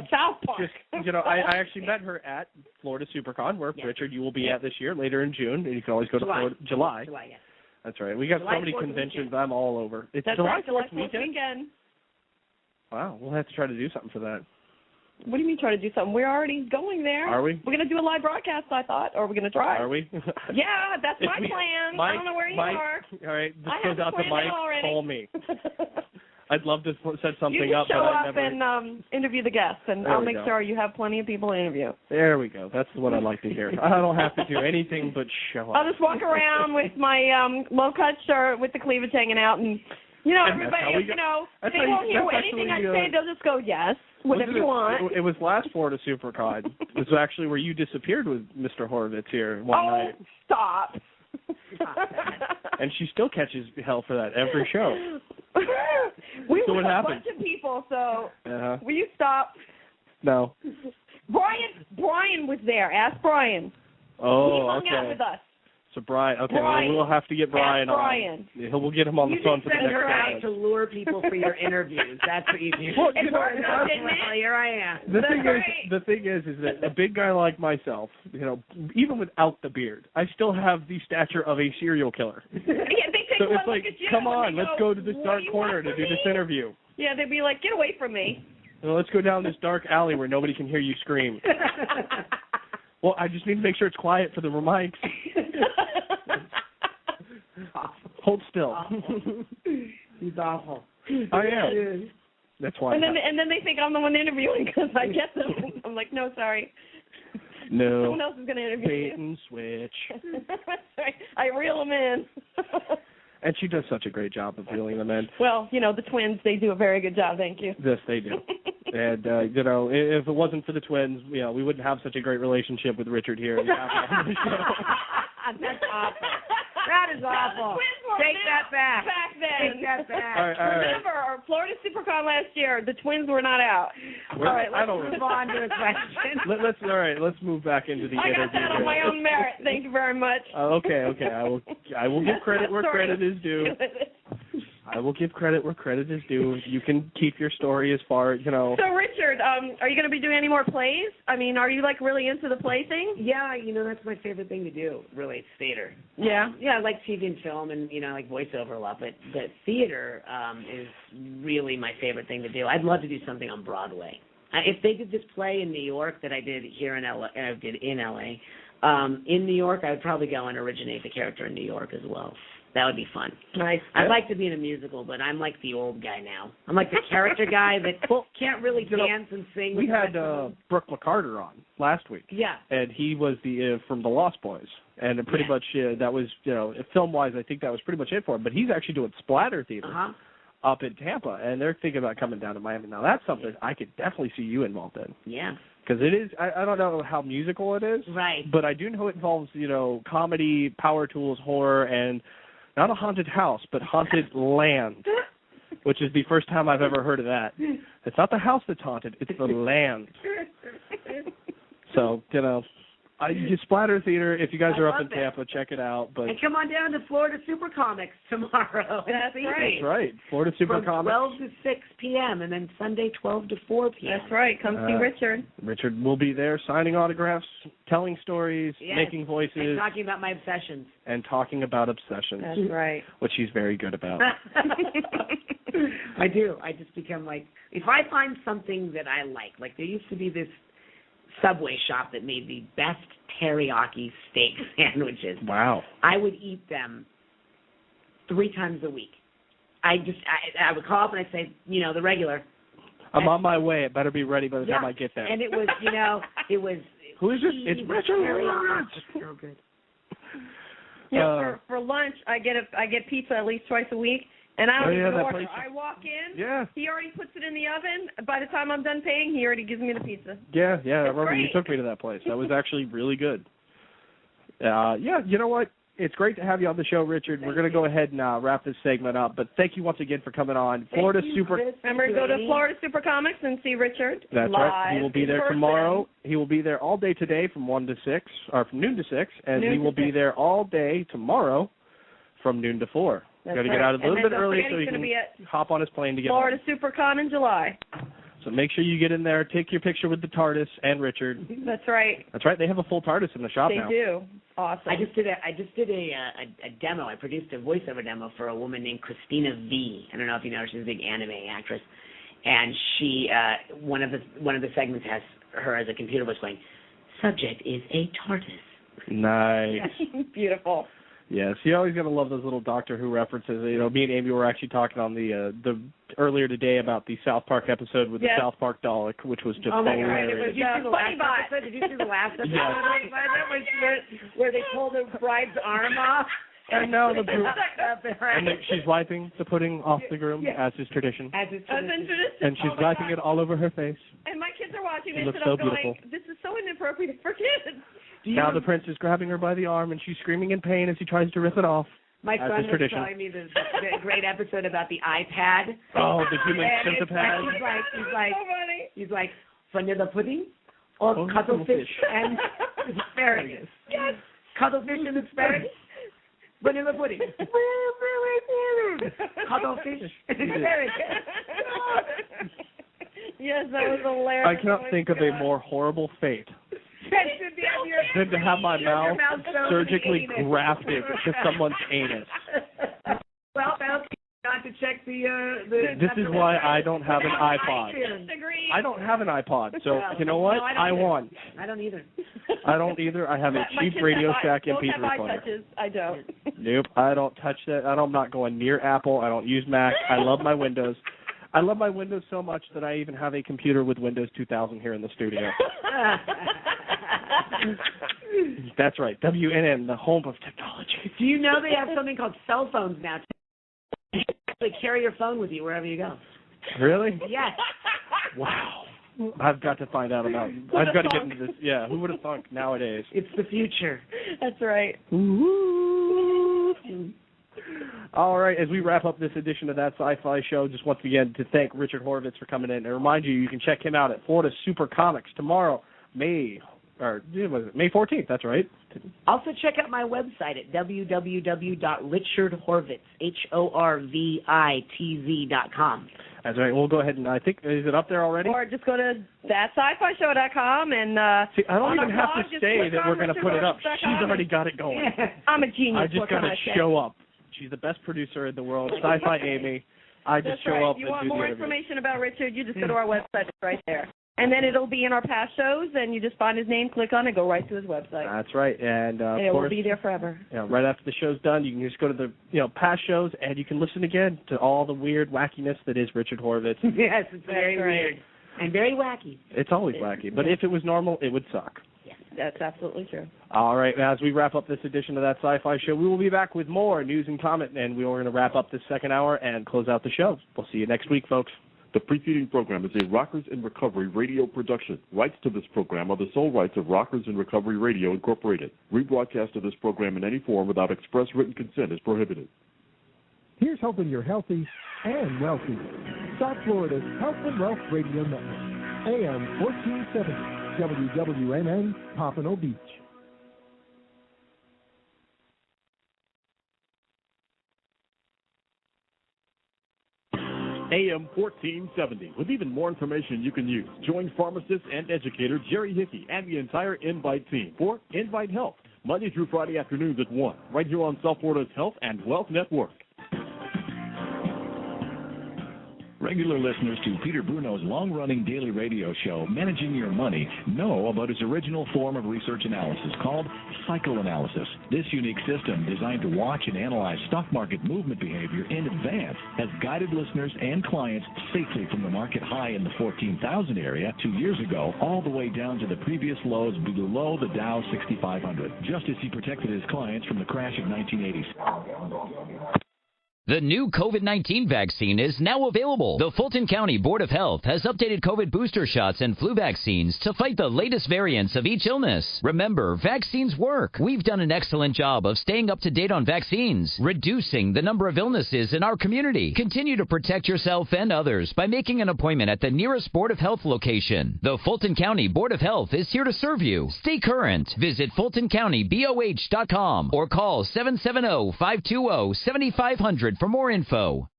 South Park. Just, I actually met her at Florida SuperCon, where Richard, you will be at this year, later in June, and you can always go to Florida. July. July, yeah. That's right. We got July so many 4th conventions. weekend. I'm all over. It's That's July right, July 4th weekend? Wow, we'll have to try to do something for that. What do you mean try to do something? We're already going there. Are we? We're going to do a live broadcast, I thought, or we're going to try. Are we? Yeah, that's my plan. I don't know where you are. All right, this I goes have out to planned Mike. it already. Call me. I'd love to set something you up, show but I up never. and interview the guests, and There I'll we make go. sure you have plenty of people to interview. There we go. That's what I like to hear. I don't have to do anything but show up. I'll just walk around with my low-cut shirt with the cleavage hanging out, and everybody, that's they how won't you- hear that's anything I actually, say. They'll just go, yes, whatever you want. It was last Florida SuperCon. It was actually where you disappeared with Mr. Horowitz here one night. Stop. And she still catches hell for that every show. We So were what a happened? bunch of people, so Uh-huh. will you stop? No. Brian was there. Ask Brian. Oh, he hung okay. out with us. So Brian, okay, Brian. we'll have to get Brian Ask on. Brian. Yeah, we'll get him on the You phone just for the send next her out episode. to lure people for your interviews. That's what you do. Well, It you know, worked out, didn't it? Well, here I am. The thing is that a big guy like myself, even without the beard, I still have the stature of a serial killer. Yeah, they take So one it's like, look at you come and on, they let's go to this "What dark do you corner want to from do this me?" interview. Yeah, they'd be like, get away from me. Let's go down this dark alley where nobody can hear you scream. Well, I just need to make sure it's quiet for the mics. Hold still. He's awful. I am. That's why. And then they think I'm the one interviewing because I get them. I'm like, no, sorry. No. Someone else is going to interview Bait you. and switch. Sorry, I reel them in. And she does such a great job of reeling them in. Well, the twins, they do a very good job. Thank you. Yes, they do. And, if it wasn't for the twins, we wouldn't have such a great relationship with Richard here. That's awful. That is awful. Take that back. Back then. Take that back. All right. Remember, Florida SuperCon last year, the twins were not out. All right, let's move on to the question. Let's move back into the I interview. got that on my own merit. Thank you very much. Okay. I will give credit where credit is due. I will give credit where credit is due. You can keep your story as far, So, Richard, are you going to be doing any more plays? I mean, are you, really into the play thing? Yeah, that's my favorite thing to do, really. It's theater. Yeah? Yeah, I like TV and film and, I like voiceover a lot, but theater is really my favorite thing to do. I'd love to do something on Broadway. If they did this play in New York that I did here in LA, in New York, I would probably go and originate the character in New York as well. That would be fun. Nice. I'd like to be in a musical, but I'm like the old guy now. I'm like the character guy that can't really dance and sing. We had Brooke McCarter on last week. Yeah. And he was from the Lost Boys. And pretty much that was, film-wise, I think that was pretty much it for him. But he's actually doing splatter theater up in Tampa, and they're thinking about coming down to Miami. Now, that's something I could definitely see you involved in. Yeah. Because it is, I don't know how musical it is. Right. But I do know it involves, comedy, power tools, horror, and not a haunted house, but haunted land, which is the first time I've ever heard of that. It's not the house that's haunted, it's the land. So, Splatter Theater, if you guys are up in Tampa, check it out. But and come on down to Florida Super Comics tomorrow. That's right. That's right. Florida Super From Comics. 12 to 6 p.m. and then Sunday 12 to 4 p.m. That's right. Come see Richard. Richard will be there signing autographs, telling stories, making voices. And talking about my obsessions. And talking about obsessions. That's right. Which he's very good about. I do. I just become if I find something that I like there used to be this Subway shop that made the best teriyaki steak sandwiches. Wow. I would eat them 3 times a week. I would call up and I'd say, the regular. I'm on my way. It better be ready by the time I get there. And it was, it was. Who is it? It's Richard. It's so good. For lunch, I get pizza at least twice a week. And I don't even order. I walk in. Yeah. He already puts it in the oven. By the time I'm done paying, he already gives me the pizza. Yeah. I remember great. you took me to that place. That was actually really good. You know what? It's great to have you on the show, Richard. We're going to go ahead and wrap this segment up, but thank you once again for coming on. Florida Super. Remember to go to Florida Super Comics and see Richard. That's live right. He will be there tomorrow. He will be there all day today from 1 to 6, or from noon to 6, and he will be there all day tomorrow from noon to 4. Got to get out a little bit early so he can hop on his plane to get Florida home. SuperCon in July. So make sure you get in there, take your picture with the TARDIS and Richard. That's right. That's right. They have a full TARDIS in the shop now. They do. Awesome. I just did a demo. I produced a voiceover demo for a woman named Christina V. I don't know if you know her. She's a big anime actress, and she one of the segments has her as a computer voice going, "Subject is a TARDIS." Nice. Beautiful. Yes, you always got to love those little Doctor Who references. You know, me and Amy were actually talking on the earlier today about the South Park episode with the South Park Dalek, which was just hilarious. Did you see the last episode? Did you see the last episode? That was where they pulled the bride's arm off. And now and then she's wiping the pudding off the groom, as is tradition. As is tradition. And she's wiping it all over her face. And my kids are watching She this, looks and so I'm beautiful. going, this is so inappropriate for kids. Now the prince is grabbing her by the arm, and she's screaming in pain as he tries to rip it off. My son was telling me the great episode about the iPad. Oh, the human centipede. He's like, vanilla pudding or cuttlefish and asparagus. Yes. Cuttlefish and asparagus. Vanilla pudding. Cuttlefish and asparagus. Yes, that was hilarious. I cannot think of a more horrible fate than to have my mouth surgically grafted to someoe's anus. Well, not to check the This is why I don't have an iPod. I don't have an iPod, so you know what? I won. I don't either. I don't either. I have a cheap Radio Shack MP3 player. I don't. Nope, I don't touch that. I'm not going near Apple. I don't use Mac. I love my Windows. I love my Windows so much that I even have a computer with Windows 2000 here in the studio. That's right, WNN, the home of technology. Do you know they have something called cell phones now? They carry your phone with you wherever you go. Really? Yes. Wow. I've got to find out about it. I've got to get into this. Yeah, who would have thunk nowadays? It's the future. That's right. Ooh. All right, as we wrap up this edition of That Sci-Fi Show, just once again to thank Richard Horvitz for coming in and remind you can check him out at Florida Super Comics tomorrow, May 14th, that's right. Also check out my website at www.richardhorvitz, HORVITZ.com. That's right. We'll go ahead and I think, is it up there already? Or just go to thatsci-fi-show.com and see, I don't even have to say that we're going to put it up. She's already got it going. I'm a genius. I just got to show up. She's the best producer in the world, Sci-Fi Amy. I just show up and do the interview. You want more information about Richard, you just go to our website. It's right there. And then it'll be in our past shows, and you just find his name, click on it, go right to his website. That's right. And of it course, will be there forever. Right after the show's done, you can just go to the past shows, and you can listen again to all the weird wackiness that is Richard Horvitz. Yes, it's very weird. And very wacky. It's always wacky. But if it was normal, it would suck. Yes, that's absolutely true. All right, as we wrap up this edition of That Sci-Fi Show, we will be back with more news and comment, and we are going to wrap up this second hour and close out the show. We'll see you next week, folks. The preceding program is a Rockers in Recovery radio production. Rights to this program are the sole rights of Rockers in Recovery Radio, Incorporated. Rebroadcast of this program in any form without express written consent is prohibited. Here's hoping you're healthy and wealthy. South Florida's Health and Wealth Radio Network. AM 1470, WWNN, Pompano Beach. AM 1470. With even more information you can use. Join pharmacist and educator Jerry Hickey and the entire Invite team for Invite Health, Monday through Friday afternoons at 1, right here on South Florida's Health and Wealth Network. Regular listeners to Peter Bruno's long-running daily radio show, Managing Your Money, know about his original form of research analysis called cycle analysis. This unique system, designed to watch and analyze stock market movement behavior in advance, has guided listeners and clients safely from the market high in the 14,000 area 2 years ago, all the way down to the previous lows below the Dow 6,500, just as he protected his clients from the crash of 1980. The new COVID-19 vaccine is now available. The Fulton County Board of Health has updated COVID booster shots and flu vaccines to fight the latest variants of each illness. Remember, vaccines work. We've done an excellent job of staying up to date on vaccines, reducing the number of illnesses in our community. Continue to protect yourself and others by making an appointment at the nearest Board of Health location. The Fulton County Board of Health is here to serve you. Stay current. Visit FultonCountyBOH.com or call 770-520-7500 for more info.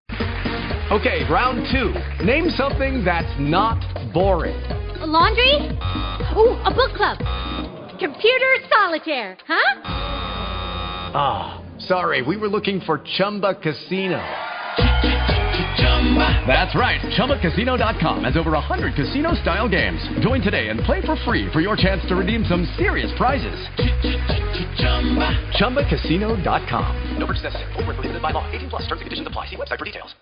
Okay, round 2. Name something that's not boring. A laundry? Ooh, a book club. Computer solitaire, huh? Ah, sorry, we were looking for Chumba Casino. That's right, ChumbaCasino.com has over 100 casino-style games. Join today and play for free for your chance to redeem some serious prizes. ChumbaCasino.com. No purchase necessary. Void where prohibited by law. 18+ terms and conditions apply. See website for details.